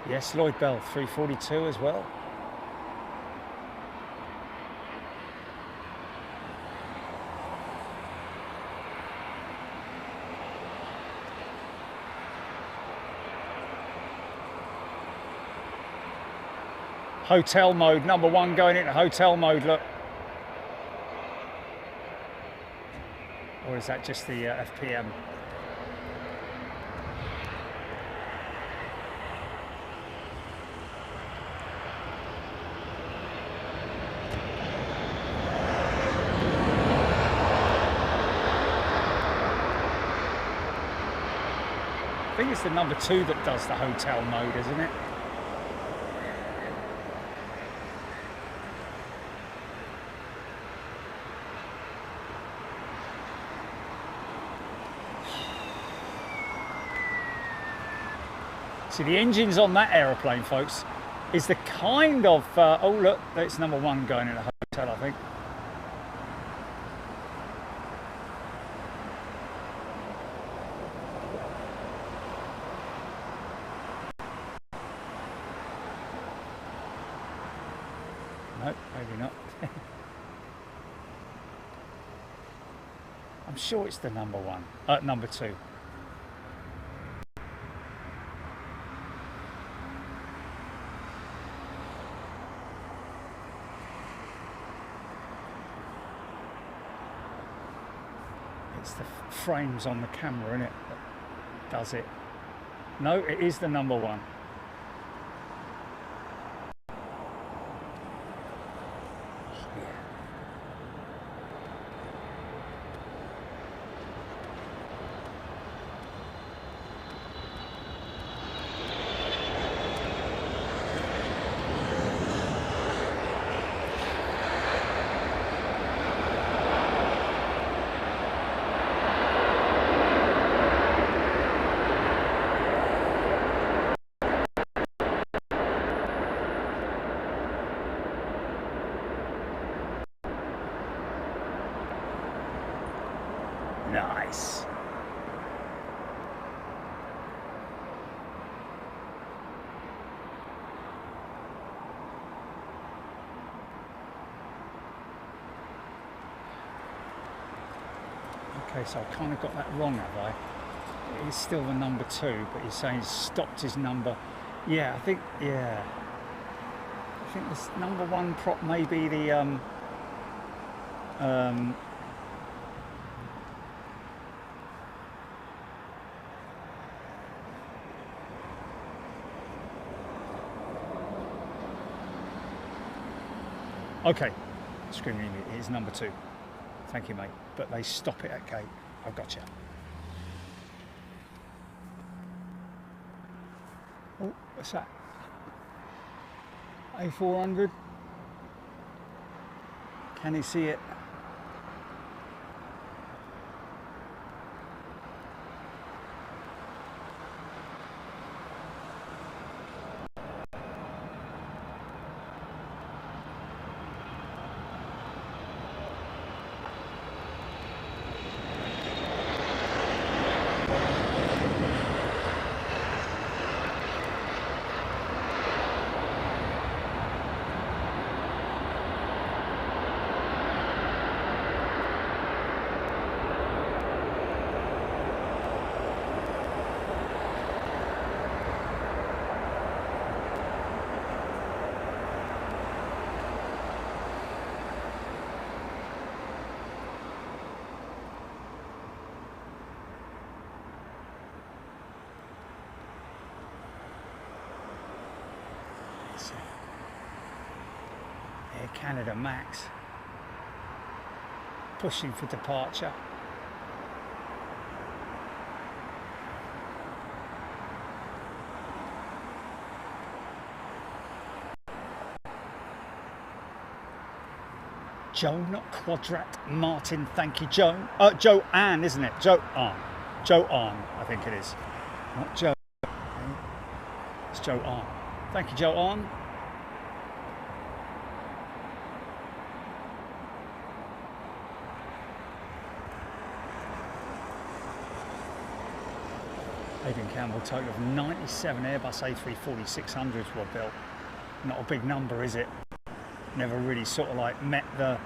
S2: Yes, Lloyd Bell, 342 as well. Hotel mode, number one going into hotel mode, look. Or is that just the FPM? I think it's the number two that does the hotel mode, isn't it? See, the engines on that aeroplane, folks, is the kind of, oh look, it's number one going in a hotel, I think. No, maybe not. I'm sure it's the number one, number two. It's the frames on the camera, isn't it, that does it. No, it is the number one. Nice. Okay, so I kind of got that wrong, have I? It is still the number two, but he's saying he's stopped his number. Yeah, I think, yeah. I think this number one prop may be the, okay, screaming it is number two. Thank you, mate. But they stop it at gate. I've got you. Oh, what's that? A400. Can you see it? Canada Max pushing for departure. Joan Quadrat Martin, thank you, Joan. Joanne, isn't it? Joanne, I think it is. Not Joe. It's Joanne. Thank you, Joanne. Aidan Campbell, total of 97 Airbus A350-600s were built. Not a big number, is it? Never really sort of like met the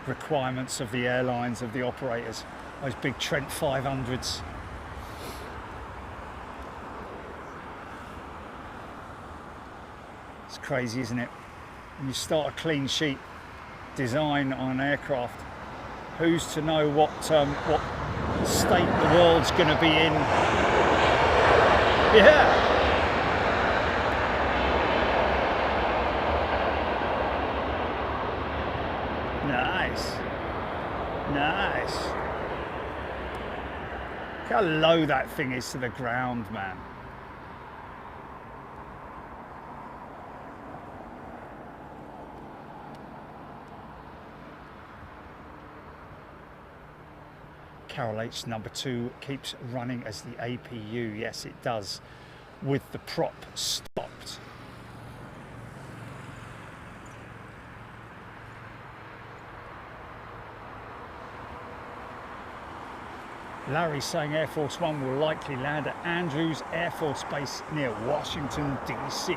S2: requirements of the airlines, of the operators. Those big Trent 500s. It's crazy, isn't it? When you start a clean sheet design on an aircraft, who's to know what state the world's going to be in? Yeah. Nice. Nice. Look how low that thing is to the ground, man. Carol H number 2 keeps running as the APU. Yes, it does, with the prop stopped. Larry saying Air Force One will likely land at Andrews Air Force Base near Washington, D.C.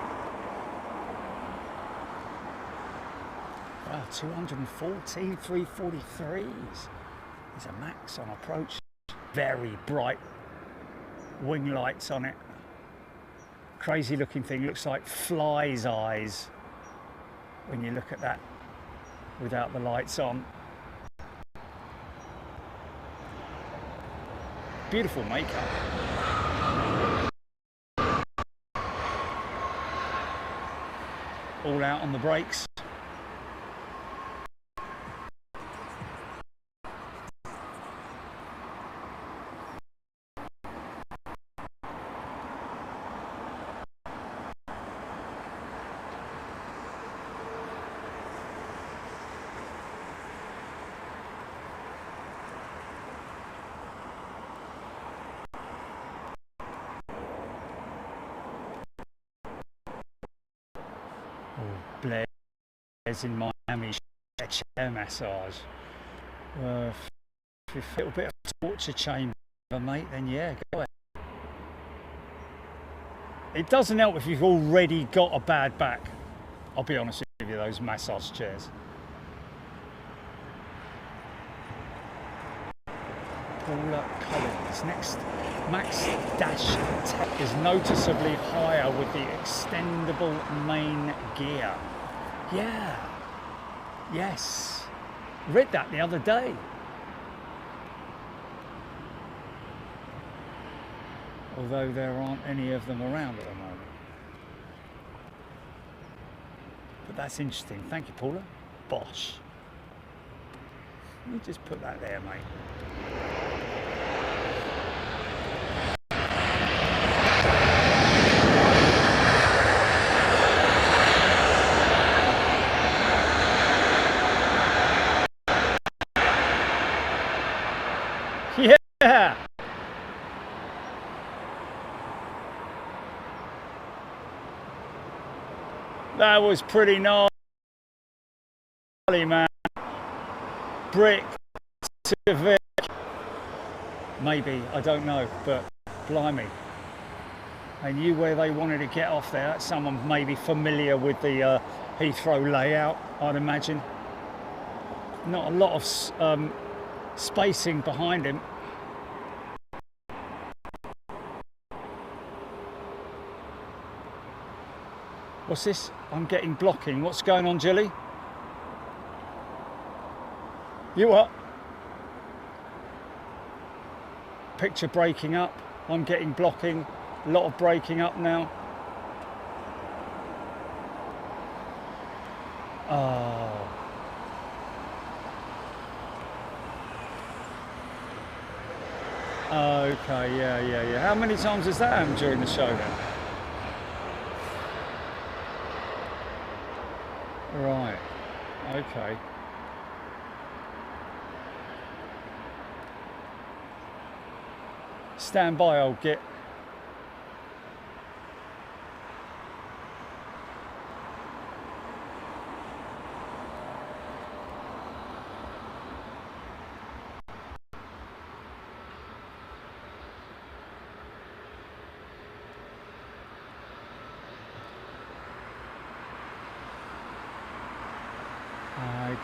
S2: Wow, 214 343s. There's a Max on approach. Very bright wing lights on it. Crazy looking thing. Looks like fly's eyes when you look at that without the lights on. Beautiful makeup. All out on the brakes. Blair's in Miami, chair massage. If you feel a bit of torture chamber, mate, then yeah, go ahead. It doesn't help if you've already got a bad back. I'll be honest with you, those massage chairs. Paula Collins. Next, Max Dash Tech is noticeably higher with the extendable main gear. Yeah. Yes. Read that the other day. Although there aren't any of them around at the moment. But that's interesting. Thank you, Paula. Bosh. Let me just put that there, mate. Yeah. That was pretty gnarly, man. Brick to Vic. Maybe, I don't know, but blimey. They knew where they wanted to get off there. Someone maybe familiar with the Heathrow layout, I'd imagine. Not a lot of spacing behind him. What's this? I'm getting blocking. What's going on, Jilly? You what? Picture breaking up. I'm getting blocking. A lot of breaking up now. Oh. Okay, yeah. How many times has that happened during the show then? Right, okay. Stand by, I'll get.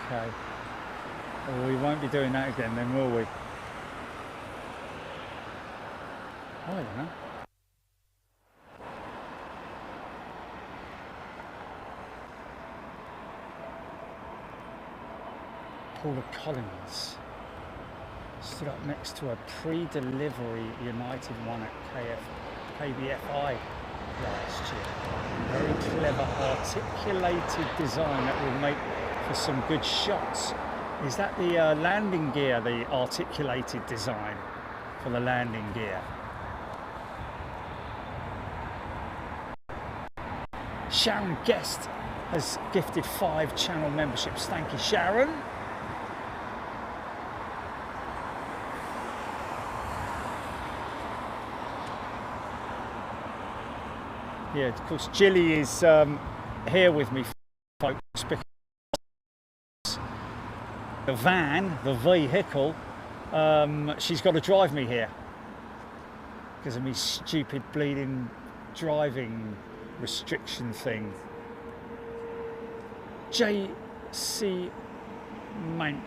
S2: Okay. Well, we won't be doing that again then, will we? I don't know. Paula Collins stood up next to a pre-delivery United one at KBFI last year. Very clever, articulated design that will make for some good shots. Is that the landing gear, the articulated design for the landing gear? Sharon Guest has gifted 5 channel memberships. Thank you, Sharon. Yeah, of course, Jilly is here with me, folks, because the van, the vehicle, she's got to drive me here because of me stupid bleeding driving restriction thing. JC Mank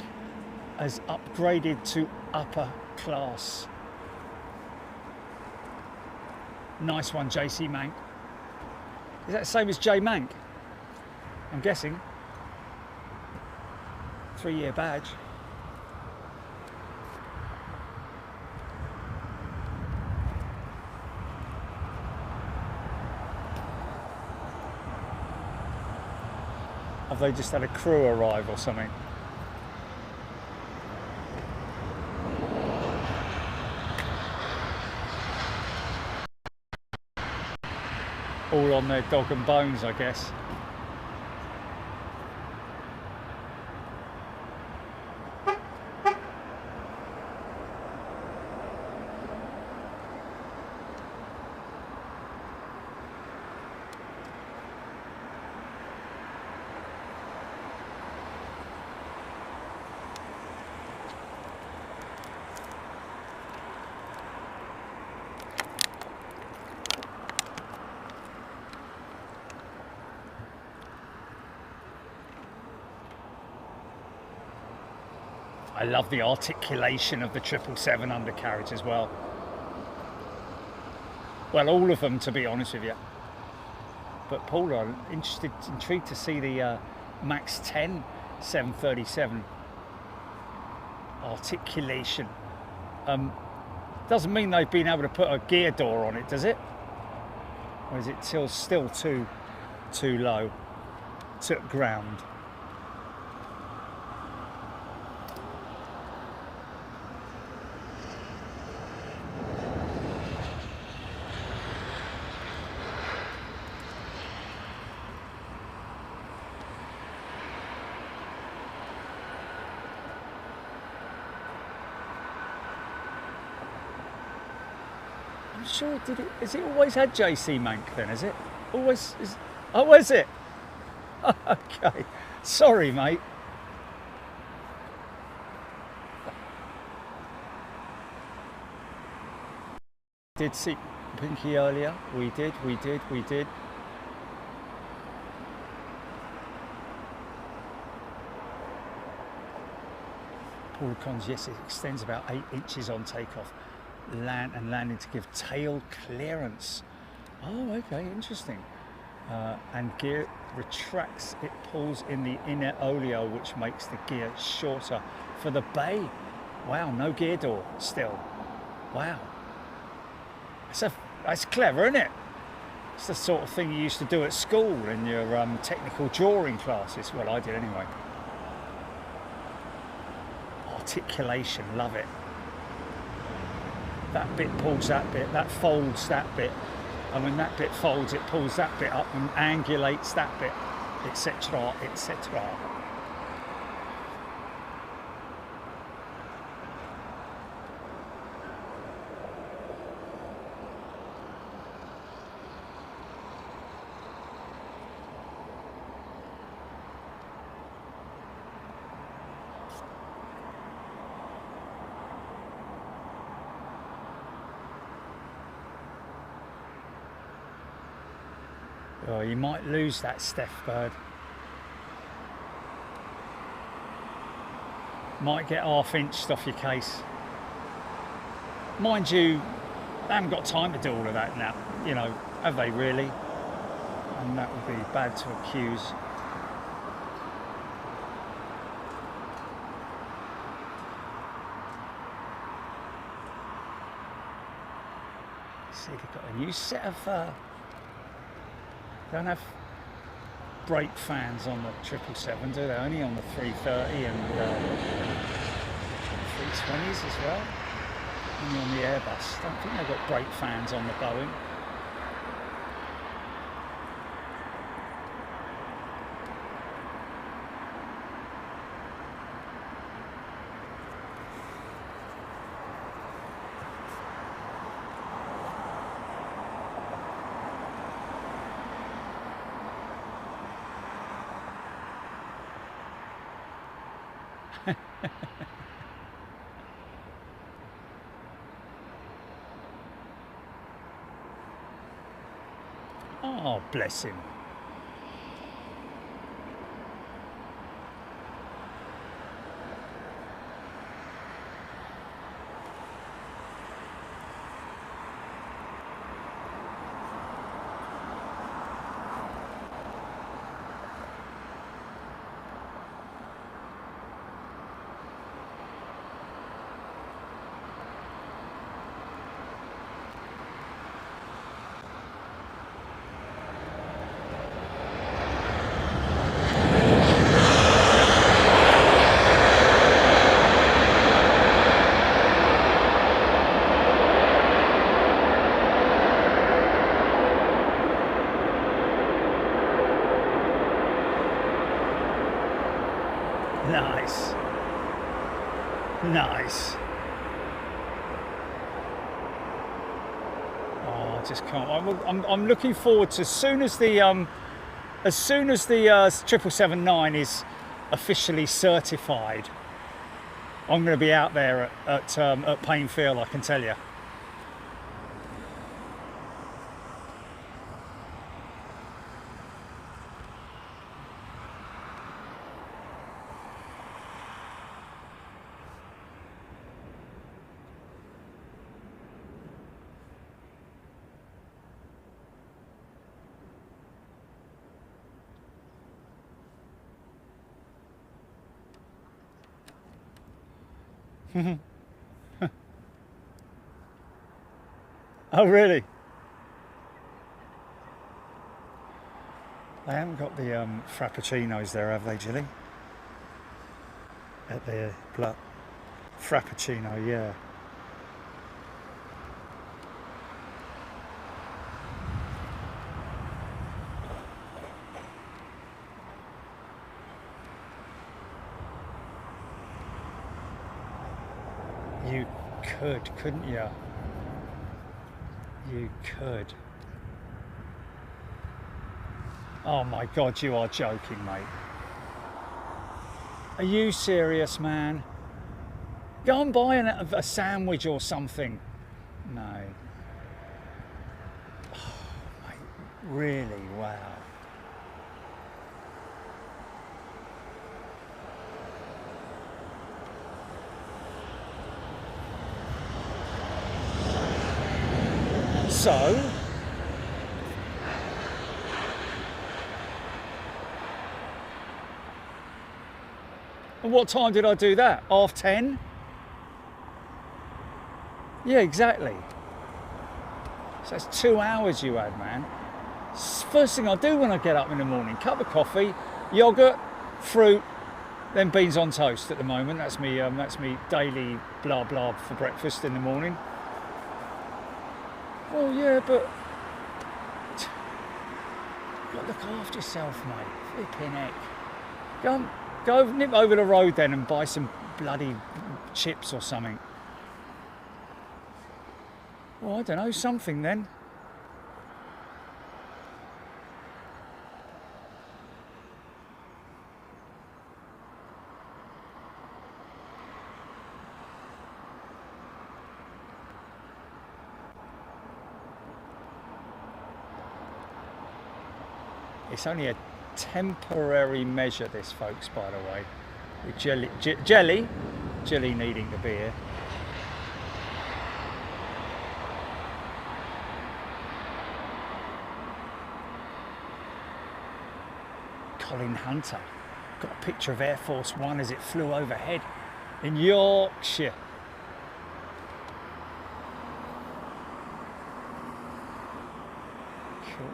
S2: has upgraded to upper class. Nice one, JC Mank. Is that the same as J Mank? I'm guessing. 3-year badge. Have they just had a crew arrive or something? All on their dog and bones, I guess. I love the articulation of the 777 undercarriage as well. Well, all of them, to be honest with you. But Paula, I'm intrigued to see the MAX 10 737 articulation. Doesn't mean they've been able to put a gear door on it, does it? Or is it still too low to ground? I'm sure it did. Has it always had JC Mank then? Is it always? Oh, is it? Okay. Sorry, mate. Did see Pinky earlier? We did. Paul Cons, yes, it extends about 8 inches on takeoff. Landing to give tail clearance. Oh, okay, interesting. And gear retracts, it pulls in the inner oleo, which makes the gear shorter for the bay. Wow, no gear door still. Wow. That's clever, isn't it? It's the sort of thing you used to do at school in your technical drawing classes. Well, I did anyway. Articulation, love it. that bit pulls that bit, that folds that bit, and when that bit folds, it pulls that bit up and angulates that bit, etc., etc. Oh, you might lose that Steph bird. Might get half-inched off your case. Mind you, they haven't got time to do all of that now, you know, have they really? And that would be bad to accuse. See, they've got a new set of don't have brake fans on the 777, do they? Only on the 330 and 320s as well. Only on the Airbus. Don't think they've got brake fans on the Boeing. Oh, bless him. Nice. Nice. Oh, I just can't. I'm looking forward to as soon as the 777-9 is officially certified. I'm going to be out there at Painfield, I can tell you. Oh, really? They haven't got the frappuccinos there, have they, Jilly? At the frappuccino, yeah. You could, couldn't you? You could. Oh my God, you are joking, mate. Are you serious, man? Go and buy a sandwich or something. No. Oh, mate, really? Wow. So, and what time did I do that? 10:30? Yeah, exactly. So that's 2 hours you had, man. First thing I do when I get up in the morning, cup of coffee, yogurt, fruit, then beans on toast at the moment. That's me daily blah blah for breakfast in the morning. Well, yeah, but you've got to look after yourself, mate. Flipping heck. Go nip over the road then and buy some bloody chips or something. Well, I don't know, something then. It's only a temporary measure, this, folks, by the way. With jelly needing to be here. Colin Hunter got a picture of Air Force One as it flew overhead in Yorkshire. Cool.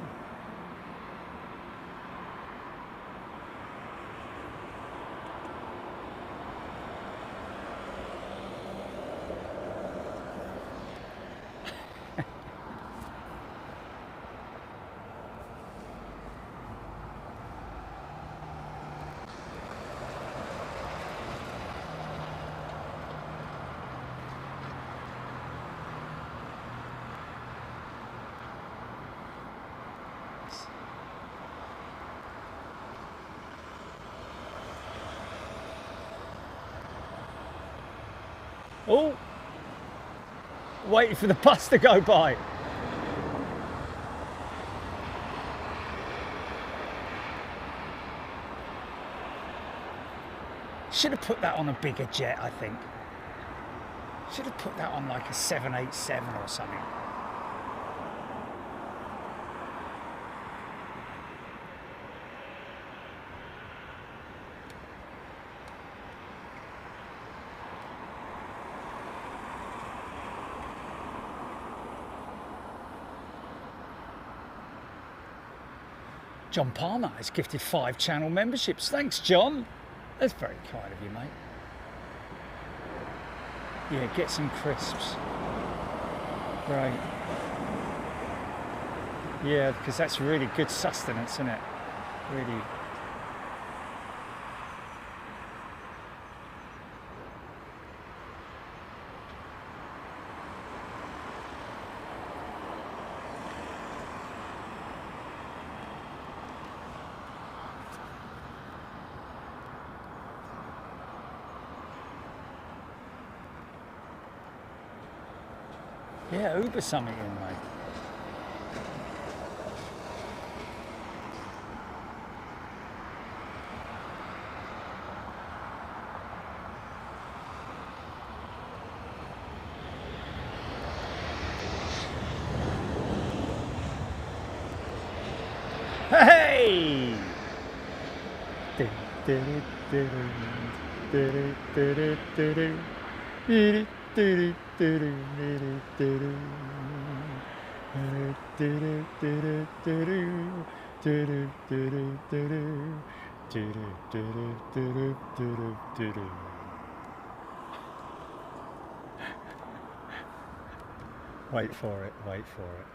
S2: Oh, waiting for the bus to go by. Should have put that on a bigger jet, I think. Should have put that on like a 787 or something. John Palmer has gifted 5 channel memberships. Thanks, John. That's very kind of you, mate. Yeah, get some crisps. Right. Yeah, because that's really good sustenance, isn't it? Really. Yeah, Uber something in, mate. Hey! Wait for it, wait for it.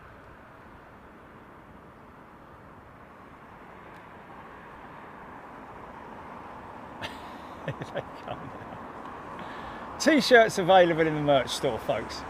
S2: Here they come now. T-shirts available in the merch store, folks.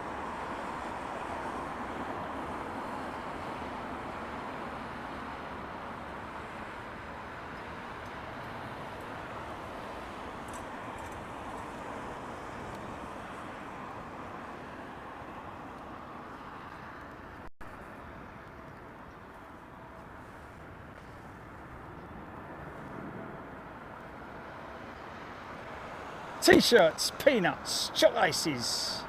S2: T-shirts, peanuts, choc ices.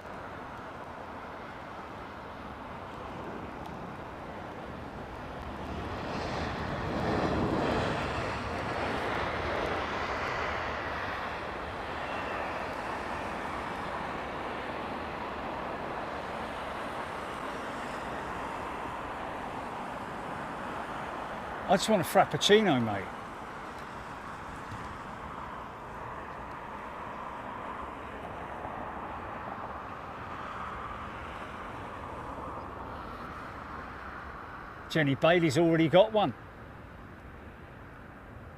S2: I just want a frappuccino, mate. Jenny Bailey's already got one.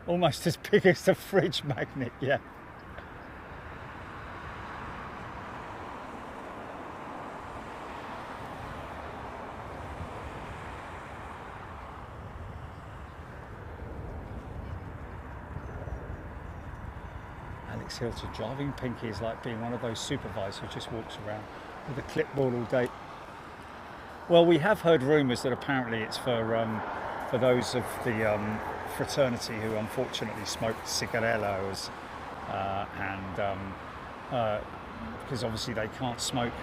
S2: Almost as big as the fridge magnet, yeah. Alex Hilton, driving Pinky is like being one of those supervisors who just walks around with a clipboard all day. Well, we have heard rumours that apparently it's for those of the fraternity who unfortunately smoke cigarillos, because obviously they can't smoke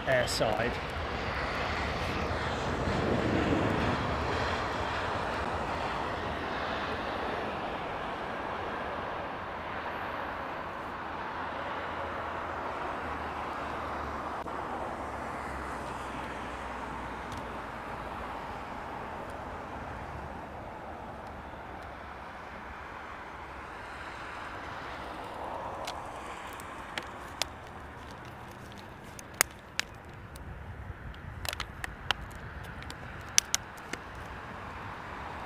S2: airside.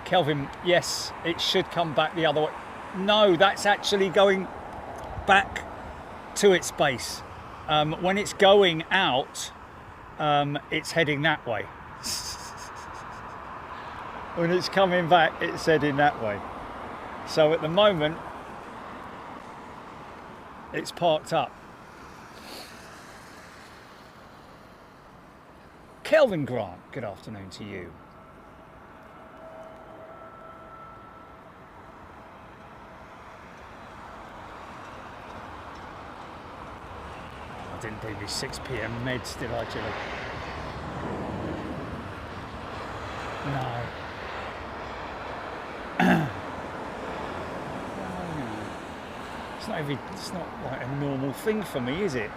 S2: Kelvin, yes, it should come back the other way. No, that's actually going back to its base. When it's going out, it's heading that way. When it's coming back, it's heading that way. So at the moment, it's parked up. Kelvin Grant, good afternoon to you. I didn't bring me 6 p.m. meds, did I, Jilly? No. It's not like a normal thing for me, is it?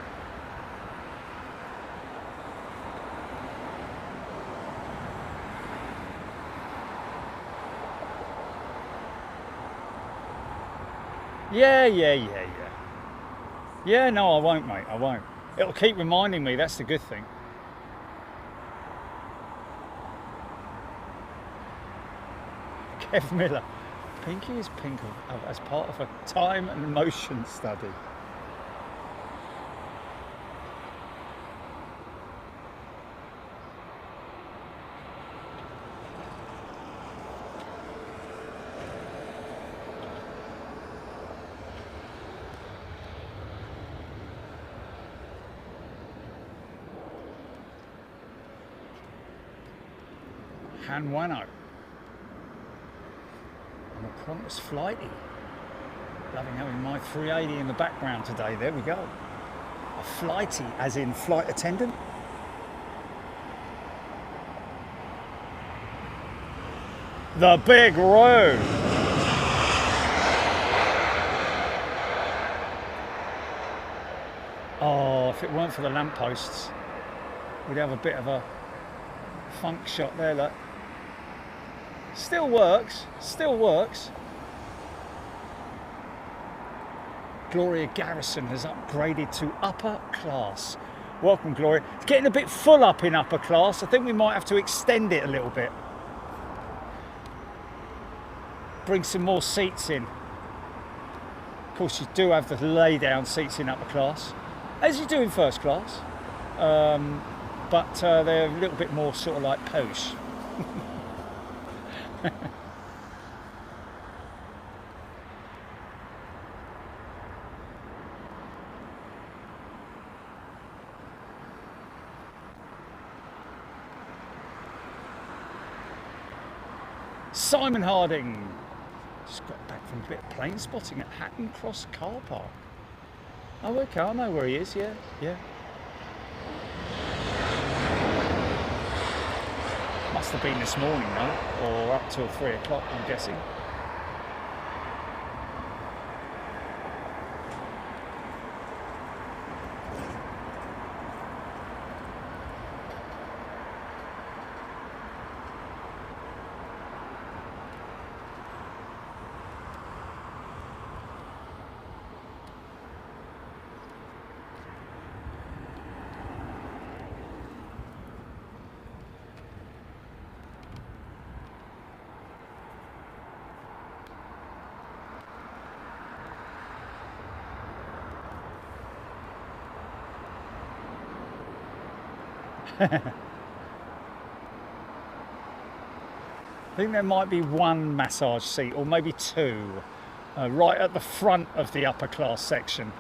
S2: Yeah. Yeah, no, I won't, mate, I won't. It'll keep reminding me, that's the good thing. Kev Miller. Pinky is pink as part of a time and motion study. Hanwano. I'm a Qantas flighty. Loving having my 380 in the background today. There we go. A flighty, as in flight attendant. The big room. Oh, if it weren't for the lampposts, we'd have a bit of a funk shot there, look. Still works, still works. Gloria Garrison has upgraded to upper class. Welcome, Gloria. It's getting a bit full up in upper class. I think we might have to extend it a little bit. Bring some more seats in. Of course, you do have the lay down seats in upper class, as you do in first class. But they're a little bit more sort of like posh. Simon Harding. Just got back from a bit of plane spotting at Hatton Cross car park. Oh, okay, I know where he is, yeah. Must have been this morning though, or up till 3 o'clock, I'm guessing. I think there might be one massage seat, or maybe two, right at the front of the upper class section.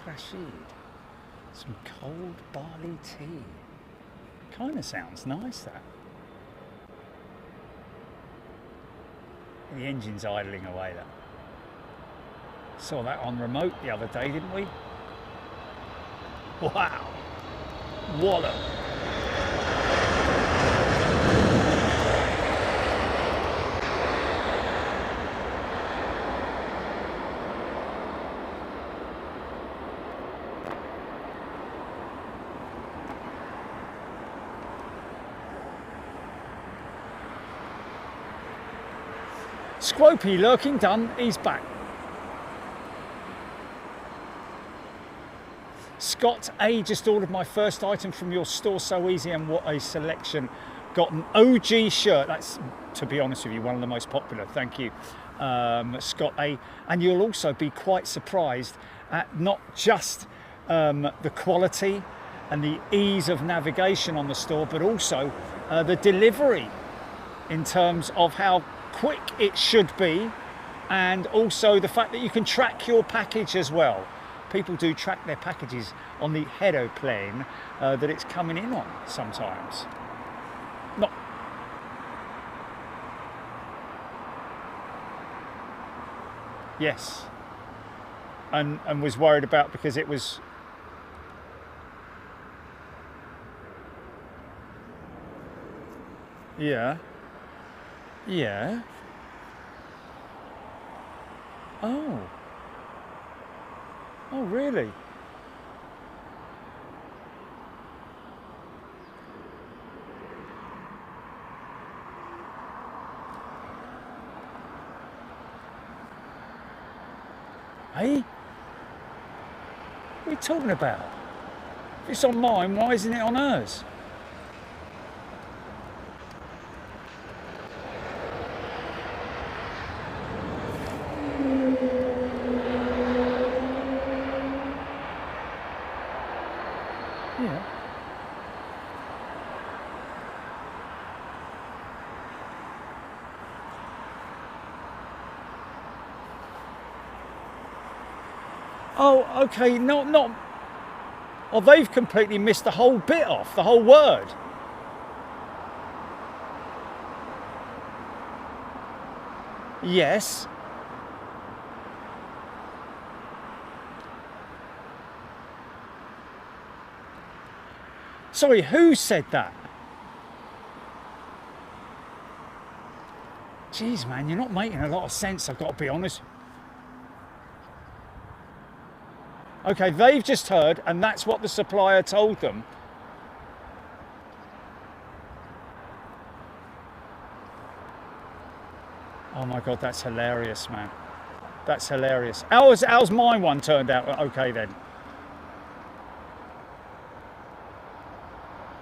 S2: Rashid, some cold barley tea. Kind of sounds nice, that. The engine's idling away, that. Saw that on remote the other day, didn't we? Wow. Wallop. Squopey lurking done, he's back. Scott A just ordered my first item from your store, so easy and what a selection. Got an OG shirt, that's, to be honest with you, one of the most popular, thank you, Scott A. And you'll also be quite surprised at not just the quality and the ease of navigation on the store, but also the delivery in terms of how quick it should be, and also the fact that you can track your package as well. People do track their packages on the aeroplane that it's coming in on sometimes. Not. Yes. And was worried about because it was. Yeah. Yeah. Oh. Oh, really? Hey? What are you talking about? If it's on mine, why isn't it on hers? Yeah. Oh, okay, not. Oh, they've completely missed the whole bit off, the whole word. Yes. Sorry, who said that? Jeez, man, you're not making a lot of sense, I've got to be honest. Okay, they've just heard, and that's what the supplier told them. Oh my God, that's hilarious, man. That's hilarious. How's my one turned out? Okay, then.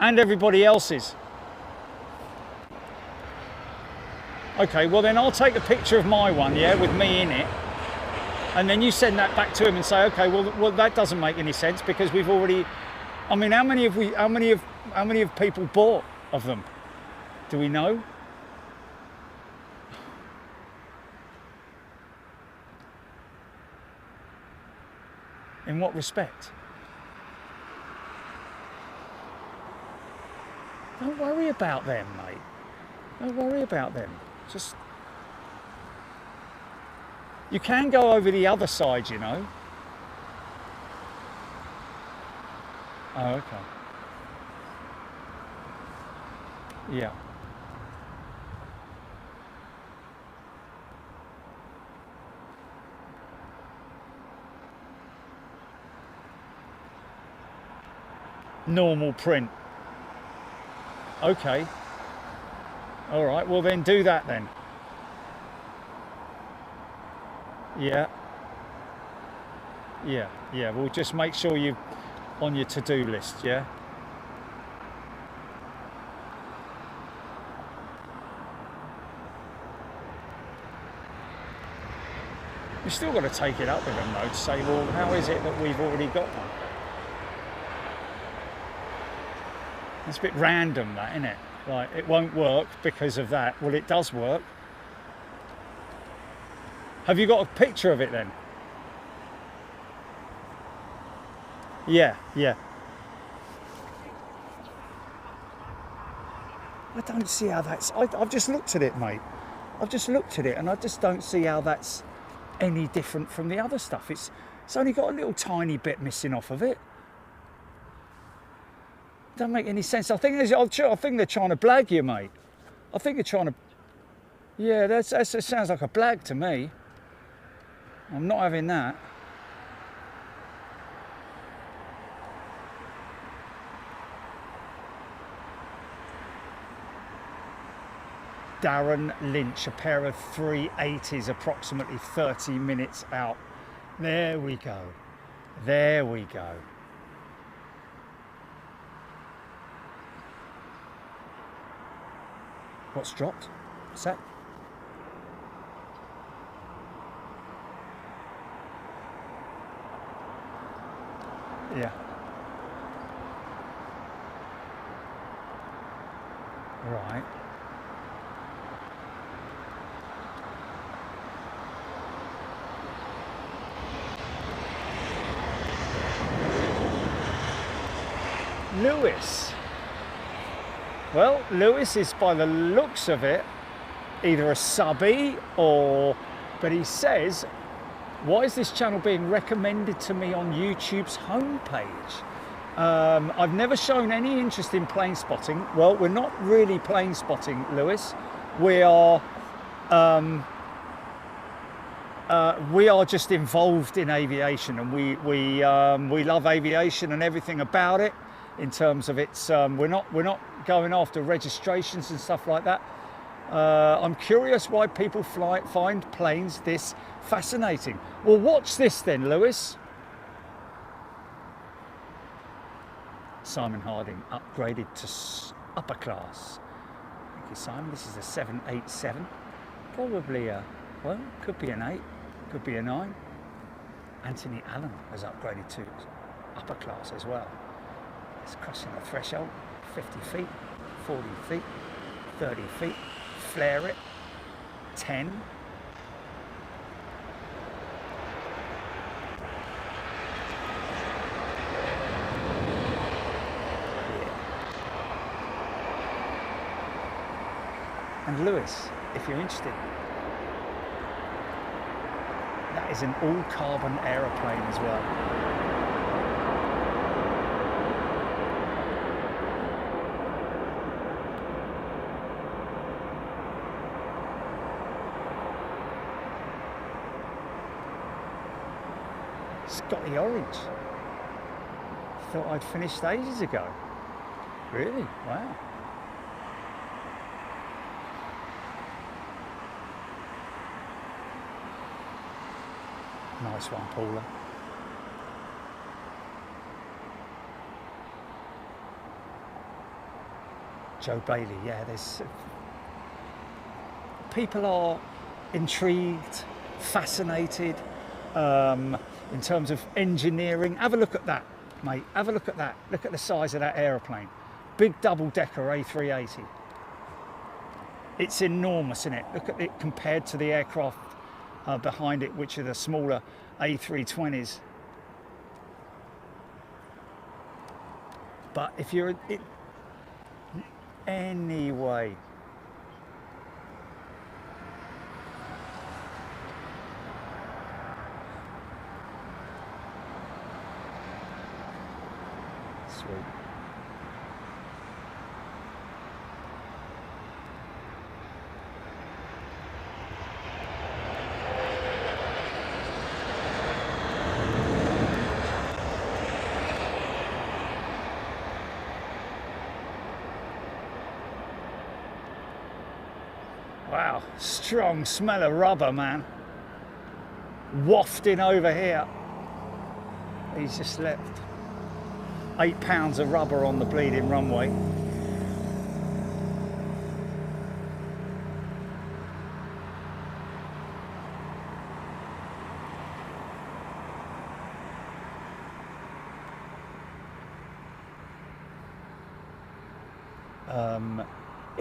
S2: And everybody else's. Okay, well then I'll take a picture of my one, yeah, with me in it. And then you send that back to him and say, okay, well that doesn't make any sense because we've already, I mean, how many have people bought of them? Do we know? In what respect? Don't worry about them, mate. Don't worry about them. Just... You can go over the other side, you know. Oh, okay. Yeah. Normal print. Okay. All right, well then do that then. Yeah. Yeah, yeah, we'll just make sure you're on your to-do list, yeah? We've still got to take it up with them though to say, well, how is it that we've already got one? It's a bit random, that, isn't it? Like, it won't work because of that. Well, it does work. Have you got a picture of it then? Yeah, yeah. I don't see how that's... I've just looked at it, mate. I've just looked at it and I just don't see how that's any different from the other stuff. It's only got a little tiny bit missing off of it. Doesn't make any sense. I think they're trying to blag you, mate. I think they're trying to... Yeah, that sounds like a blag to me. I'm not having that. Darren Lynch, a pair of 380s, approximately 30 minutes out. There we go. There we go. What's dropped? What's that? Yeah. Right. Lewis. Well, Lewis is, by the looks of it, either a subby or... But he says, why is this channel being recommended to me on YouTube's homepage? I've never shown any interest in plane spotting. Well, we're not really plane spotting, Lewis. We are just involved in aviation, and we love aviation and everything about it. In terms of its, we're not going after registrations and stuff like that. I'm curious why people find planes this fascinating. Well, watch this then, Lewis. Simon Harding upgraded to upper class. Thank you, Simon. This is a 787. Probably well, could be an 8, could be a 9. Anthony Allen has upgraded to upper class as well. It's crossing the threshold. 50 feet, 40 feet, 30 feet. Flare it. 10. And Lewis, if you're interested, that is an all-carbon aeroplane as well. Scotty Orange. Thought I'd finished ages ago. Really? Wow. Nice one, Paula. Joe Bailey, yeah, there's... People are intrigued, fascinated, in terms of engineering. Have a look at that, mate. Have a look at that. Look at the size of that aeroplane. Big double-decker A380. It's enormous, isn't it? Look at it compared to the aircraft behind it, which are the smaller A320s. But if you're... Anyway... Sweet. Wow, strong smell of rubber, man. Wafting over here. He's just left 8 pounds of rubber on the bleeding runway.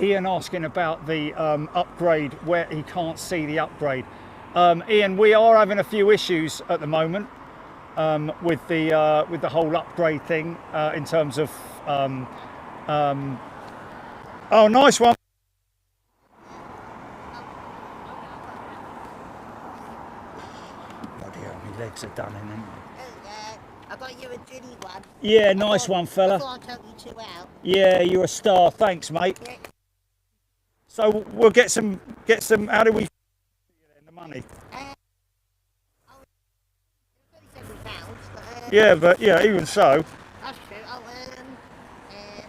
S1: Ian asking about the upgrade, where he can't see the upgrade. Ian, we are having a few issues at the moment with the whole upgrade thing in terms of. Oh, nice one. Bloody hell, my legs are done in, aren't
S3: I got you a ginny one.
S1: they? Yeah, nice one, fella.
S3: I thought I'd help you two out.
S1: Yeah, you're a star. Thanks, mate.
S3: Yeah.
S1: So we'll get some. How do we? The money.
S3: £37,
S1: Yeah, but yeah, even so,
S3: that's true.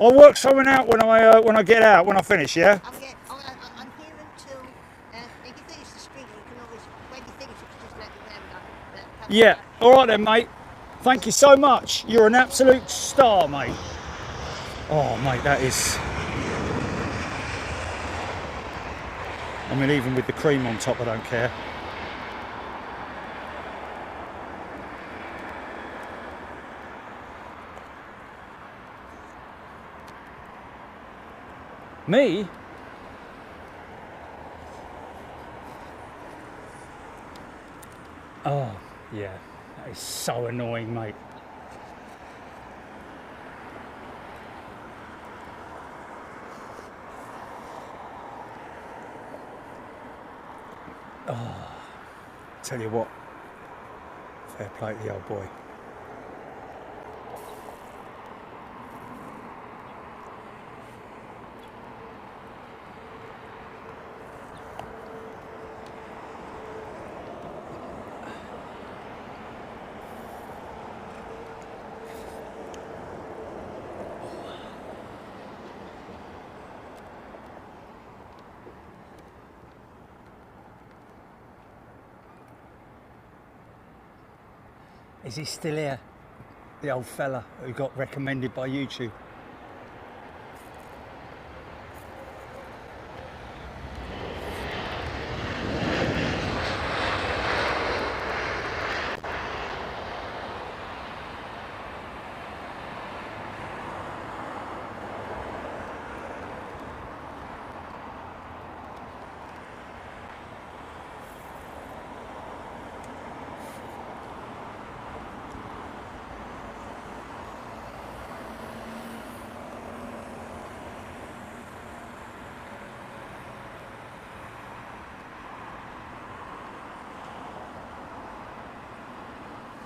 S1: I'll work something out when I get out, when I finish. Yeah.
S3: I'm here until if you finish the string, you can always, when you finish, you can just let me know.
S1: Yeah. All right then, mate. Thank you so much. You're an absolute star, mate. Oh, mate, that is. I mean, even with the cream on top, I don't care. Me? Oh, yeah. That is so annoying, mate. Oh, tell you what, fair play to the old boy. Is he still here? The old fella who got recommended by YouTube.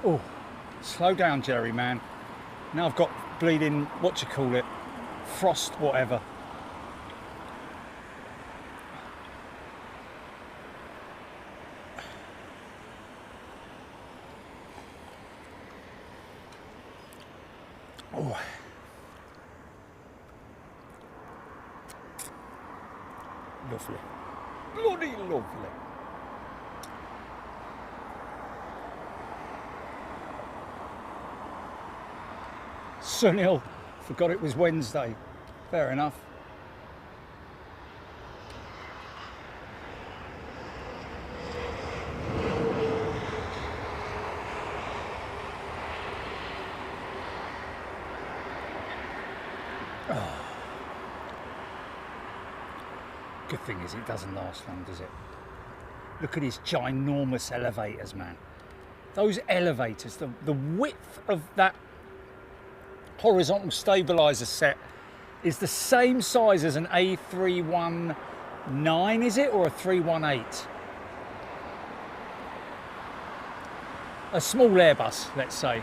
S1: Oh, slow down, Jerry, man. Now I've got bleeding, what you call it, frost, whatever. Oh. Lovely. Bloody lovely. Sunil, forgot it was Wednesday. Fair enough. Oh. Good thing is it doesn't last long, does it? Look at his ginormous elevators, man. Those elevators, the width of that horizontal stabilizer set is the same size as an A319, is it, or a 318? A small Airbus, let's say.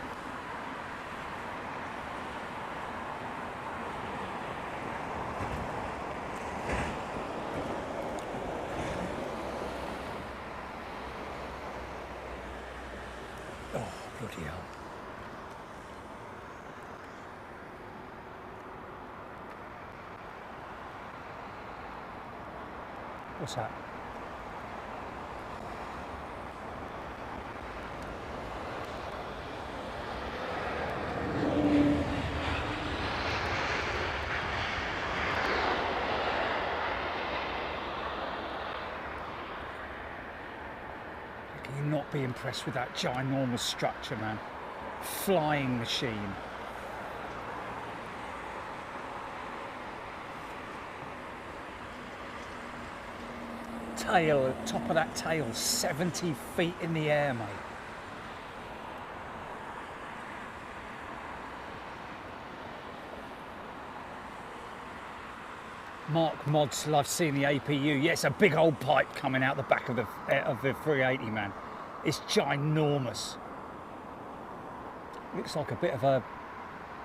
S1: Oh, bloody hell. What's that? Can you not be impressed with that ginormous structure, man? Flying machine.
S2: tail, top of that tail, 70 feet in the air, mate. Mark Mods loves seeing the APU. Yeah, it's a big old pipe coming out the back of the 380, man. It's ginormous. Looks like a bit of a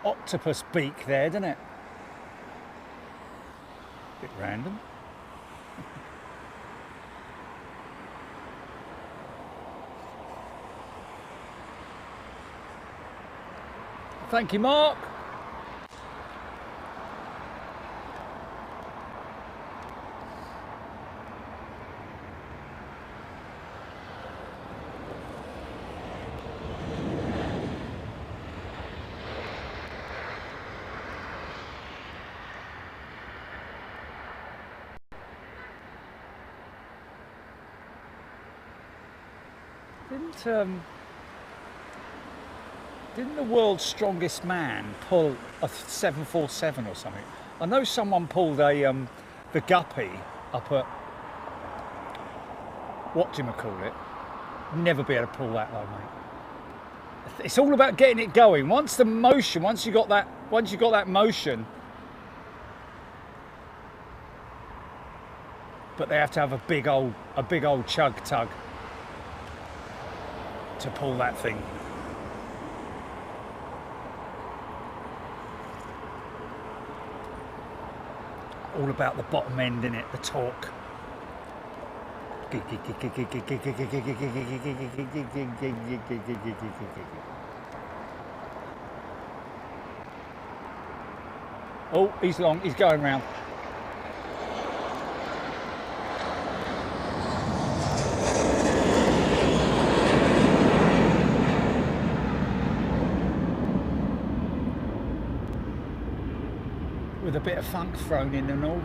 S2: octopus beak there, doesn't it? Bit random. Thank you, Mark. Didn't the world's strongest man pull a 747 or something? I know someone pulled the Guppy up at, whatchamacallit, never be able to pull that though, mate. It's all about getting it going. Once you got that motion, but they have to have a big old chug tug to pull that thing. All about the bottom end, innit? The torque. Oh, he's long, he's going round. With a bit of funk thrown in and all.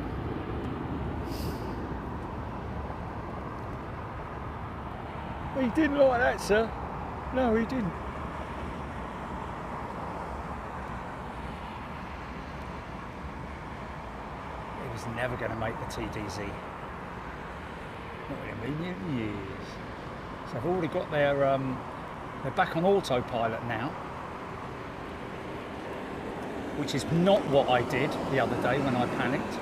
S2: He didn't like that, sir. No, he didn't. He was never going to make the TDZ. Not in a million years. So I've already got their, they're back on autopilot now. Which is not what I did the other day when I panicked.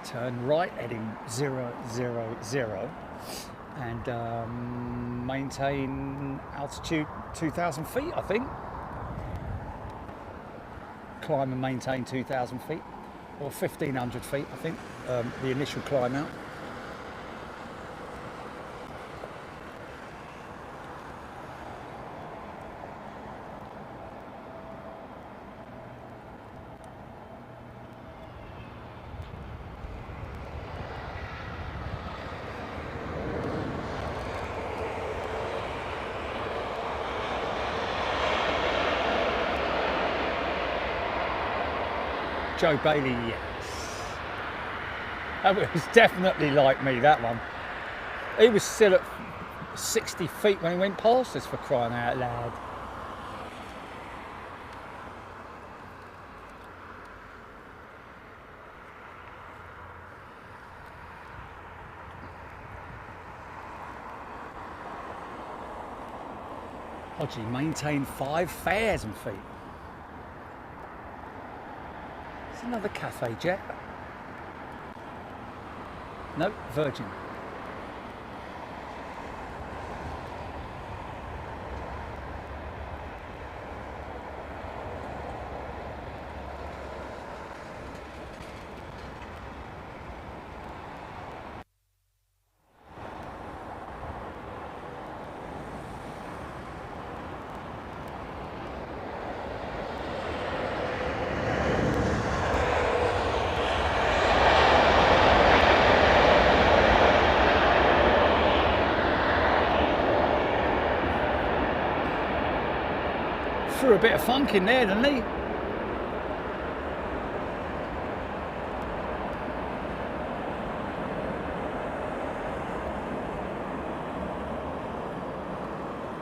S2: Turn right, heading 000, and maintain altitude 2,000 feet, I think. Climb and maintain 2,000 feet, or 1,500 feet, I think, the initial climb out. Joe Bailey, yes. That was definitely like me, that one. He was still at 60 feet when he went past us, for crying out loud. Hodgie maintained 5,000 feet. It's another Cathay jet. No, Virgin. Threw a bit of funk in there, didn't he?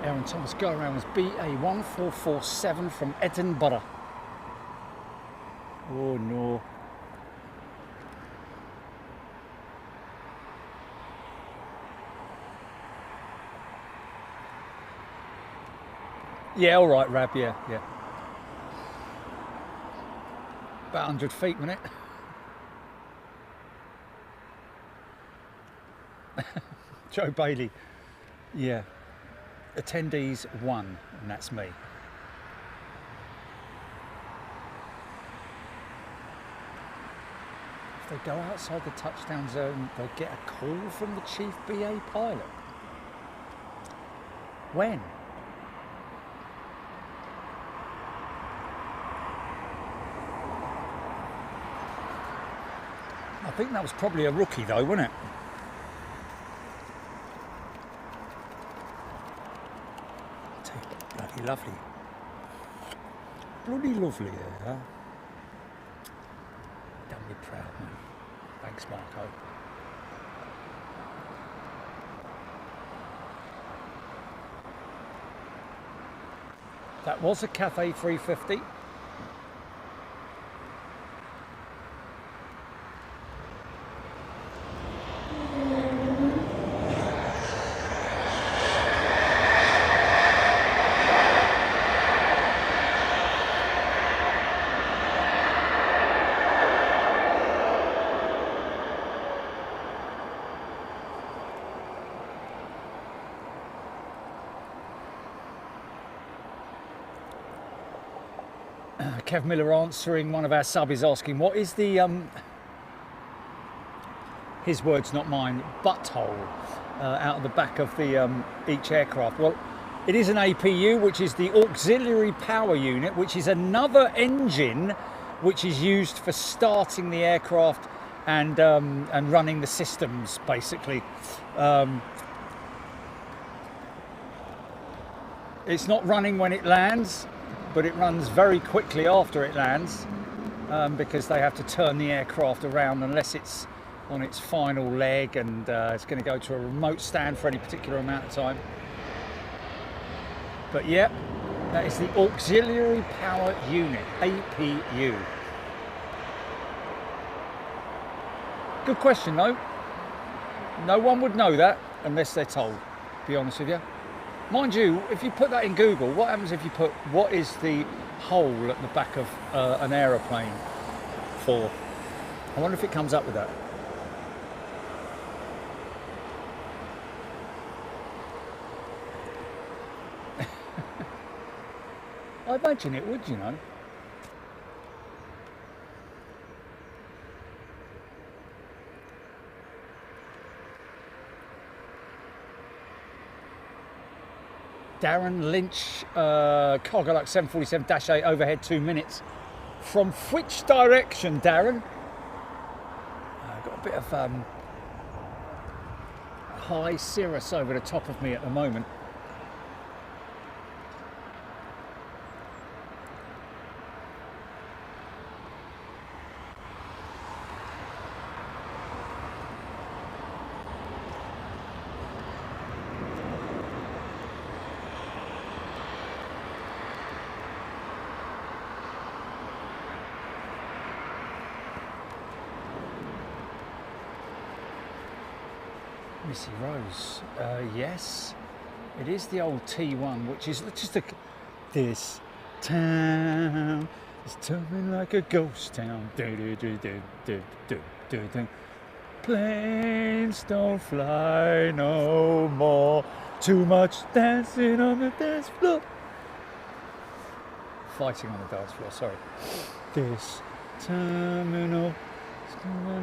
S2: Aaron Thomas go around was BA1447 from Edinburgh.
S1: Oh no. Yeah, all right, Rab, yeah. About 100 feet, wasn't it? Joe Bailey, yeah. Attendees 1, and that's me. If they go outside the touchdown zone, they'll get a call from the chief BA pilot. When? I think that was probably a rookie though, wasn't it? Bloody lovely. Bloody lovely, yeah. Done me proud, man. Thanks, Marco. That was a Cathay 350. Kev Miller answering one of our subbies asking, what is the, his words not mine, butthole out of the back of the each aircraft? Well, it is an APU, which is the auxiliary power unit, which is another engine which is used for starting the aircraft and running the systems, basically. It's not running when it lands, but it runs very quickly after it lands because they have to turn the aircraft around unless it's on its final leg and it's going to go to a remote stand for any particular amount of time. But yeah, that is the auxiliary power unit, APU. Good question though. No one would know that unless they're told, to be honest with you. Mind you, if you put that in Google, what happens if you put, what is the hole at the back of an aeroplane for? I wonder if it comes up with that. I imagine it would, you know. Darren Lynch, Cargolux 747-8, overhead 2 minutes. From which direction, Darren? Got a bit of high cirrus over the top of me at the moment. Missy Rose, yes, it is the old T1, which is just a, this town is turning like a ghost town. Do, do, do, do, do, do, do, do. Planes don't fly no more. Too much dancing on the dance floor. Fighting on the dance floor, sorry. This terminal.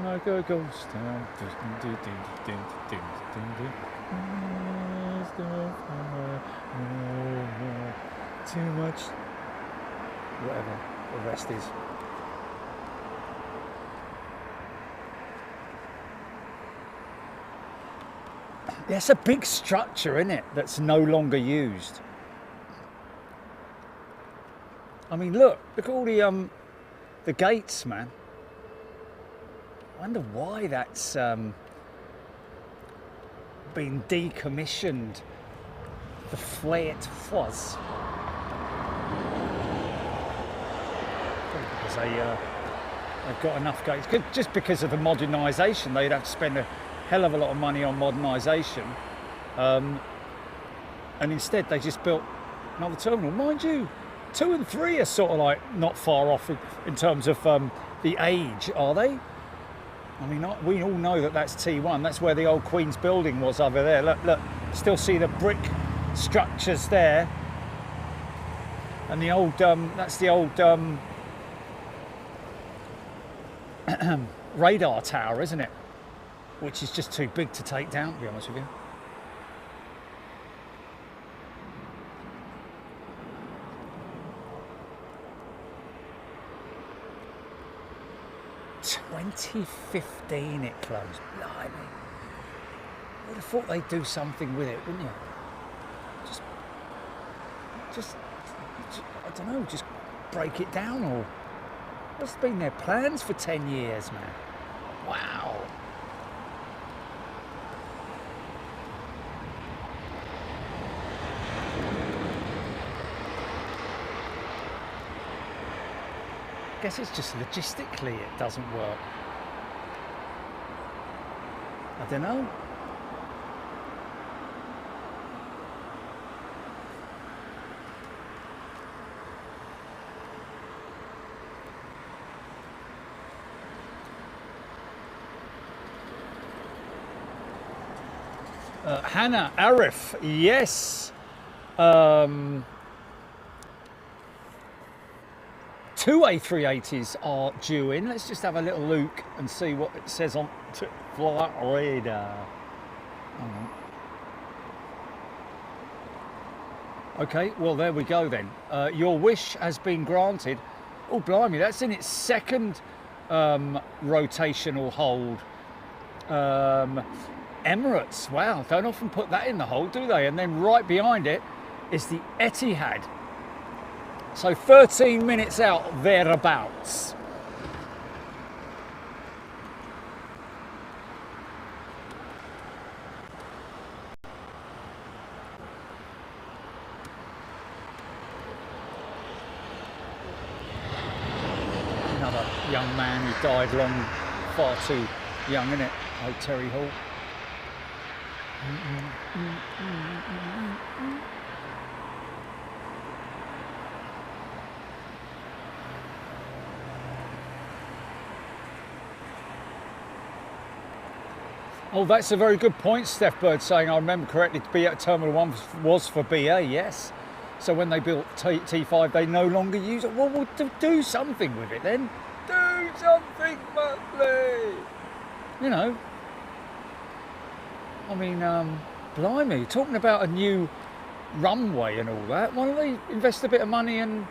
S1: Like a ghost town. Too much. Whatever the rest is. It's a big structure, isn't it? That's no longer used. I mean, look at all the gates, man. I wonder why that's been decommissioned. The way it was. Because
S2: They've got enough gates. Just because of the modernisation, they'd have to spend a hell of a lot of money on modernisation. And instead, they just built another terminal. Mind you, 2 and 3 are sort of like not far off in terms of the age, are they? I mean, we all know that that's T1. That's where the old Queen's building was over there. Look, still see the brick structures there. And the old, that's the old radar tower, isn't it? Which is just too big to take down, to be honest with you. In 2015 it closed. Blimey. Would have thought they'd do something with it, wouldn't you? Just I don't know, just break it down, or what's been their plans for 10 years, man? Wow. I guess it's just logistically it doesn't work. I don't know. Hainan Arif, yes. 2 A380s are due in. Let's just have a little look and see what it says on flight radar. Okay, well there we go then. Your wish has been granted. Oh blimey, that's in its second rotational hold. Emirates, wow, don't often put that in the hold, do they? And then right behind it is the Etihad. So 13 minutes out, thereabouts. Another young man who died far too young, innit? Oh, Terry Hall. Oh, that's a very good point, Steph Bird saying, I remember correctly, Terminal 1 was for BA, yes. So when they built T5, they no longer use it. Well, we'll do something with it then. Do something, Muttley. You know. I mean, blimey, talking about a new runway and all that, why don't they invest a bit of money and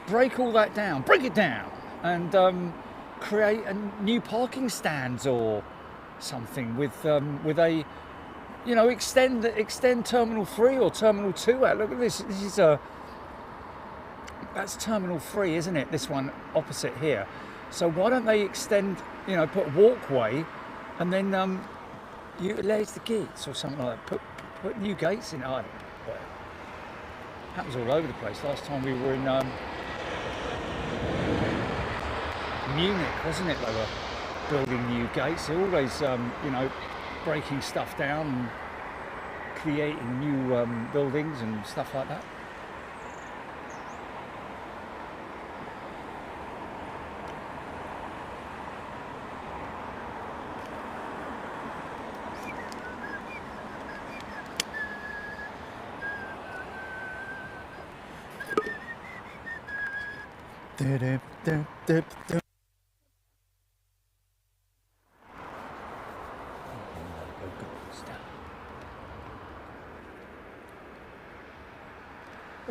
S2: break all that down, break it down, and create a new parking stands or something with a, you know, extend Terminal 3 or Terminal 2 out. Look at this. This is that's Terminal 3, isn't it? This one opposite here. So why don't they extend, you know, put a walkway and then utilise the gates or something like that. Put new gates in. I don't know. Happens all over the place. Last time we were in Munich, wasn't it? They were building new gates. They're always, you know, breaking stuff down and creating new buildings and stuff like that.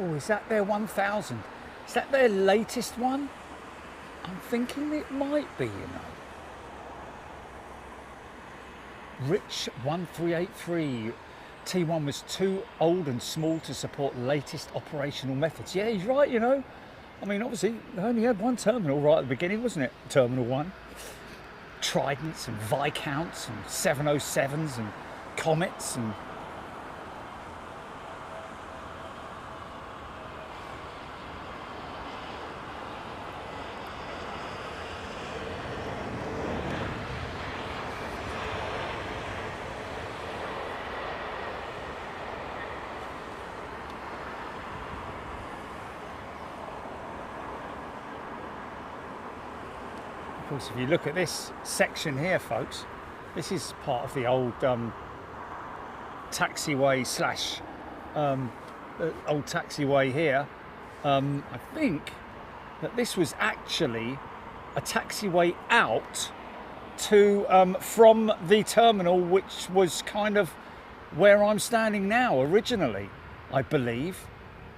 S2: Oh, is that their 1000? Is that their latest one? I'm thinking it might be, you know. Rich 1383. T1 was too old and small to support latest operational methods. Yeah, he's right, you know. I mean, obviously, they only had one terminal right at the beginning, wasn't it? Terminal 1. Tridents and Viscounts and 707s and Comets and... course, if you look at this section here, folks, this is part of the old taxiway slash old taxiway here. I think that this was actually a taxiway out to from the terminal, which was kind of where I'm standing now originally, I believe.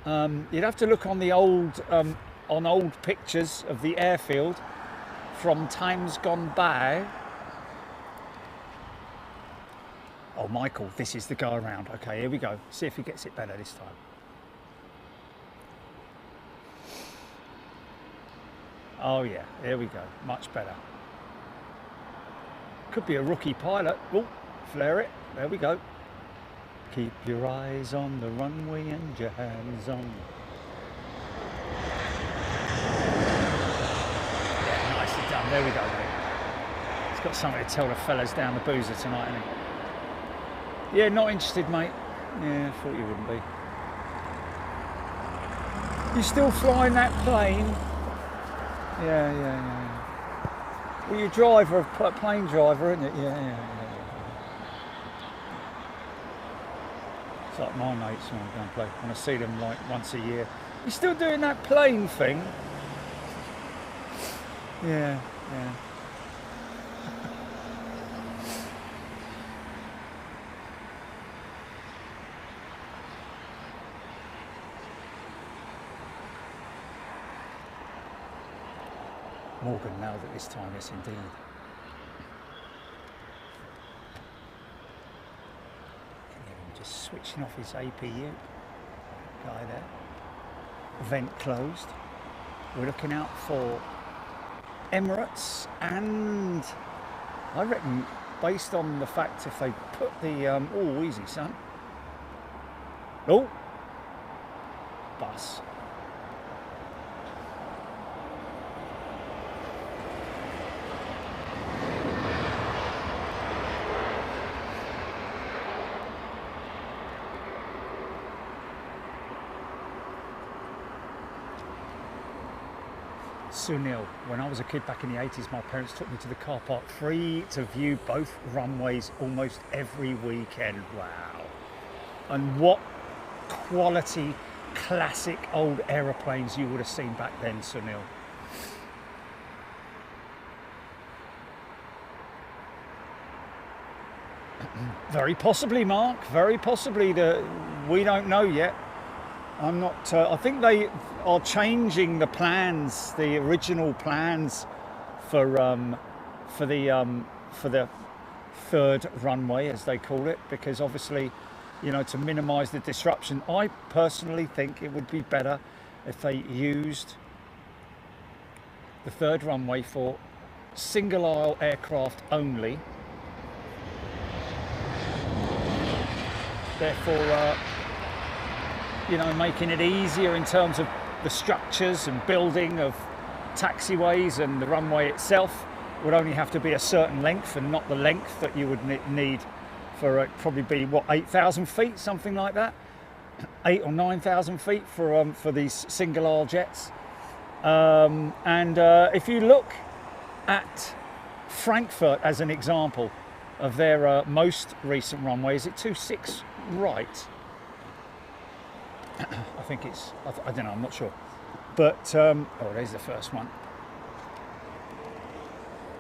S2: You'd have to look on the old pictures of the airfield from times gone by. Oh, Michael, this is the go around. Okay, here we go. See if he gets it better this time. Oh yeah, here we go. Much better. Could be a rookie pilot. Oh, flare it. There we go. Keep your eyes on the runway and your hands on. Yeah, nicely done. There we go, mate. He's got something to tell the fellas down the boozer tonight, hasn't he? Yeah, not interested, mate. Yeah, I thought you wouldn't be. You still flying that plane? Yeah. Well, you're driver, a plane driver, isn't it? Yeah. It's like my mates when I go and play. When I see them like once a year. You still doing that plane thing? Yeah. Morgan nailed it this time, yes indeed. Just switching off his APU. Guy there. Vent closed. We're looking out for Emirates, and I reckon based on the fact if they put the oh, easy son. Oh, bus. Sunil, when I was a kid back in the 80s, my parents took me to the car park free to view both runways almost every weekend. Wow. And what quality, classic old aeroplanes you would have seen back then, Sunil. Very possibly, Mark, very possibly. We don't know yet. I'm not. I think they are changing the plans, the original plans for the third runway, as they call it, because obviously, you know, to minimise the disruption. I personally think it would be better if they used the third runway for single aisle aircraft only. Therefore, you know, making it easier in terms of the structures and building of taxiways, and the runway itself would only have to be a certain length and not the length that you would need for probably be what, 8,000 feet, something like that, 8 or 9,000 feet for these single aisle jets. If you look at Frankfurt as an example of their most recent runway, is it 26 right? I think it's, I don't know, I'm not sure. But, oh, there's the first one.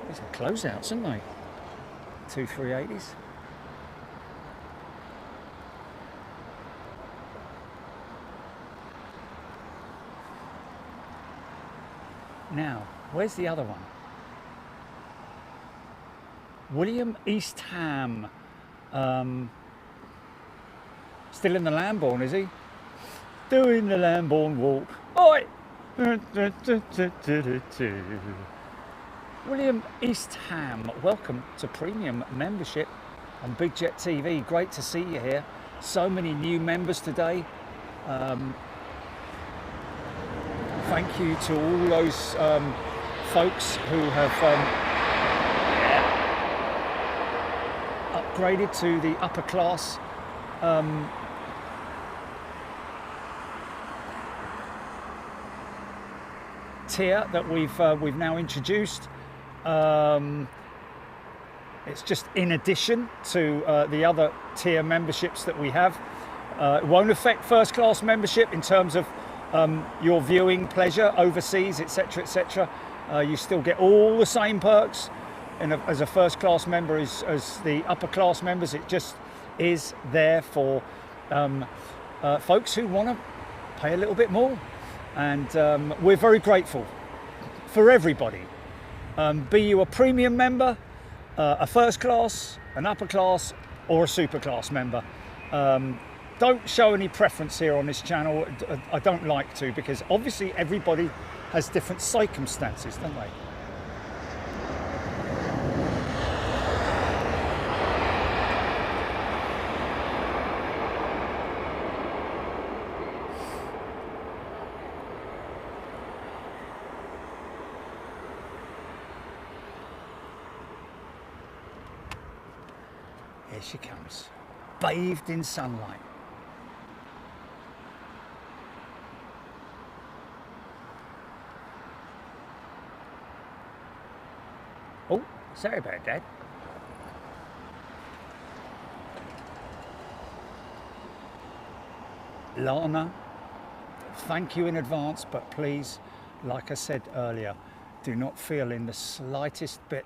S2: These are closeouts, aren't they? 2 380s. Now, where's the other one? William Eastham. Still in the Lambourne, is he? Doing the Lambourne walk. Oi! William Eastham, welcome to premium membership on Big Jet TV. Great to see you here. So many new members today. Thank you to all those folks who have upgraded to the upper class tier that we've now introduced.
S1: It's just in addition to the other tier memberships that we have. It won't affect first class membership in terms of your viewing pleasure overseas, etc., etc. You still get all the same perks as a first class member as the upper class members. It just is there for folks who want to pay a little bit more, and we're very grateful for everybody. Be you a premium member, a first class, an upper class, or a super class member. Don't show any preference here on this channel. I don't like to, because obviously everybody has different circumstances, don't they? Here she comes, bathed in sunlight. Oh, sorry about that. Lana, thank you in advance, but please, like I said earlier, do not feel in the slightest bit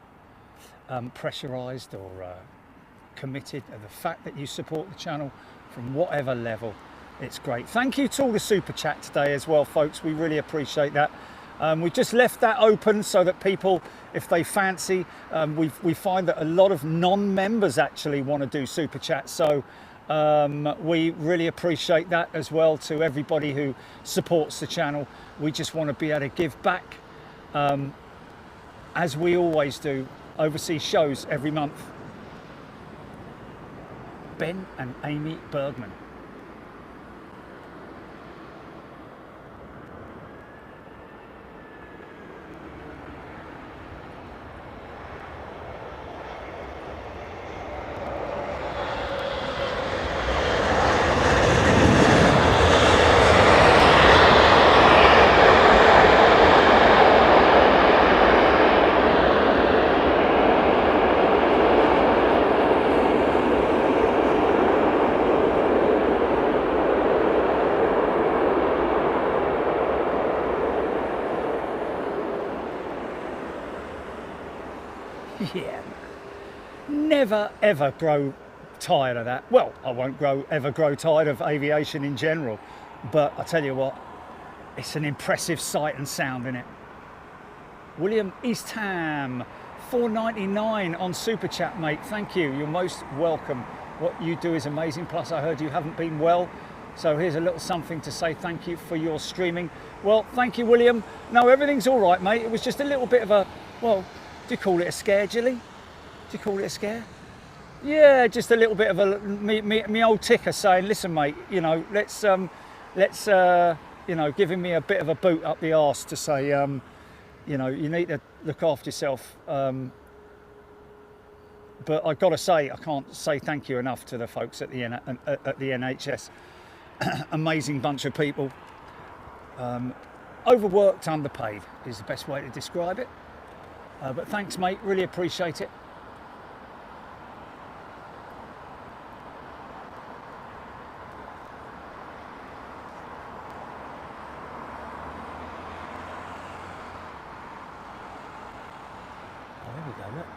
S1: pressurized or committed. The fact that you support the channel from whatever level, it's great. Thank you to all the super chat today as well, folks. We really appreciate that. We just left that open so that people, if they fancy, we find that a lot of non-members actually want to do super chat, so we really appreciate that as well to everybody who supports the channel. We just want to be able to give back, as we always do, overseas shows every month. Ben and Amy Bergman. Yeah, never ever grow tired of that. Well, I won't ever grow tired of aviation in general, but I tell you what, it's an impressive sight and sound, isn't it? William Eastham, $4.99 on super chat, mate. Thank you. You're most welcome. What you do is amazing. Plus, I heard you haven't been well, so here's a little something to say thank you for your streaming. Well, thank you, William. No, everything's all right, mate. It was just a little bit of a, well, do you call it a scare, Jilly? Do you call it a scare? Yeah, just a little bit of a me old ticker saying, listen, mate, you know, let's you know, giving me a bit of a boot up the arse to say, you know, you need to look after yourself. But I've got to say, I can't say thank you enough to the folks at the NHS. Amazing bunch of people. Overworked, underpaid is the best way to describe it. But thanks, mate, really appreciate it. Oh, there we go, look.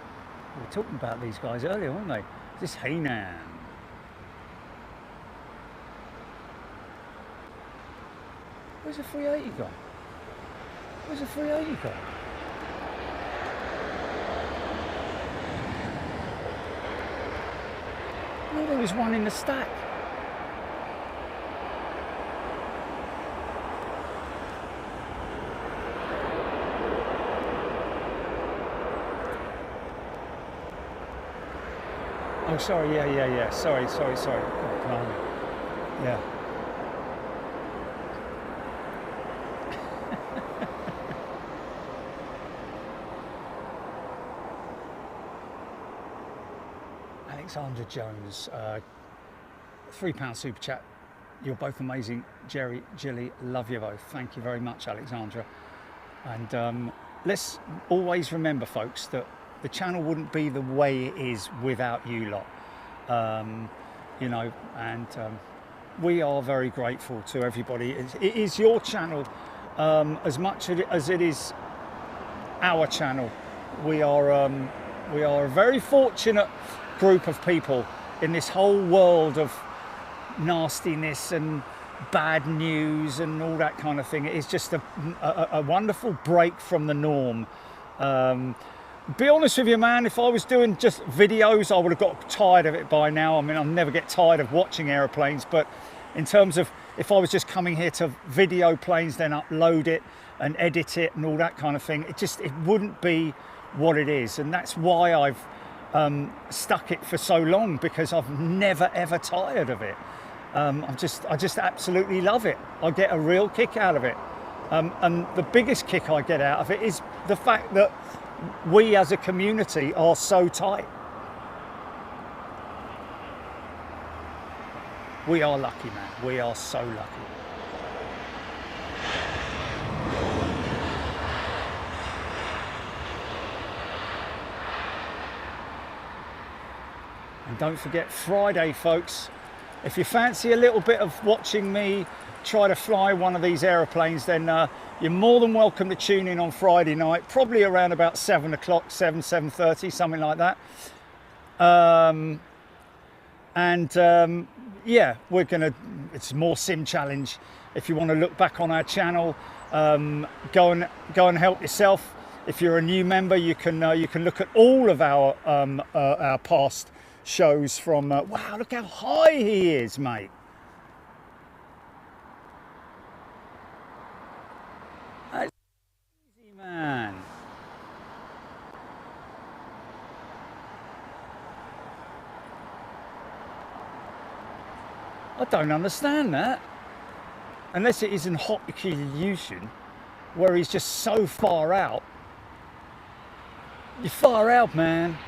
S1: We were talking about these guys earlier, weren't they? This Hainan. Where's the 380 gone? Where's the 380 gone? Oh, there was one in the stack. Oh, sorry, yeah. Sorry. Oh, blimey. Yeah. Alexandra Jones, £3 super chat. You're both amazing, Jerry, Jilly. Love you both. Thank you very much, Alexandra. And let's always remember, folks, that the channel wouldn't be the way it is without you lot. You know, and we are very grateful to everybody. It is your channel as much as it is our channel. We are a very fortunate group of people in this whole world of nastiness and bad news and all that kind of thing. It is just a wonderful break from the norm. Be honest with you, man, if I was doing just videos, I would have got tired of it by now. I mean, I'll never get tired of watching airplanes, but in terms of if I was just coming here to video planes, then upload it and edit it and all that kind of thing, it wouldn't be what it is. And that's why I've stuck it for so long, because I've never ever tired of it. I just absolutely love it. I get a real kick out of it. And the biggest kick I get out of it is the fact that we as a community are so tight. We are lucky, man. We are so lucky. And don't forget Friday, folks. If you fancy a little bit of watching me try to fly one of these aeroplanes, then you're more than welcome to tune in on Friday night, probably around about 7 o'clock, 7:30, something like that. Yeah, it's more sim challenge. If you want to look back on our channel, go and help yourself. If you're a new member, you can look at all of our past shows from. Wow, look how high he is, mate. That's easy, man. I don't understand that. Unless it is in hot illusion, where he's just so far out. You're far out, man.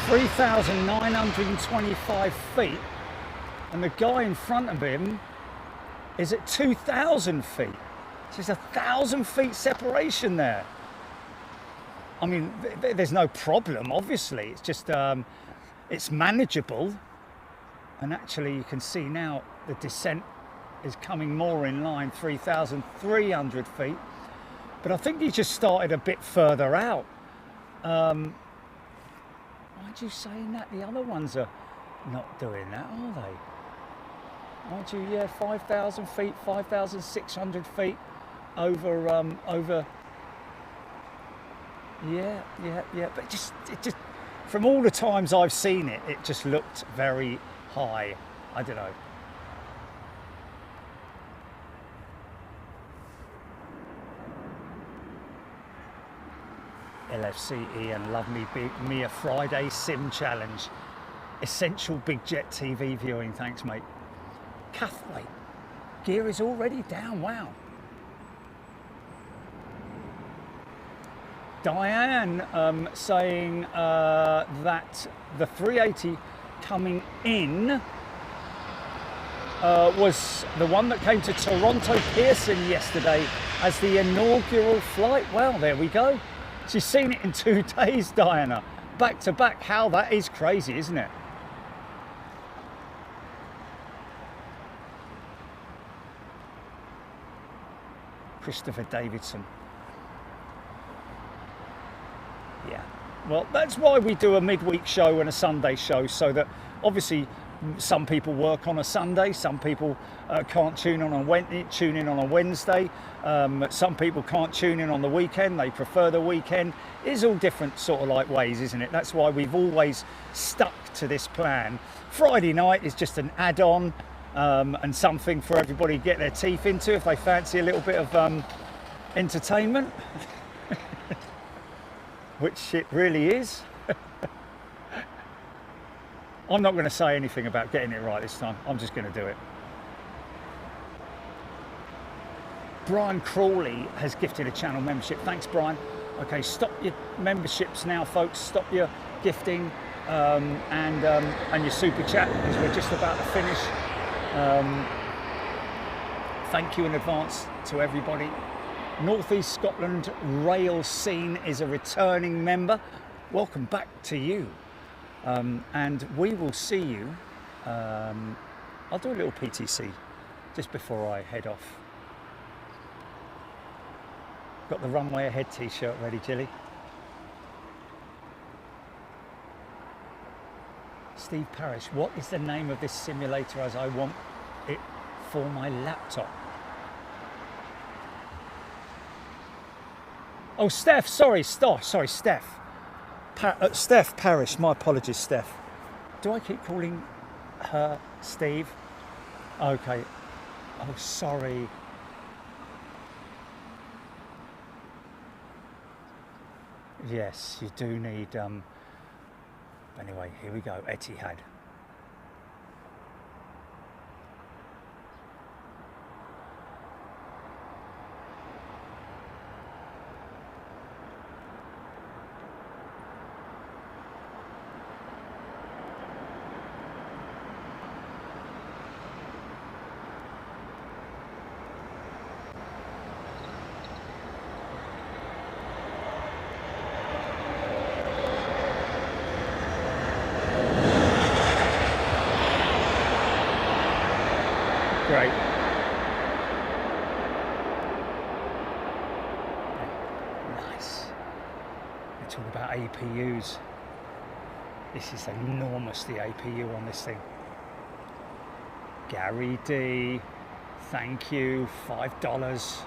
S1: 3,925 feet, and the guy in front of him is at 2,000 feet. So there's 1,000 feet separation there. I mean, there's no problem, obviously. It's just, it's manageable. And actually, you can see now the descent is coming more in line, 3,300 feet. But I think he just started a bit further out. Why'd you saying that? The other ones are not doing that, are they? Aren't you? Yeah, 5,000 feet, 5,600 feet over. Yeah. But it just from all the times I've seen it, it just looked very high. I don't know. LFCE and love me a Friday sim challenge. Essential big jet TV viewing. Thanks, mate. Cathay. Gear is already down. Wow. Diane saying that the 380 coming in was the one that came to Toronto Pearson yesterday as the inaugural flight. Well, there we go. She's seen it in 2 days, Diana. Back to back. How that is crazy, isn't it? Christopher Davidson. Yeah, well, that's why we do a midweek show and a Sunday show, so that obviously some people work on a Sunday, some people can't tune in on a Wednesday, some people can't tune in on the weekend, they prefer the weekend. It's all different sort of like ways, isn't it? That's why we've always stuck to this plan. Friday night is just an add-on and something for everybody to get their teeth into if they fancy a little bit of entertainment. Which it really is. I'm not going to say anything about getting it right this time. I'm just going to do it. Brian Crawley has gifted a channel membership. Thanks, Brian. Okay, stop your memberships now, folks. Stop your gifting and your super chat, because we're just about to finish.
S2: thank you in advance to everybody. North East Scotland Rail Scene is a returning member. Welcome back to you. And we will see you. I'll do a little PTC just before I head off. Got the runway ahead t-shirt ready, Jilly. Steve Parrish, what is the name of this simulator as I want it for my laptop? Oh, Steph, sorry, Steph. Steph Parrish, my apologies, Steph. Do I keep calling her Steve? Okay. Oh, sorry. Yes, you do need, anyway, here we go, Etihad. Great. Nice. They talk about APUs. This is enormous, the APU on this thing. Gary D, thank you, $5.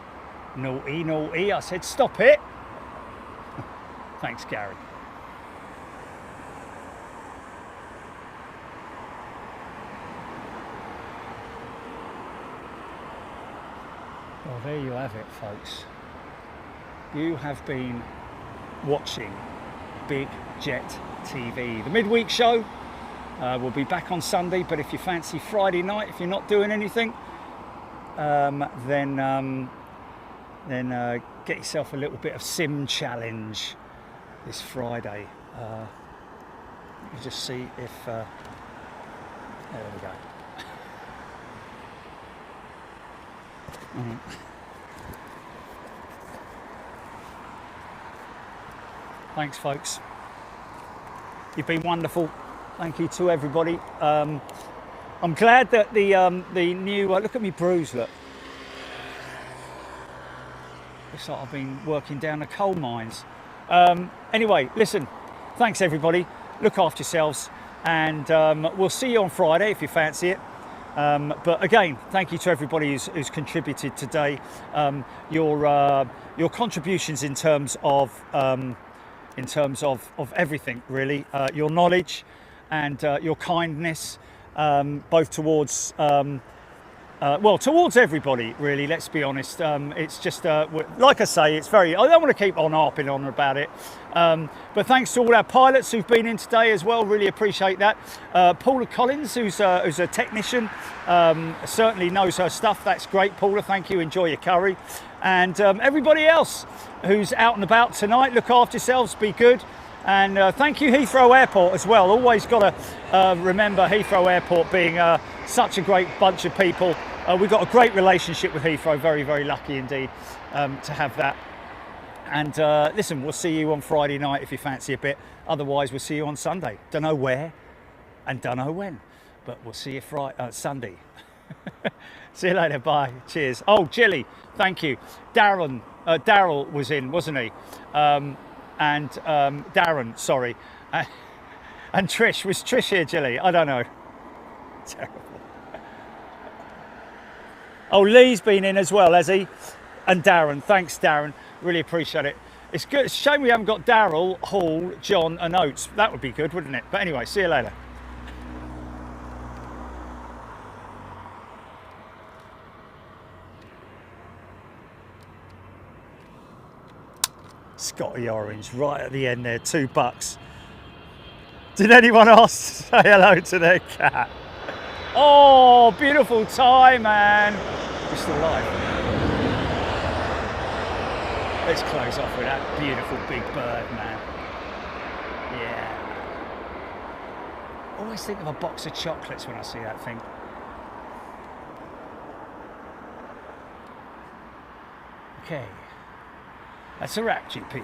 S2: Naughty, naughty. I said stop it. Thanks, Gary. Well, there you have it, folks. You have been watching Big Jet TV. The midweek show will be back on Sunday, but if you fancy Friday night, if you're not doing anything, then get yourself a little bit of sim challenge this Friday. Let me just see if there we go. Thanks, folks. You've been wonderful. Thank you to everybody. I'm glad that the new look at me bruise. Look, looks like I've been working down the coal mines. Anyway, listen. Thanks, everybody. Look after yourselves, and we'll see you on Friday if you fancy it. But again, thank you to everybody who's contributed today. Your contributions in terms of everything, really, your knowledge and your kindness, both towards towards everybody, really. Let's be honest. It's just like I say, it's very. I don't want to keep on harping on about it. But thanks to all our pilots who've been in today as well. Really appreciate that. Paula Collins, who's a technician, certainly knows her stuff. That's great, Paula. Thank you. Enjoy your curry. And everybody else who's out and about tonight, look after yourselves. Be good. And thank you, Heathrow Airport, as well. Always got to remember Heathrow Airport being such a great bunch of people. We've got a great relationship with Heathrow. Very, very lucky indeed to have that. And listen, we'll see you on Friday night if you fancy a bit. Otherwise, we'll see you on Sunday. Don't know where and don't know when, but we'll see you Sunday. See you later. Bye. Cheers. Oh, Jilly, thank you. Daryl was in, wasn't he? And Darren, sorry. And Trish, was Trish here, Jilly? I don't know. Terrible. Oh, Lee's been in as well, has he? And Darren, thanks, Darren. Really appreciate it. It's good. It's a shame we haven't got Daryl, Hall, John, and Oates. That would be good, wouldn't it? But anyway, see you later. Scotty Orange, right at the end there, $2. Did anyone else say hello to their cat? Oh, beautiful time, man. We're still live. Let's close off with that beautiful big bird, man. Yeah. Always think of a box of chocolates when I see that thing. Okay. That's a wrap, GP.